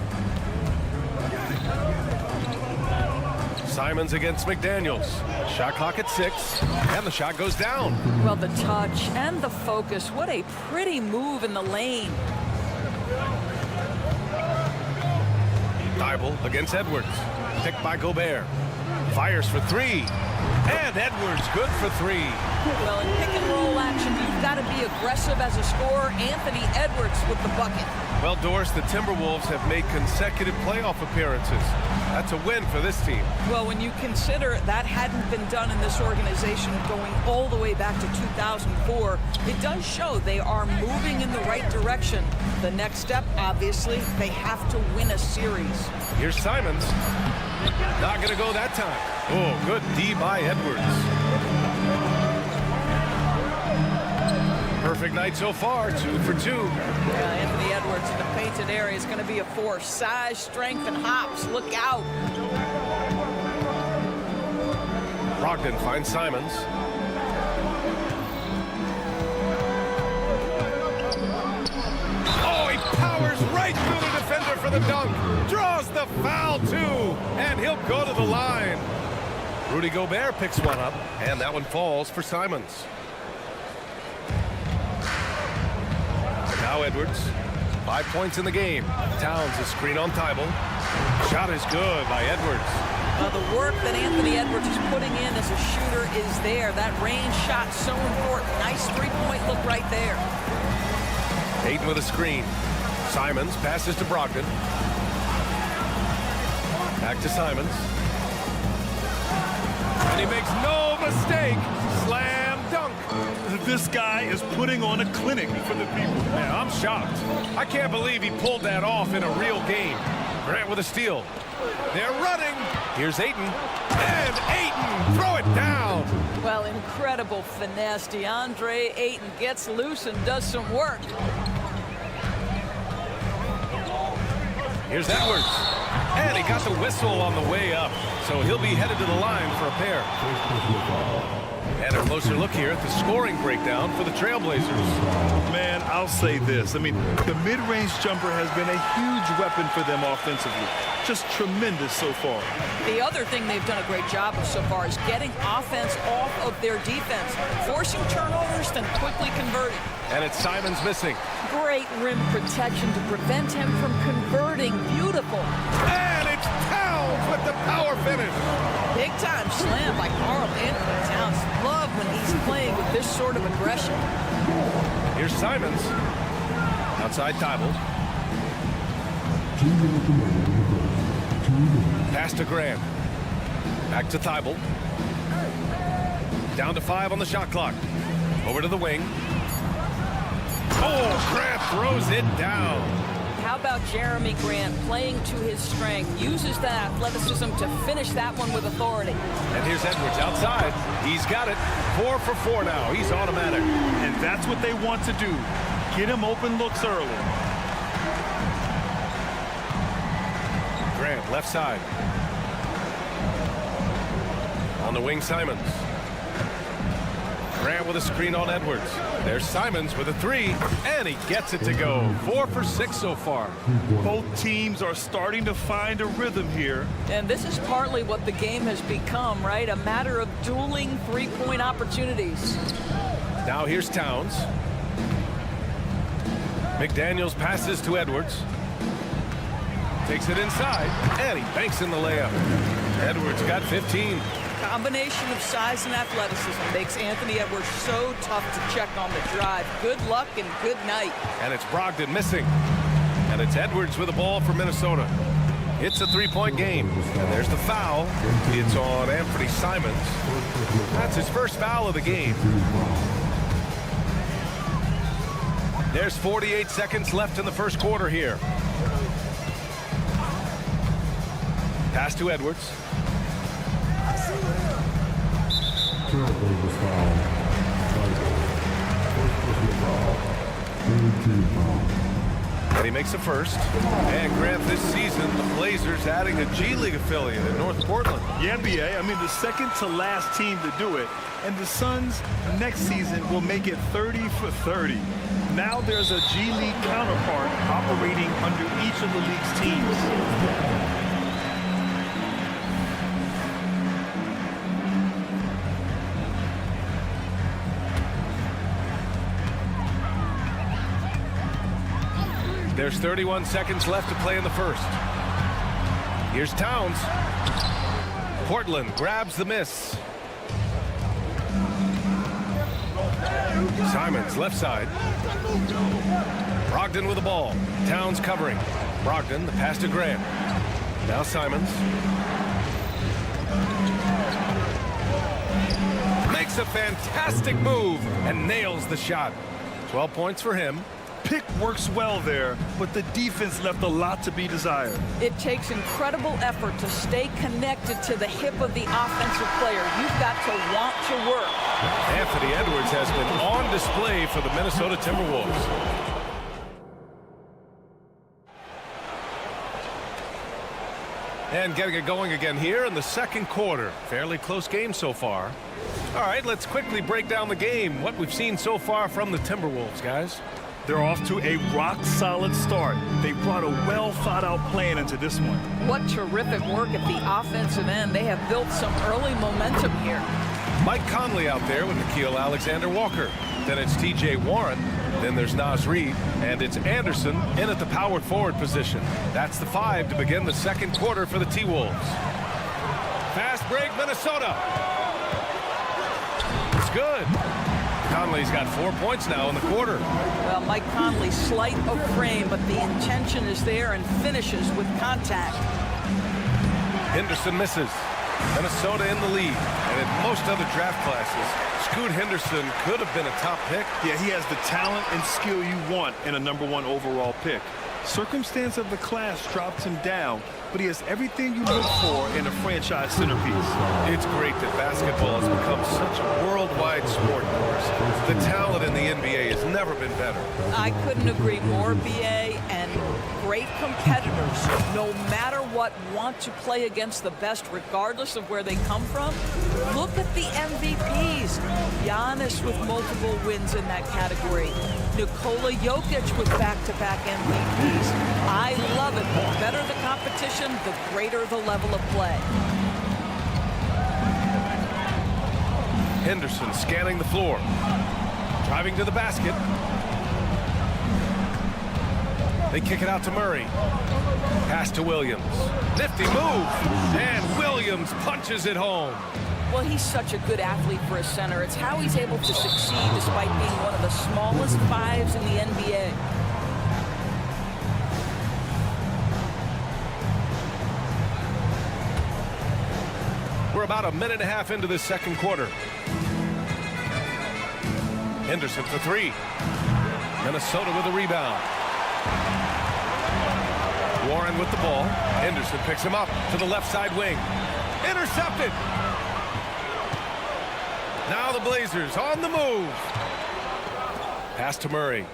Simons against McDaniels. Shot clock at 6, and the shot goes down. Well, the touch and the focus. What a pretty move in the lane. Thibault against Edwards. Picked by Gobert. Fires for 3. And Edwards good for 3. Well, in pick and roll action, you've got to be aggressive as a scorer. Anthony Edwards with the bucket. Well, Doris, the Timberwolves have made consecutive playoff appearances. That's a win for this team. Well, when you consider that hadn't been done in this organization going all the way back to 2004, it does show they are moving in the right direction. The next step, obviously, they have to win a series. Here's Simons. Not going to go that time. Oh, good D by Edwards. Perfect night so far, 2 for 2. Anthony Edwards in the painted area is going to be a force. Size, strength, and hops. Look out. Brogdon finds Simons. Oh, he powers right through the defender for the dunk. Draws the foul, too. And he'll go to the line. Rudy Gobert picks one up, and that one falls for Simons. Now Edwards. 5 points in the game. Towns a screen on Thibault. Shot is good by Edwards. The work that Anthony Edwards is putting in as a shooter is there. That range shot so important. Nice three-point look right there. Ayton with a screen. Simons passes to Brogdon. Back to Simons. And he makes no mistake. Slam dunk. This guy is putting on a clinic for the people. Man, I'm shocked. I can't believe he pulled that off in a real game. Grant with a steal. They're running. Here's Ayton. And Ayton, throw it down. Well, incredible finesse. DeAndre Ayton gets loose and does some work. Here's Edwards. And he got the whistle on the way up. So he'll be headed to the line for a pair. And a closer look here at the scoring breakdown for the Trailblazers. Man, I'll say this. I mean, the mid-range jumper has been a huge weapon for them offensively. Just tremendous so far. The other thing they've done a great job of so far is getting offense off of their defense, forcing turnovers, then quickly converting. And it's Simons missing. Great rim protection to prevent him from converting. Beautiful. And it's Towns with the power finish. Big time slam by Karl Anthony Towns. Love when he's playing with this sort of aggression. Here's Simons. Outside Thibault. Pass to Grant. Back to Thibault. Down to 5 on the shot clock. Over to the wing. Oh, Grant throws it down. How about Jeremy Grant playing to his strength, uses that athleticism to finish that one with authority. And here's Edwards outside. He's got it. 4 for 4 now. He's automatic. And that's what they want to do. Get him open looks early. Grant left side. On the wing, Simons. Grant with a screen on Edwards. There's Simons with a 3, and he gets it to go. 4 for 6 so far. Both teams are starting to find a rhythm here. And this is partly what the game has become, right? A matter of dueling three-point opportunities. Now here's Towns. McDaniels passes to Edwards. Takes it inside, and he banks in the layup. Edwards got 15. Combination of size and athleticism makes Anthony Edwards so tough to check on the drive. Good luck and good night. And it's Brogdon missing. And it's Edwards with the ball for Minnesota. It's a three-point game. And there's the foul. It's on Anthony Simons. That's his first foul of the game. There's 48 seconds left in the first quarter here. Pass to Edwards. And he makes the first. And Grant, this season, the Blazers adding a G League affiliate in North Portland. Yeah, BA. I mean, the second to last team to do it. And the Suns next season will make it 30 for 30. Now there's a G League counterpart operating under each of the league's teams. There's 31 seconds left to play in the first. Here's Towns. Portland grabs the miss. Simons left side. Brogdon with the ball. Towns covering. Brogdon, the pass to Grant. Now Simons. Makes a fantastic move and nails the shot. 12 points for him. Pick works well there, but the defense left a lot to be desired. It takes incredible effort to stay connected to the hip of the offensive player. You've got to want to work. Anthony Edwards has been on display for the Minnesota Timberwolves. And getting it going again here in the second quarter. Fairly close game so far. All right, let's quickly break down the game. What we've seen so far from the Timberwolves, guys. They're off to a rock-solid start. They brought a well-thought-out plan into this one. What terrific work at the offensive end. They have built some early momentum here. Mike Conley out there with Nickeil Alexander-Walker. Then it's T.J. Warren. Then there's Naz Reid. And it's Anderson in at the power forward position. That's the 5 to begin the second quarter for the T-Wolves. Fast break, Minnesota. It's good. Conley's got 4 points now in the quarter. Well, Mike Conley, slight of frame, but the intention is there and finishes with contact. Henderson misses. Minnesota in the lead. And in most other draft classes, Scoot Henderson could have been a top pick. Yeah, he has the talent and skill you want in a #1 overall pick. Circumstance of the class dropped him down, but he has everything you look for in a franchise centerpiece. It's great that basketball has become such a worldwide sport. The talent in the NBA has never been better. I couldn't agree more, BA, and great competitors, no matter what, want to play against the best regardless of where they come from. Look at the MVPs. Giannis with multiple wins in that category. Nikola Jokic with back-to-back MVPs. I love it. The better the competition, the greater the level of play. Henderson scanning the floor. Driving to the basket. They kick it out to Murray. Pass to Williams. Nifty move. And Williams punches it home. Well, he's such a good athlete for a center. It's how he's able to succeed despite being one of the smallest 5s in the NBA. We're about a minute and a half into this second quarter. Henderson for 3. Minnesota with a rebound. Warren with the ball. Henderson picks him up to the left side wing. Intercepted. Now the Blazers on the move. Pass to Murray.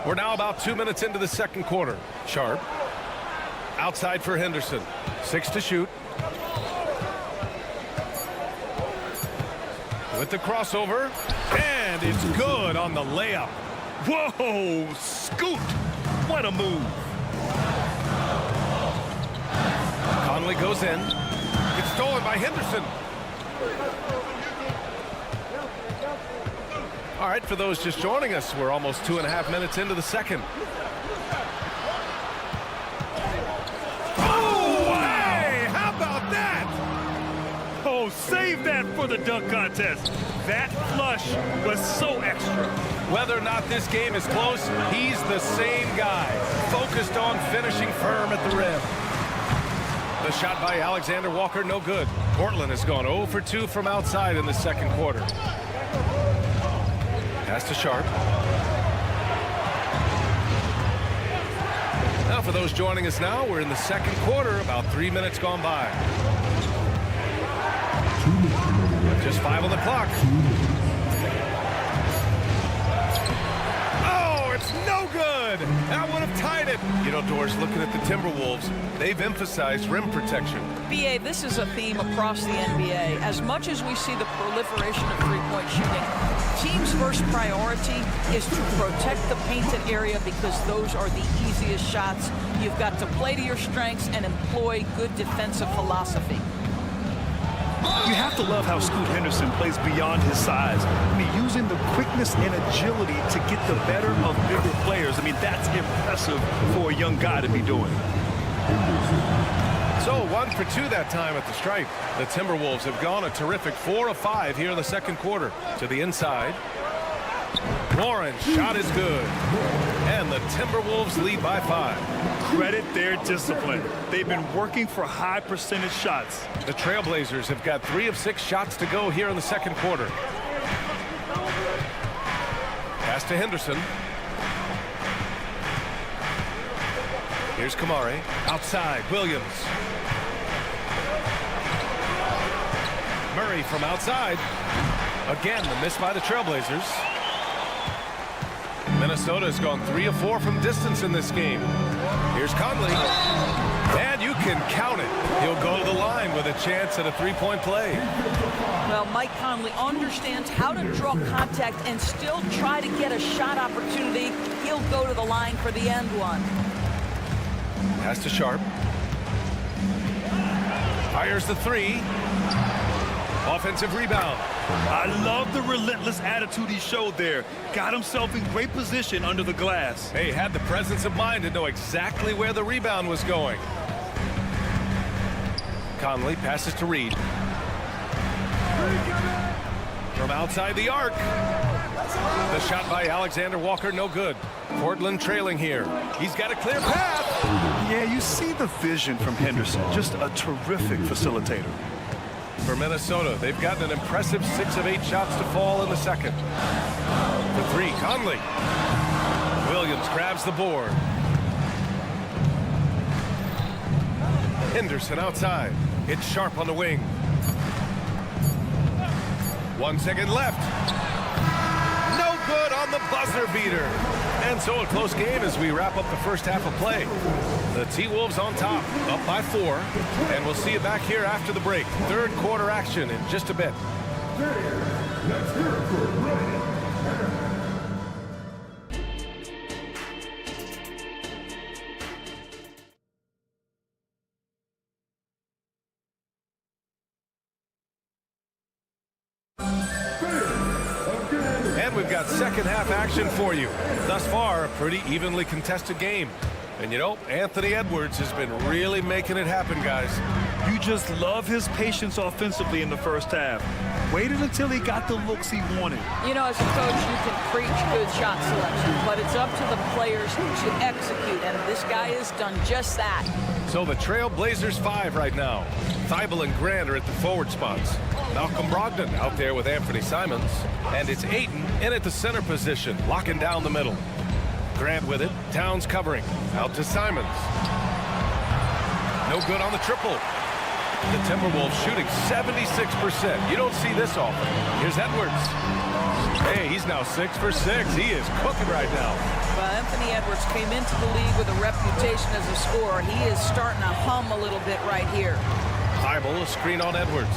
We're now about 2 minutes into the second quarter. Sharp. Outside for Henderson. 6 to shoot. With the crossover. And it's good on the layup. Whoa, Scoot. What a move. Conley goes in. It's stolen by Henderson. All right, for those just joining us, we're almost 2.5 minutes into the second. Oh, hey, how about that? Oh, save that for the dunk contest. That flush was so extra. Whether or not this game is close, he's the same guy, focused on finishing firm at the rim. The shot by Alexander Walker, no good. Portland has gone 0 for 2 from outside in the second quarter. Pass to Sharp. Now for those joining us now, we're in the second quarter, about 3 minutes gone by. Just 5 on the clock. Oh, it's no good. That would have tied it. You know, Doris, looking at the Timberwolves, they've emphasized rim protection. BA, this is a theme across the NBA. As much as we see the proliferation of three-point shooting, teams' first priority is to protect the painted area because those are the easiest shots. You've got to play to your strengths and employ good defensive philosophy. You have to love how Scoot Henderson plays beyond his size. I mean, using the quickness and agility to get the better of bigger players. I mean, that's impressive for a young guy to be doing. So 1 for 2 that time at the stripe. The Timberwolves have gone a terrific 4 of 5 here in the second quarter. To the inside. Warren's shot is good. And the Timberwolves lead by 5. Credit their discipline. They've been working for high percentage shots. The Trailblazers have got 3 of 6 shots to go here in the second quarter. Pass to Henderson. Here's Kamari. Outside, Williams. Murray from outside. Again, the miss by the Trailblazers. Minnesota has gone 3 of 4 from distance in this game. Here's Conley. And you can count it. He'll go to the line with a chance at a three-point play. Well, Mike Conley understands how to draw contact and still try to get a shot opportunity. He'll go to the line for the end one. Pass to Sharp. Fires the 3. Offensive rebound. I love the relentless attitude he showed there. Got himself in great position under the glass. Hey, had the presence of mind to know exactly where the rebound was going. Conley passes to Reed. From outside the arc. The shot by Alexander Walker, no good. Portland trailing here. He's got a clear path. Yeah, you see the vision from Henderson. Just a terrific facilitator. For Minnesota, they've gotten an impressive 6 of 8 shots to fall in the second. The 3, Conley. Williams grabs the board. Henderson outside. It's Sharp on the wing. 1 second left. No good on the buzzer beater. And so a close game as we wrap up the first half of play. The T-Wolves on top, up by 4. And we'll see you back here after the break. Third quarter action in just a bit. And we've got second half action for you. Thus far, a pretty evenly contested game. And you know, Anthony Edwards has been really making it happen, guys. You just love his patience offensively in the first half. Waited until he got the looks he wanted. You know, as a coach, you can preach good shot selection, but it's up to the players to execute, and this guy has done just that. So the Trailblazers 5 right now. Thibault and Grant are at the forward spots. Malcolm Brogdon out there with Anthony Simons. And it's Ayton in at the center position, locking down the middle. Grant with it. Towns covering. Out to Simons. No good on the triple. The Timberwolves shooting 76%. You don't see this often. Here's Edwards. Hey, he's now 6 for 6. He is cooking right now. Well, Anthony Edwards came into the league with a reputation as a scorer. He is starting to hum a little bit right here. Thibault, a screen on Edwards.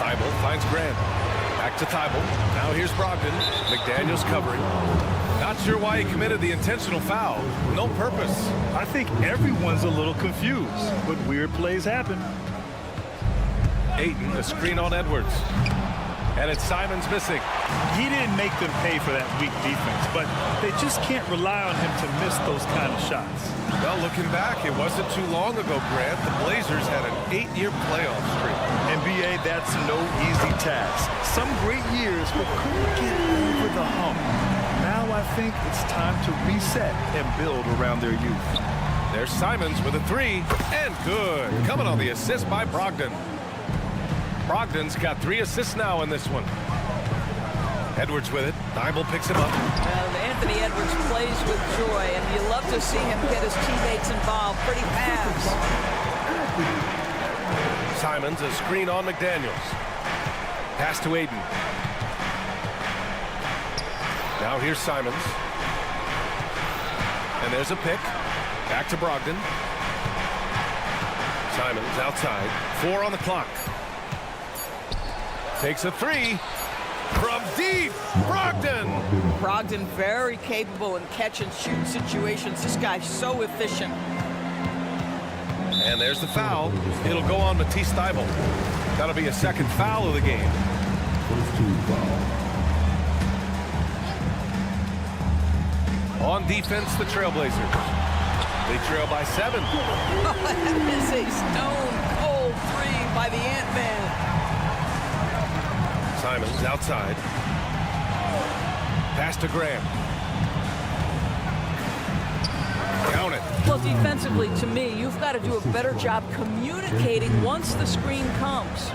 Thibault finds Grant. Back to Thibault. Now here's Brogdon. McDaniels covering. Not sure why he committed the intentional foul. No purpose. I think everyone's a little confused, but weird plays happen. Ayton, a screen on Edwards. And it's Simons missing. He didn't make them pay for that weak defense, but they just can't rely on him to miss those kind of shots. Well, looking back, it wasn't too long ago, Grant. The Blazers had an 8-year playoff streak. And B.A., that's no easy task. Some great years, but couldn't get over the hump. Now I think it's time to reset and build around their youth. There's Simons with a 3, and good. Coming on the assist by Brogdon. Brogdon's got 3 assists now in this one. Edwards with it. Dybel picks him up. And Anthony Edwards plays with joy, and you love to see him get his teammates involved pretty fast. Simons, a screen on McDaniels. Pass to Aiden. Now here's Simons. And there's a pick. Back to Brogdon. Simons outside. 4 on the clock. Takes a 3. From deep, Brogdon. Brogdon very capable in catch and shoot situations. This guy's so efficient. And there's the foul. It'll go on Matisse Thybulle. That'll be a second foul of the game. On defense, the Trailblazers. They trail by 7. That is a stone-cold 3 by the Ant-Man. Simons outside. Pass to Graham. Count it. Well, defensively, to me, you've got to do a better job communicating once the screen comes.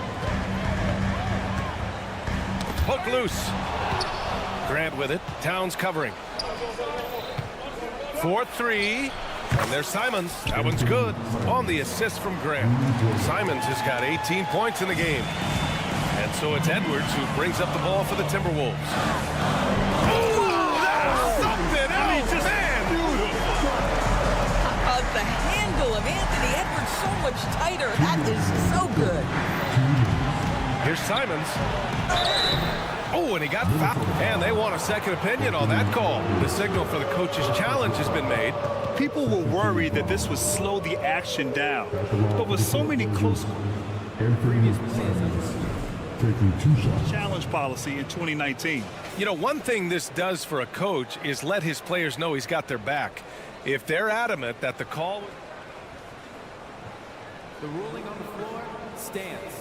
Hook loose. Grant with it. Towns covering. 4-3. And there's Simons. That one's good. On the assist from Grant. Simons has got 18 points in the game. And so it's Edwards who brings up the ball for the Timberwolves. Oh, that's something else, man! How about the handle of Anthony Edwards so much tighter? That is so good. Here's Simons. Oh, and he got fouled. And they want a second opinion on that call. The signal for the coach's challenge has been made. People were worried that this would slow the action down. But with so many close challenge policy in 2019. You know, one thing this does for a coach is let his players know he's got their back. If they're adamant that the call... The ruling on the floor stands.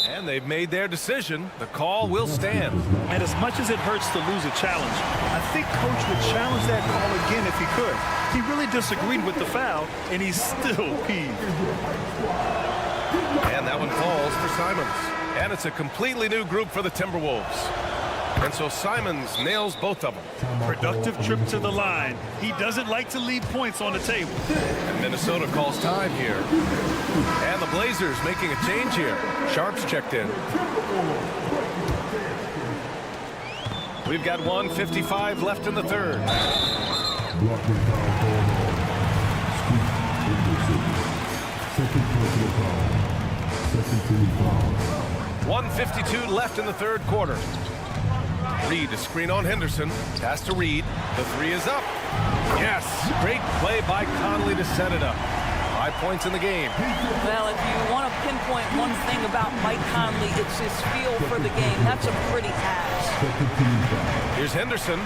And they've made their decision. The call will stand. And as much as it hurts to lose a challenge, I think Coach would challenge that call again if he could. He really disagreed with the foul, and he's still peeved. And that one falls for Simons. And it's a completely new group for the Timberwolves. And so Simons nails both of them. Productive trip to the line. He doesn't like to leave points on the table. And Minnesota calls time here. And the Blazers making a change here. Sharp's checked in. We've got 1:55 left in the third. 1:52 left in the third quarter. Reed, a screen on Henderson. Pass to Reed. The 3 is up. Yes, great play by Conley to set it up. 5 points in the game. Well, if you want to pinpoint one thing about Mike Conley, it's his feel for the game. That's a pretty pass. Here's Henderson.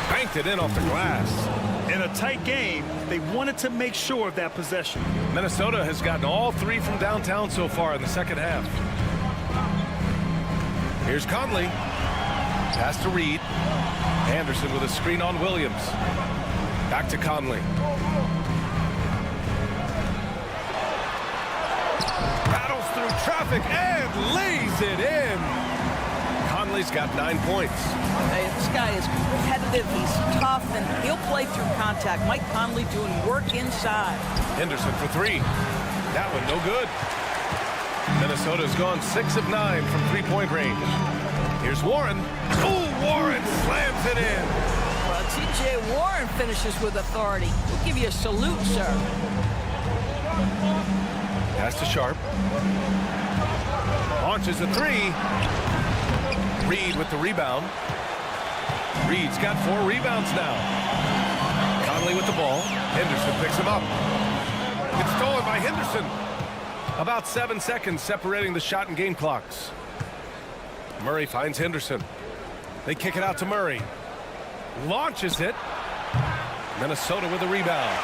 Banked it in off the glass. In a tight game, they wanted to make sure of that possession. Minnesota has gotten all 3 from downtown so far in the second half. Here's Conley. Pass to Reed. Anderson with a screen on Williams. Back to Conley. Battles through traffic and lays it in. Conley's got 9 points. Hey, this guy is competitive. He's tough, and he'll play through contact. Mike Conley doing work inside. Henderson for 3. That one no good. Minnesota's gone 6 of 9 from three-point range. Here's Warren. Oh, Warren slams it in. Well, T.J. Warren finishes with authority. We'll give you a salute, sir. Pass to Sharp. Launches a 3. Reed with the rebound. Reed's got 4 rebounds now. Conley with the ball. Henderson picks him up. It's stolen by Henderson. About 7 seconds separating the shot and game clocks. Murray finds Henderson. They kick it out to Murray. Launches it. Minnesota with a rebound.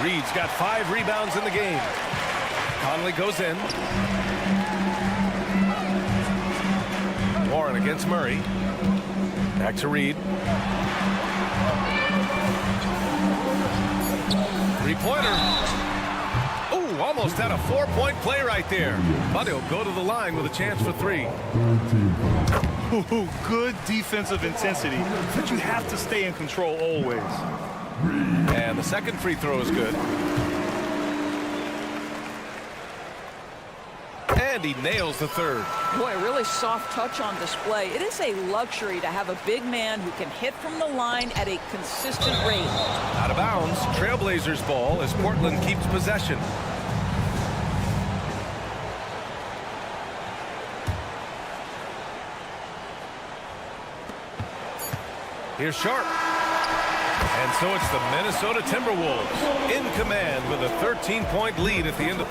Reed's got 5 rebounds in the game. Conley goes in. Warren against Murray. Back to Reed. Three-pointer. Ooh, almost had a 4-point play right there. But he'll go to the line with a chance for 3. Ooh, good defensive intensity, but you have to stay in control always. And the second free throw is good. And he nails the third. Boy, really soft touch on display. It is a luxury to have a big man who can hit from the line at a consistent rate. Out of bounds, Trailblazers ball as Portland keeps possession. Here's Sharp. And so it's the Minnesota Timberwolves in command with a 13-point lead at the end of.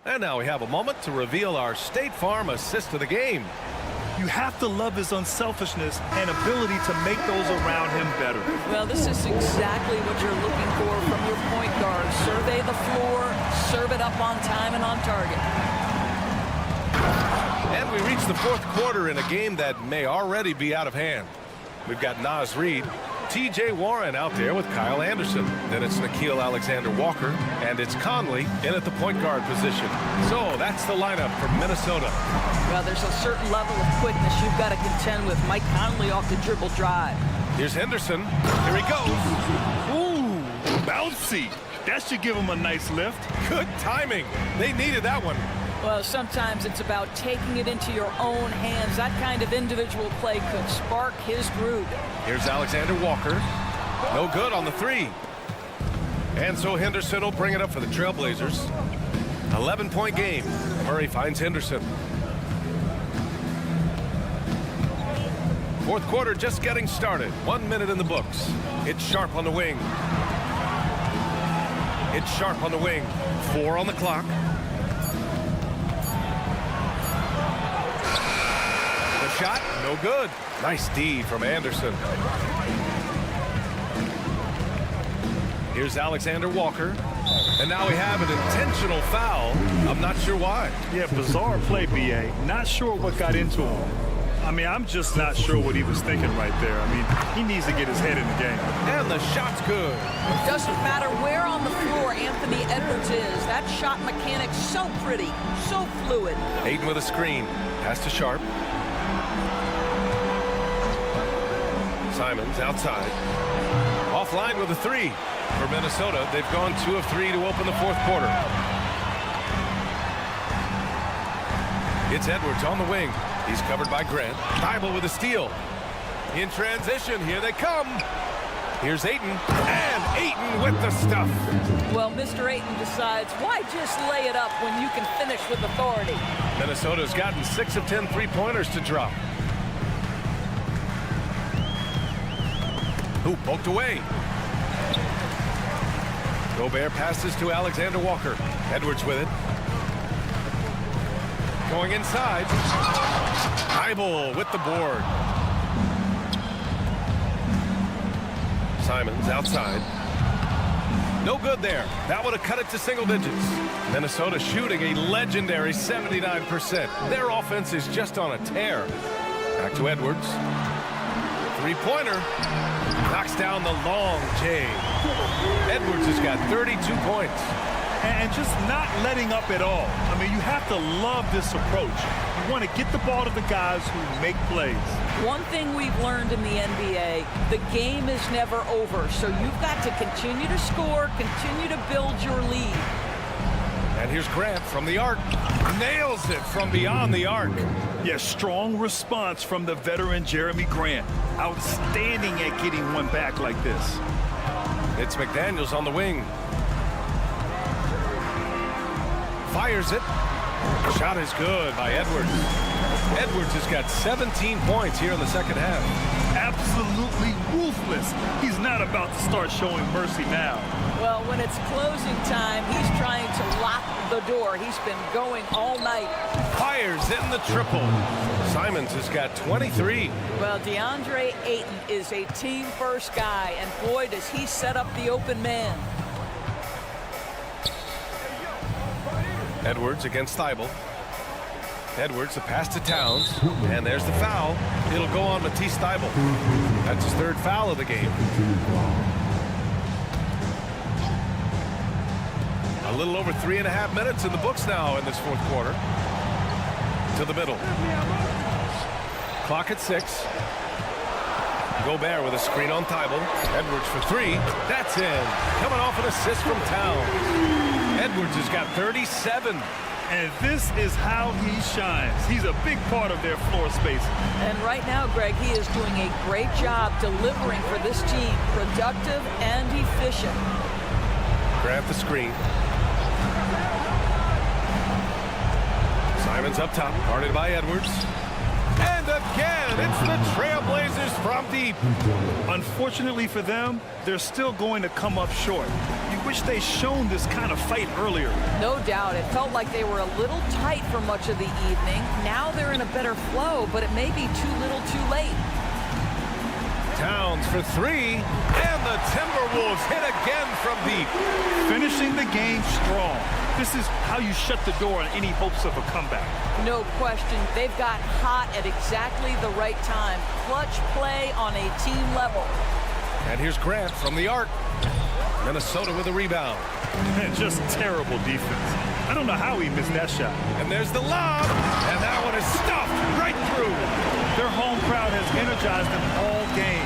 And now we have a moment to reveal our State Farm assist of the game. You have to love his unselfishness and ability to make those around him better. Well, this is exactly what you're looking for from your point guard. Survey the floor, serve it up on time and on target. And we reach the fourth quarter in a game that may already be out of hand. We've got Naz Reid, T.J. Warren out there with Kyle Anderson. Then it's Nickeil Alexander-Walker, and it's Conley in at the point guard position. So that's the lineup for Minnesota. Well, there's a certain level of quickness you've got to contend with. Mike Conley off the dribble drive. Here's Henderson. Here he goes. Ooh, bouncy. That should give him a nice lift. Good timing. They needed that one. Well, sometimes it's about taking it into your own hands. That kind of individual play could spark his groove. Here's Alexander Walker. No good on the three. And so Henderson will bring it up for the Trailblazers. 11-point game. Murray finds Henderson. Fourth quarter just getting started. 1 minute in the books. It's Sharp on the wing. It's Sharp on the wing. 4 on the clock. Shot, no good. Nice D from Anderson. Here's Alexander Walker. And now we have an intentional foul. I'm not sure why. Yeah, bizarre play, B.A. Not sure what got into him. I mean, I'm just not sure what he was thinking right there. I mean, he needs to get his head in the game. And the shot's good. Doesn't matter where on the floor Anthony Edwards is. That shot mechanic's so pretty, so fluid. Ayton with a screen. Pass to Sharp. Simons outside. Offline with a three. For Minnesota, they've gone 2 of 3 to open the fourth quarter. It's Edwards on the wing. He's covered by Grant. Thibault with a steal. In transition, here they come. Here's Ayton, and Ayton with the stuff. Well, Mr. Ayton decides, why just lay it up when you can finish with authority? Minnesota's gotten 6 of 10 three-pointers to drop. Ooh, poked away. Gobert passes to Alexander Walker. Edwards with it. Going inside. Thibault with the board. Simons outside. No good there. That would have cut it to single digits. Minnesota shooting a legendary 79%. Their offense is just on a tear. Back to Edwards. Three-pointer. Knocks down the long J. Edwards has got 32 points. And just not letting up at all. I mean, you have to love this approach. You want to get the ball to the guys who make plays. One thing we've learned in the NBA, the game is never over. So you've got to continue to score, continue to build your lead. And here's Grant from the arc. Nails it from beyond the arc. Yeah, strong response from the veteran Jeremy Grant. Outstanding at getting one back like this. It's McDaniels on the wing. Fires it. Shot is good by Edwards. Edwards has got 17 points here in the second half. Absolutely ruthless. He's not about to start showing mercy now. Well, when it's closing time, he's trying to lock the door. He's been going all night. Fires in the triple. Simons has got 23. Well, DeAndre Ayton is a team-first guy, and boy, does he set up the open man. Edwards against Thibault. Edwards, the pass to Towns, and there's the foul. It'll go on Matisse Thibault. That's his third foul of the game. A little over 3.5 minutes in the books now in this fourth quarter. To the middle. Clock at 6. Gobert with a screen on Thibault. Edwards for 3. That's in. Coming off an assist from Towns. Edwards has got 37. And this is how he shines. He's a big part of their floor space. And right now, Greg, he is doing a great job delivering for this team. Productive and efficient. Grab the screen. Simons up top, guarded by Edwards. And again, it's the Trailblazers from deep. Unfortunately for them, they're still going to come up short. You wish they'd shown this kind of fight earlier. No doubt. It felt like they were a little tight for much of the evening. Now they're in a better flow, but it may be too little too late. Towns for 3, and the Timberwolves hit again from deep. Finishing the game strong. This is how you shut the door on any hopes of a comeback. No question. They've got hot at exactly the right time. Clutch play on a team level. And here's Grant from the arc. Minnesota with a rebound. Just terrible defense. I don't know how he missed that shot. And there's the lob, and that one is stuffed right through. Their home crowd has energized them all game.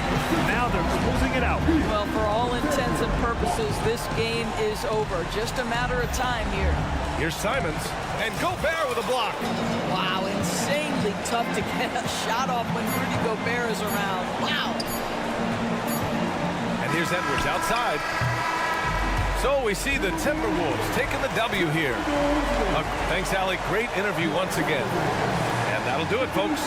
Now they're closing it out. Well, for all intents and purposes, this game is over. Just a matter of time here. Here's Simons, and Gobert with a block. Wow, insanely tough to get a shot off when Rudy Gobert is around. Wow. And here's Edwards outside. So we see the Timberwolves taking the W here. Thanks, Allie. Great interview once again. And that'll do it, folks.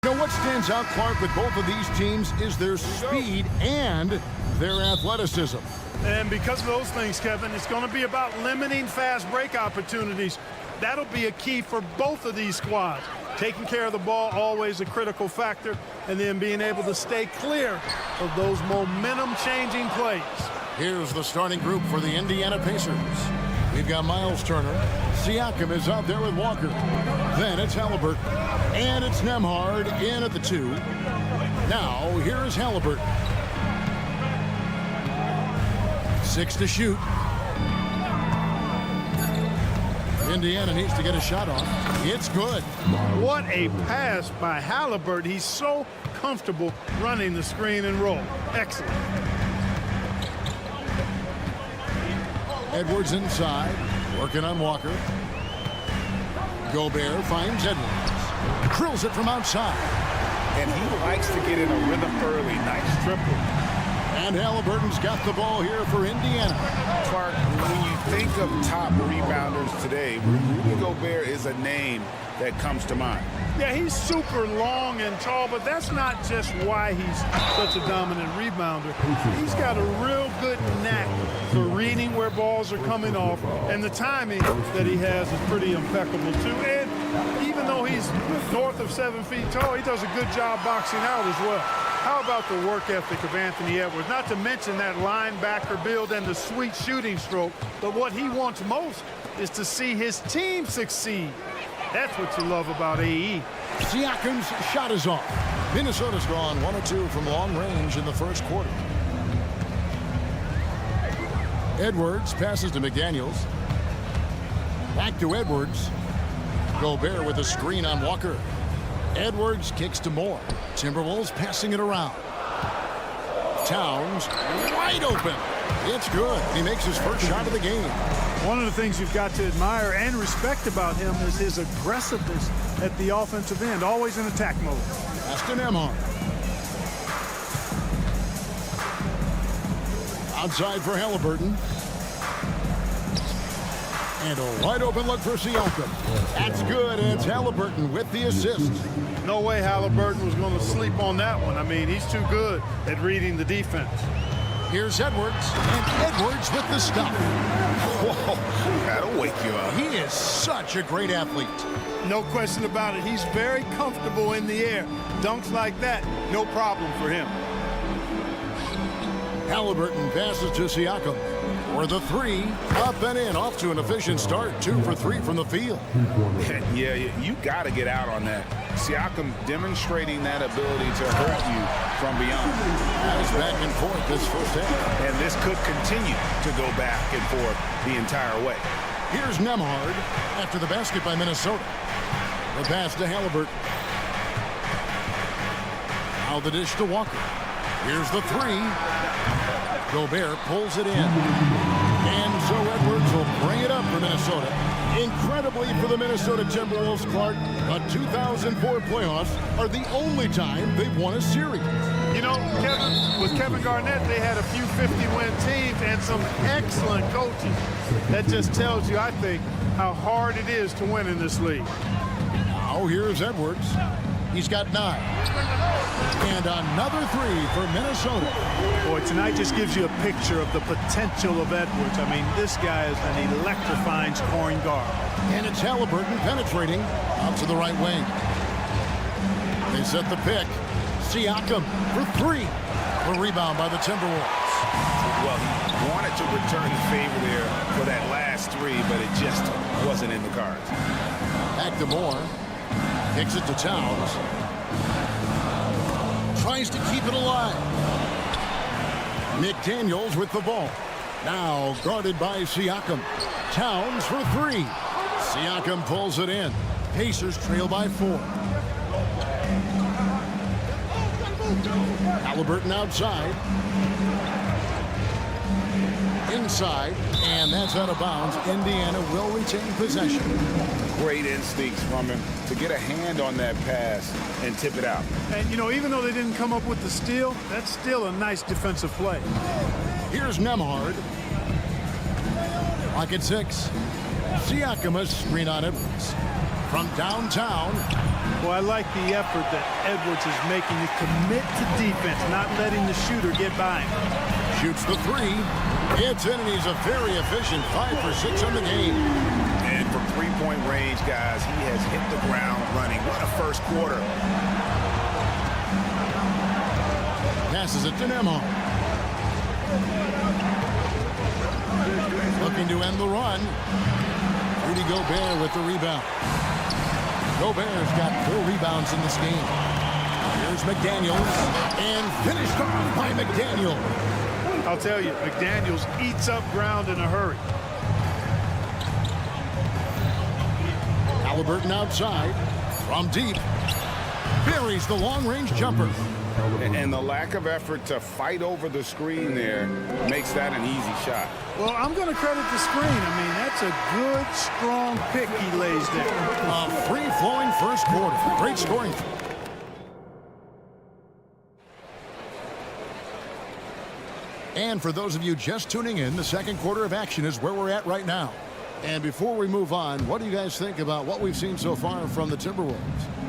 Now, what stands out, Clark, with both of these teams is their speed and their athleticism. And because of those things, Kevin, it's going to be about limiting fast break opportunities. That'll be a key for both of these squads. Taking care of the ball, always a critical factor, and then being able to stay clear of those momentum-changing plays. Here's the starting group for the Indiana Pacers. We've got Miles Turner. Siakam is out there with Walker. Then it's Halliburton. And it's Nembhard in at the 2. Now, here is Halliburton. 6 to shoot. Indiana needs to get a shot off. It's good. What a pass by Halliburton. He's so comfortable running the screen and roll. Excellent. Edwards inside, working on Walker. Gobert finds Edwards. Drills it from outside. And he likes to get in a rhythm early. Nice triple. And Halliburton's got the ball here for Indiana. Clark, when you think of top rebounders today, Rudy Gobert is a name that comes to mind. Yeah, he's super long and tall, but that's not just why he's such a dominant rebounder. He's got a real good knack for reading where balls are coming off, and the timing that he has is pretty impeccable, too. And even though he's north of 7 feet tall, he does a good job boxing out as well. How about the work ethic of Anthony Edwards? Not to mention that linebacker build and the sweet shooting stroke, but what he wants most is to see his team succeed. That's what you love about AE. Siakam's shot is off. Minnesota's gone 1 of 2 from long range in the first quarter. Edwards passes to McDaniels. Back to Edwards. Gobert with a screen on Walker. Edwards kicks to Moore. Timberwolves passing it around. Towns wide open. It's good. He makes his first shot of the game. One of the things you've got to admire and respect about him is his aggressiveness at the offensive end, always in attack mode. That's to Nembhard. Outside for Halliburton. And a wide open look for Siakam. That's good, and it's Halliburton with the assist. No way Halliburton was going to sleep on that one. I mean, he's too good at reading the defense. Here's Edwards, and Edwards with the stop. Whoa, that'll wake you up. He is such a great athlete. No question about it. He's very comfortable in the air. Dunks like that, no problem for him. Halliburton passes to Siakam. For the 3, up and in, off to an efficient start. 2 for 3 from the field. Yeah, you got to get out on that. Siakam demonstrating that ability to hurt you from beyond. Nice back and forth this first half. And this could continue to go back and forth the entire way. Here's Nembhard after the basket by Minnesota. The pass to Halliburton. Now the dish to Walker. Here's the 3. Gobert pulls it in. And so Edwards will bring it up for Minnesota. Incredibly for the Minnesota Timberwolves, Clark, the 2004 playoffs are the only time they've won a series. You know, Kevin, with Kevin Garnett, they had a few 50-win teams and some excellent coaches. That just tells you, I think, how hard it is to win in this league. Now here's Edwards. He's got 9. And another 3 for Minnesota. Boy, tonight just gives you a picture of the potential of Edwards. I mean, this guy is an electrifying scoring guard. And it's Halliburton penetrating out to the right wing. They set the pick. Siakam for 3. A rebound by the Timberwolves. Well, he wanted to return the favor there for that last 3, but it just wasn't in the cards. Back to Moore. Kicks it to Towns. Tries to keep it alive. McDaniels with the ball. Now guarded by Siakam. Towns for 3. Siakam pulls it in. Pacers trail by 4. Halliburton outside. Inside, and that's out of bounds. Indiana will retain possession. Great instincts from him to get a hand on that pass and tip it out. And, you know, even though they didn't come up with the steal, that's still a nice defensive play. Here's Nembhard. Lock at 6. Siakam, a screen on Edwards. From downtown. Well, I like the effort that Edwards is making to commit to defense, not letting the shooter get by him. Shoots the three. It's in, and he's a very efficient 5 for 6 on the game. And from three-point range, guys, he has hit the ground running. What a first quarter. Passes it to Nemo. Looking to end the run. Rudy Gobert with the rebound. Gobert's got 4 rebounds in this game. Here's McDaniels, and finished off by McDaniels. I'll tell you, McDaniels eats up ground in a hurry. Halliburton outside, from deep, buries the long-range jumper. And the lack of effort to fight over the screen there makes that an easy shot. Well, I'm going to credit the screen. I mean, that's a good, strong pick he lays there. A free-flowing first quarter. Great scoring. And for those of you just tuning in, the second quarter of action is where we're at right now. And before we move on, what do you guys think about what we've seen so far from the Timberwolves?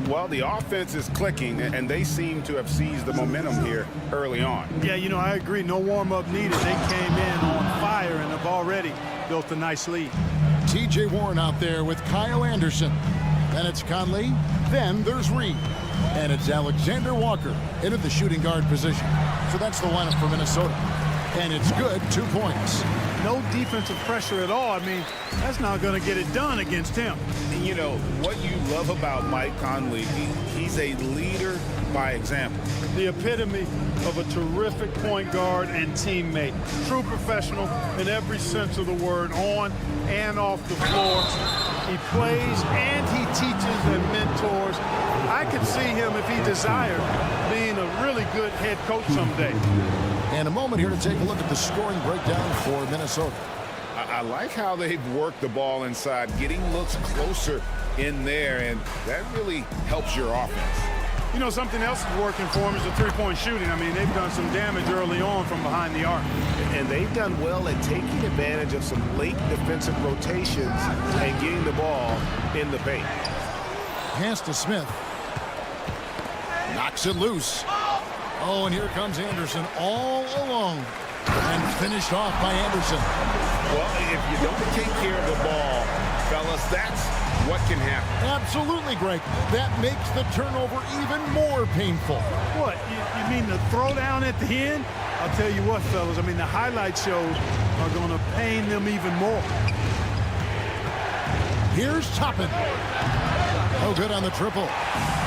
Well, the offense is clicking, and they seem to have seized the momentum here early on. Yeah, you know, I agree. No warm-up needed. They came in on fire and have already built a nice lead. T.J. Warren out there with Kyle Anderson. Then it's Conley. Then there's Reed. And it's Alexander Walker into the shooting guard position. So that's the lineup for Minnesota. And it's good, 2 points. No defensive pressure at all. I mean, that's not going to get it done against him. And you know, what you love about Mike Conley, he's a leader by example. The epitome of a terrific point guard and teammate. True professional in every sense of the word, on and off the floor. He plays and he teaches and mentors. I could see him, if he desired, being a really good head coach someday. And a moment here to take a look at the scoring breakdown for Minnesota. I like how they've worked the ball inside, getting looks closer in there, and that really helps your offense. You know, something else is working for them is the three-point shooting. I mean, they've done some damage early on from behind the arc. And they've done well at taking advantage of some late defensive rotations and getting the ball in the paint. Pass to Smith. Knocks it loose. Oh, and here comes Anderson all alone. And finished off by Anderson. Well, if you don't take care of the ball, fellas, that's what can happen. Absolutely, Greg. That makes the turnover even more painful. What? You mean the throwdown at the end? I'll tell you what, fellas. I mean, the highlight shows are going to pain them even more. Here's Toppin. Oh, good on the triple.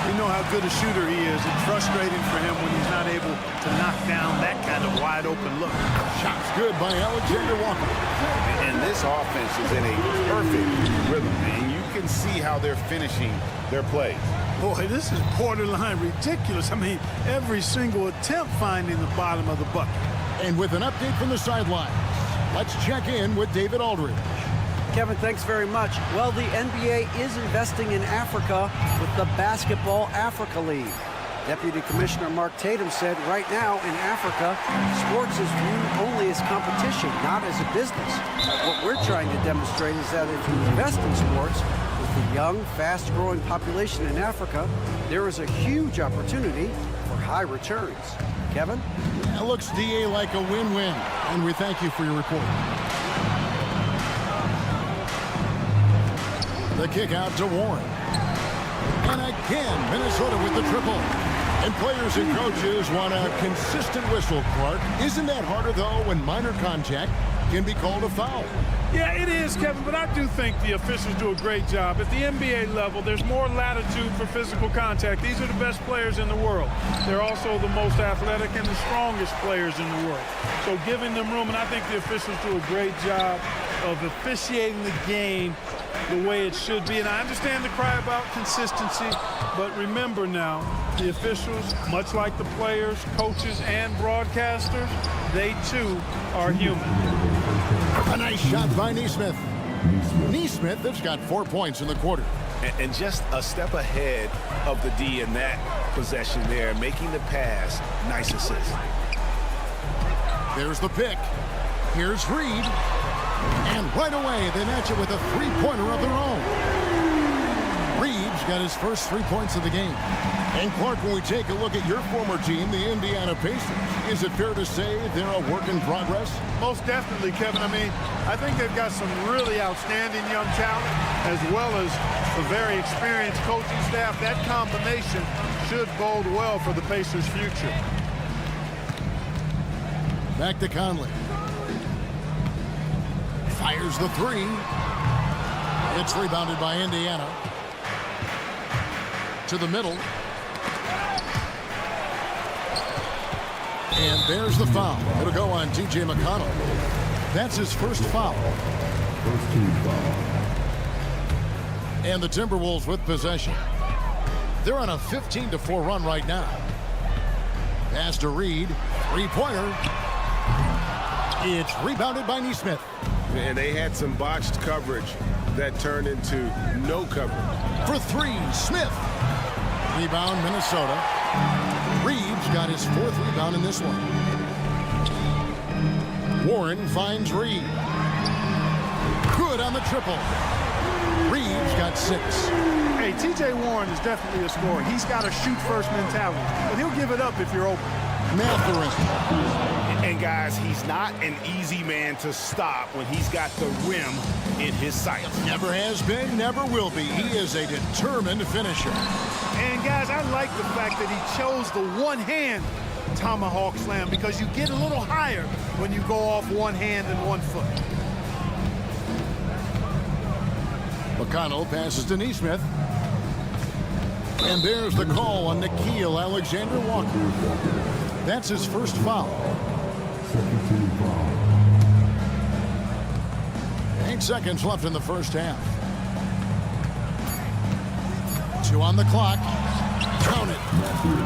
You know how good a shooter he is. It's frustrating for him when he's not able to knock down that kind of wide-open look. Shots good by Alexander Walker. And this offense is in a perfect rhythm, and you can see how they're finishing their plays. Boy, this is borderline ridiculous. I mean, every single attempt finding the bottom of the bucket. And with an update from the sidelines, let's check in with David Aldridge. Kevin, thanks very much. Well, the NBA is investing in Africa with the Basketball Africa League. Deputy Commissioner Mark Tatum said right now in Africa, sports is viewed only as competition, not as a business. What we're trying to demonstrate is that if you invest in sports, with the young, fast-growing population in Africa, there is a huge opportunity for high returns. Kevin? That looks, DA, like a win-win, and we thank you for your report. The kick out to Warren. And again, Minnesota with the triple. And players and coaches want a consistent whistle, Clark. Isn't that harder, though, when minor contact can be called a foul? Yeah, it is, Kevin, but I do think the officials do a great job. At the NBA level, there's more latitude for physical contact. These are the best players in the world. They're also the most athletic and the strongest players in the world. So giving them room, and I think the officials do a great job of officiating the game the way it should be. And I understand the cry about consistency, but remember now, the officials, much like the players, coaches, and broadcasters, they too are human. A nice shot by Nesmith. Nesmith has got 4 points in the quarter. And just a step ahead of the D in that possession there, making the pass. Nice assist. There's the pick. Here's Reed. And right away, they match it with a three-pointer of their own. Reeves got his first 3 points of the game. And Clark, when we take a look at your former team, the Indiana Pacers, is it fair to say they're a work in progress? Most definitely, Kevin. I mean, I think they've got some really outstanding young talent as well as a very experienced coaching staff. That combination should bode well for the Pacers' future. Back to Conley. Fires the three. It's rebounded by Indiana. To the middle. And there's the foul. It'll go on T.J. McConnell. That's his first foul. First team foul. And the Timberwolves with possession. They're on a 15-4 run right now. Pass to Reed. Three-pointer. It's rebounded by Nesmith. And they had some botched coverage that turned into no coverage. For three, Smith. Rebound, Minnesota. Reeves got his fourth rebound in this one. Warren finds Reed. Good on the triple. Reeves got 6. Hey, T.J. Warren is definitely a scorer. He's got a shoot-first mentality, but he'll give it up if you're open. Mathurin. And guys, he's not an easy man to stop when he's got the rim in his sights. Never has been, never will be. He is a determined finisher. And guys, I like the fact that he chose the one-hand tomahawk slam because you get a little higher when you go off one hand and 1 foot. McConnell passes to Nesmith. And there's the call on Nickeil Alexander-Walker. That's his first foul. Second team foul. 8 seconds left in the first half. 2 on the clock. Count it.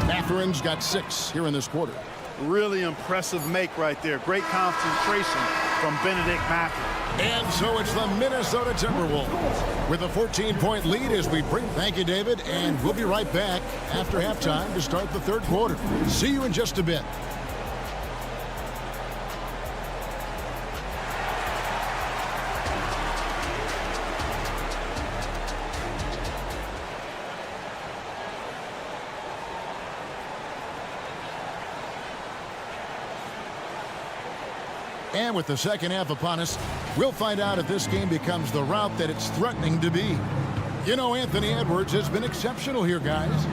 Mathurin's got 6 here in this quarter. Really impressive make right there. Great concentration from Benedict Mathurin. And so it's the Minnesota Timberwolves with a 14-point lead as we bring. Thank you, David. And we'll be right back after halftime to start the third quarter. See you in just a bit. And with the second half upon us, we'll find out if this game becomes the route that it's threatening to be. You know, Anthony Edwards has been exceptional here, guys.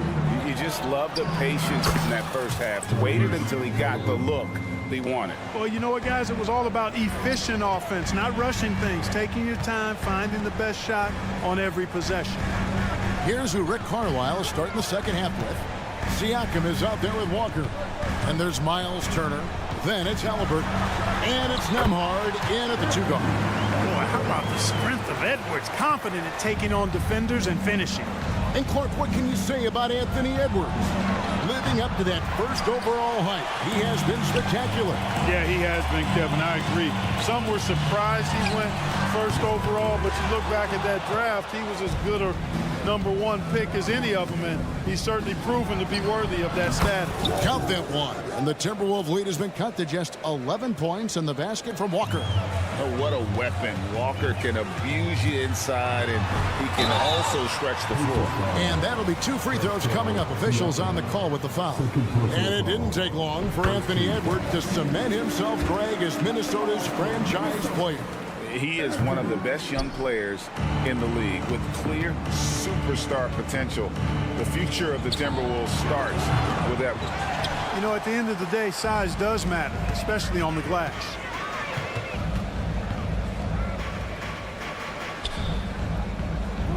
You just love the patience in that first half. Waited until he got the look he wanted. Well, you know what, guys? It was all about efficient offense, not rushing things, taking your time, finding the best shot on every possession. Here's who Rick Carlisle is starting the second half with. Siakam is out there with Walker. And there's Miles Turner. Then it's Halliburton. And it's Nembhard in at the 2 guard. Boy, how about the strength of Edwards? Confident at taking on defenders and finishing. And Clark, what can you say about Anthony Edwards? Living up to that first overall hype, he has been spectacular. Yeah, he has been, Kevin. I agree. Some were surprised he went first overall, but you look back at that draft, he was as good a #1 pick as any of them, and he's certainly proven to be worthy of that status. Count that one. And the Timberwolves lead has been cut to just 11 points in the basket from Walker. Oh, what a weapon. Walker can abuse you inside, and he can also stretch the floor. And that'll be 2 free throws coming up. Officials on the call with the foul. And it didn't take long for Anthony Edwards to cement himself, Greg, as Minnesota's franchise player. He is one of the best young players in the league with clear superstar potential. The future of the Timberwolves starts with Edwards. You know, at the end of the day, size does matter, especially on the glass.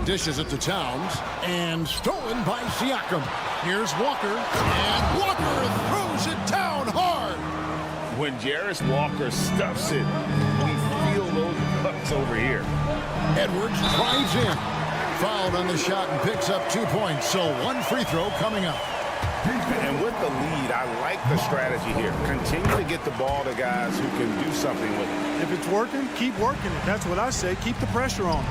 Dishes it to Towns, and stolen by Siakam. Here's Walker, and Walker throws it down hard. When Jarris Walker stuffs it, we feel those bucks over here. Edwards drives in. Fouled on the shot and picks up 2 points, so 1 free throw coming up. And with the lead, I like the strategy here. Continue to get the ball to guys who can do something with it. If it's working, keep working it. That's what I say. Keep the pressure on.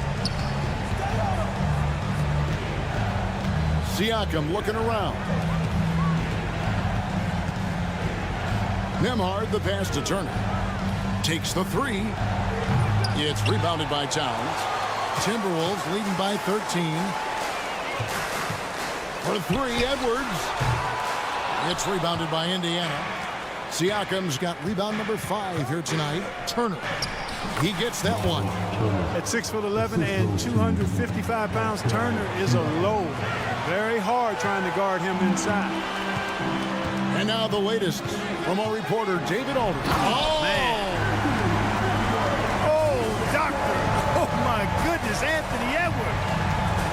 Siakam looking around. Nembhard the pass to Turner. Takes the 3. It's rebounded by Towns. Timberwolves leading by 13. For three, Edwards. It's rebounded by Indiana. Siakam's got rebound number 5 here tonight. Turner. He gets that one. At 6'11" and 255 pounds, Turner is a load. Very hard trying to guard him inside. And now the latest from our reporter, David Aldridge. Oh, man. Oh, doctor. Oh, my goodness. Anthony Edwards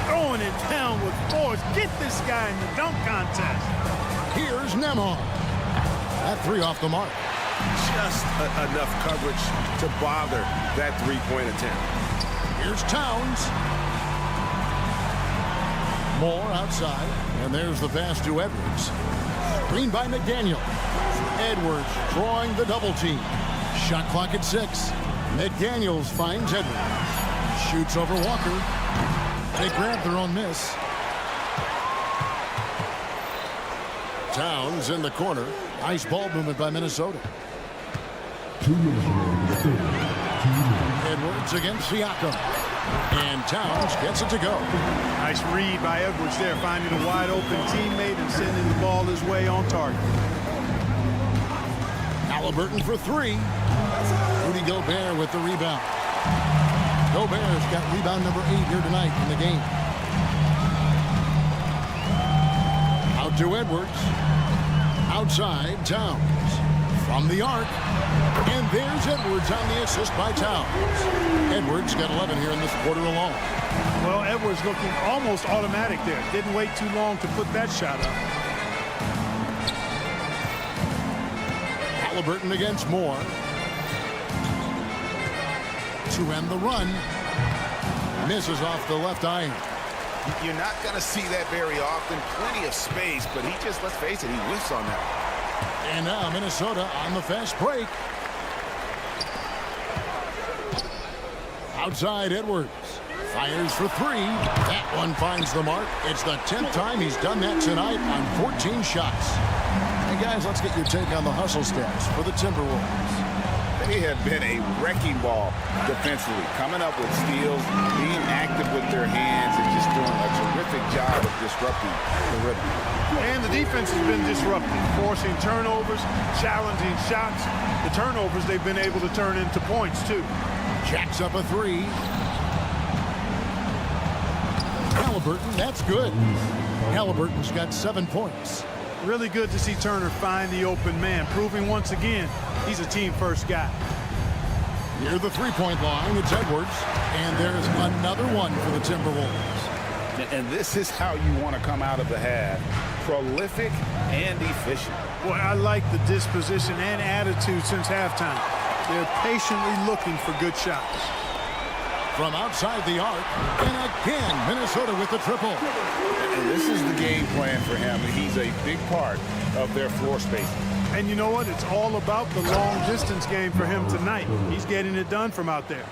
throwing it down with force. Get this guy in the dunk contest. Here's Nembhard. That 3 off the mark. Just enough coverage to bother that three-point attempt. Here's Towns. Moore outside. And there's the pass to Edwards. Screen by McDaniel. Edwards drawing the double team. Shot clock at 6. McDaniels finds Edwards. Shoots over Walker. They grab their own miss. Towns in the corner. Nice ball movement by Minnesota. Edwards against Siakam. And Towns gets it to go. Nice read by Edwards there, finding a wide open teammate and sending the ball his way on target. Halliburton for 3. Rudy Gobert with the rebound. Gobert's got rebound number 8 here tonight in the game. Out to Edwards. Outside, Towns. From the arc. And there's Edwards on the assist by Towns. Edwards got 11 here in this quarter alone. Well, Edwards looking almost automatic there. Didn't wait too long to put that shot up. Halliburton against Moore. To end the run. Misses off the left iron. You're not going to see that very often. Plenty of space, but he just, let's face it, he whiffs on that. And now Minnesota on the fast break. Outside Edwards. Fires for 3. That one finds the mark. It's the 10th time he's done that tonight on 14 shots. Hey guys, let's get your take on the hustle stats for the Timberwolves. They have been a wrecking ball defensively, coming up with steals, being active with their hands, and just doing a terrific job of disrupting the rhythm. And the defense has been disrupted, forcing turnovers, challenging shots. The turnovers they've been able to turn into points, too. Jacks up a 3. Halliburton, that's good. Halliburton's got 7 points. Really good to see Turner find the open man, proving once again he's a team-first guy. Near the three-point line, it's Edwards. And there's another one for the Timberwolves. And this is how you want to come out of the half. Prolific and efficient. Boy, I like the disposition and attitude since halftime. They're patiently looking for good shots. From outside the arc, and again, Minnesota with the triple. And this is the game plan for him. He's a big part of their floor space. And you know what? It's all about the long-distance game for him tonight. He's getting it done from out there.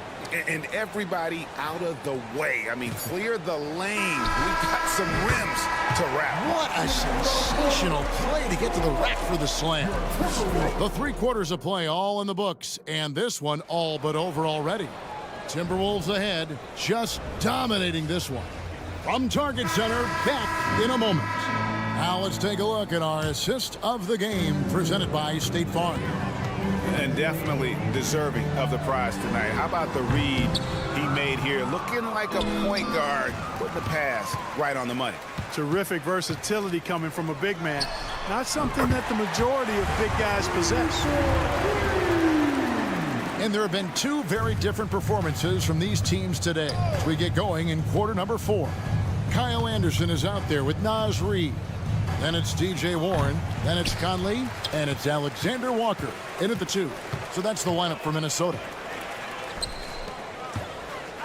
And everybody out of the way. I mean, clear the lane. We've got some rims to wrap. What a sensational play to get to the rack for the slam. The 3 quarters of play all in the books, and this one all but over already. Timberwolves ahead, just dominating this one. From Target Center, back in a moment. Now let's take a look at our assist of the game presented by State Farm. And definitely deserving of the prize tonight. How about the read he made here? Looking like a point guard, putting the pass right on the money. Terrific versatility coming from a big man. Not something that the majority of big guys possess. And there have been 2 very different performances from these teams today as we get going in quarter number 4. Kyle Anderson is out there with Naz Reid. Then it's DJ Warren. Then it's Conley. And it's Alexander Walker in at the 2. So that's the lineup for Minnesota.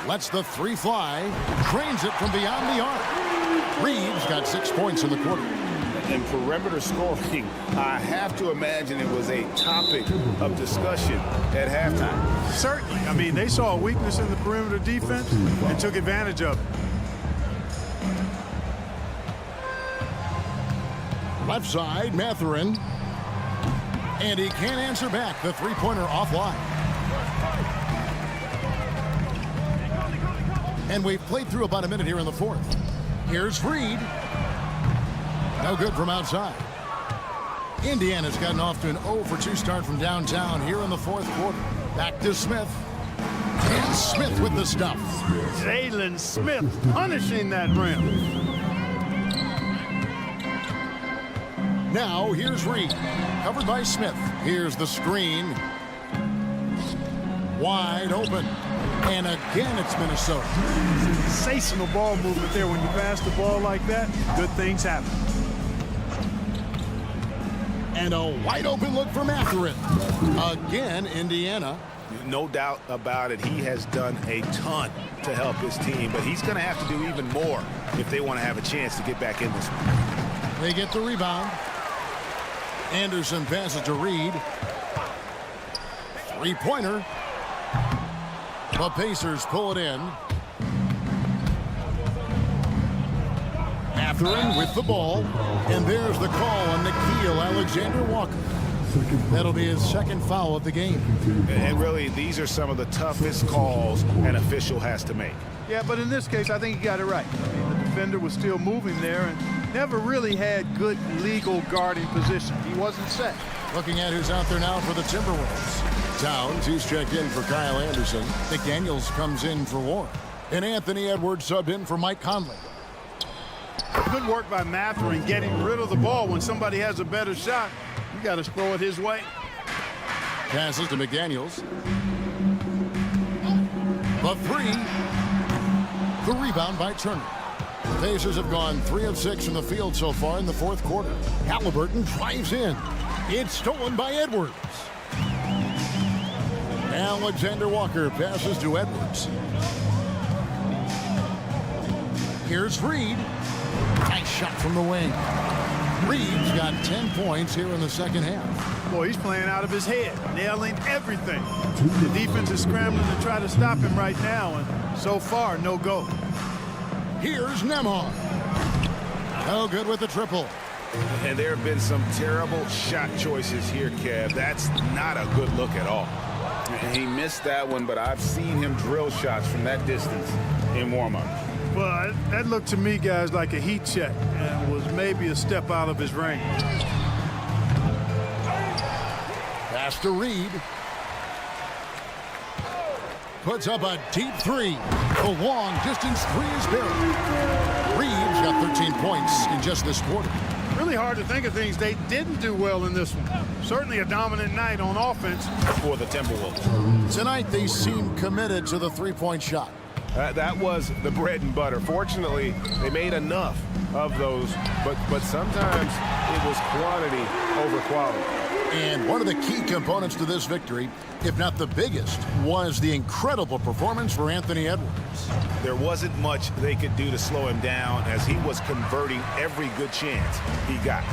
Lets the 3 fly. Drains it from beyond the arc. Reeves got 6 points in the quarter. And perimeter scoring, I have to imagine it was a topic of discussion at halftime. Certainly. I mean, they saw a weakness in the perimeter defense and took advantage of it. Left side, Mathurin. And he can't answer back. The 3-pointer offline. And we've played through about a minute here in the fourth. Here's Reed. No good from outside. Indiana's gotten off to an 0-for-2 start from downtown here in the fourth quarter. Back to Smith. And Smith with the stuff. Jalen Smith punishing that rim. Now here's Reed. Covered by Smith. Here's the screen. Wide open. And again, it's Minnesota. Sensational ball movement there. When you pass the ball like that, good things happen. And a wide open look for Mathurin. Again, Indiana. No doubt about it. He has done a ton to help his team, but he's going to have to do even more if they want to have a chance to get back in this one. They get the rebound. Anderson passes to Reed. Three-pointer. The Pacers pull it in. Mathurin with the ball. And there's the call on Nickeil Alexander-Walker. That'll be his second foul of the game. And really, these are some of the toughest calls an official has to make. Yeah, but in this case, I think he got it right. I mean, the defender was still moving there and never really had good legal guarding position. He wasn't set. Looking at who's out there now for the Timberwolves. Towns, he's checked in for Kyle Anderson. McDaniels comes in for Warren. And Anthony Edwards subbed in for Mike Conley. Good work by Mathurin getting rid of the ball. When somebody has a better shot, you got to throw it his way. Passes to McDaniels. The three. The rebound by Turner. The Pacers have gone 3 of 6 from the field so far in the fourth quarter. Halliburton drives in. It's stolen by Edwards. Alexander Walker passes to Edwards. Here's Reed. Nice shot from the wing. Reed's got 10 points here in the second half. Boy, he's playing out of his head, nailing everything. The defense is scrambling to try to stop him right now, and so far, no go. Here's Nembhard. No good with the triple. And there have been some terrible shot choices here, Kev. That's not a good look at all. He missed that one, but I've seen him drill shots from that distance in warm-up. Well, that looked to me, guys, like a heat check and was maybe a step out of his range. Pass to Reed. Puts up a deep three. The long distance three is buried. Reed's got 13 points in just this quarter. Really hard to think of things they didn't do well in this one. Certainly a dominant night on offense for the Timberwolves. Tonight they seem committed to the three-point shot. That was the bread and butter. Fortunately, they made enough of those, but sometimes it was quantity over quality. And one of the key components to this victory, if not the biggest, was the incredible performance for Anthony Edwards. There wasn't much they could do to slow him down as he was converting every good chance he got.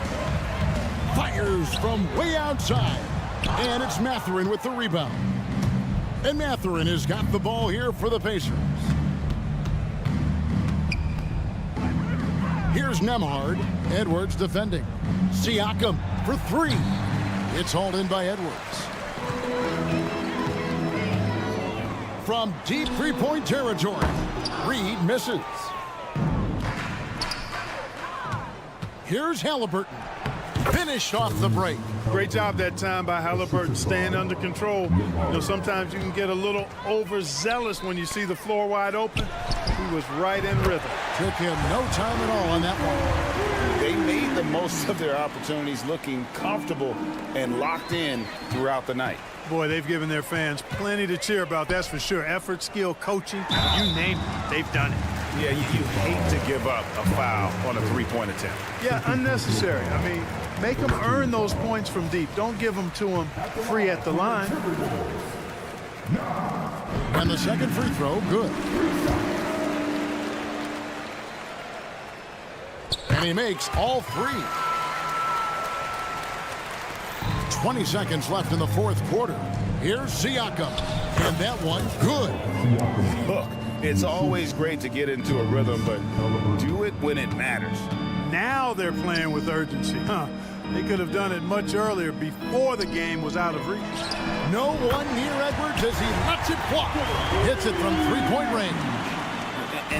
Fires from way outside. And it's Mathurin with the rebound. And Mathurin has got the ball here for the Pacers. Here's Nembhard. Edwards defending. Siakam for three. It's hauled in by Edwards. From deep three-point territory, Reed misses. Here's Halliburton. Finished off the break. Great job that time by Halliburton, staying under control. You know, sometimes you can get a little overzealous when you see the floor wide open. He was right in rhythm. Took him no time at all on that one. They made the most of their opportunities, looking comfortable and locked in throughout the night. Boy, they've given their fans plenty to cheer about, that's for sure. Effort, skill, coaching, you name it, they've done it. Yeah, you hate to give up a foul on a three-point attempt. Yeah, unnecessary. I mean, make them earn those points from deep. Don't give them to them free at the line. And the second free throw, good. And he makes all three. 20 seconds left in the fourth quarter. Here's Siakam. And that one, good. Look, it's always great to get into a rhythm, but do it when it matters. Now they're playing with urgency. They could have done it much earlier, before the game was out of reach. No one near Edwards as he lets it fly. Hits it from three-point range.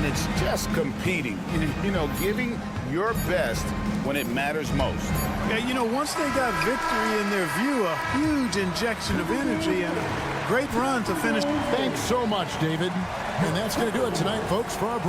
and it's just competing, you know, giving your best when it matters most. Yeah, you know, once they got victory in their view, a huge injection of energy and a great run to finish. Thanks so much, David. And that's going to do it tonight, folks, for our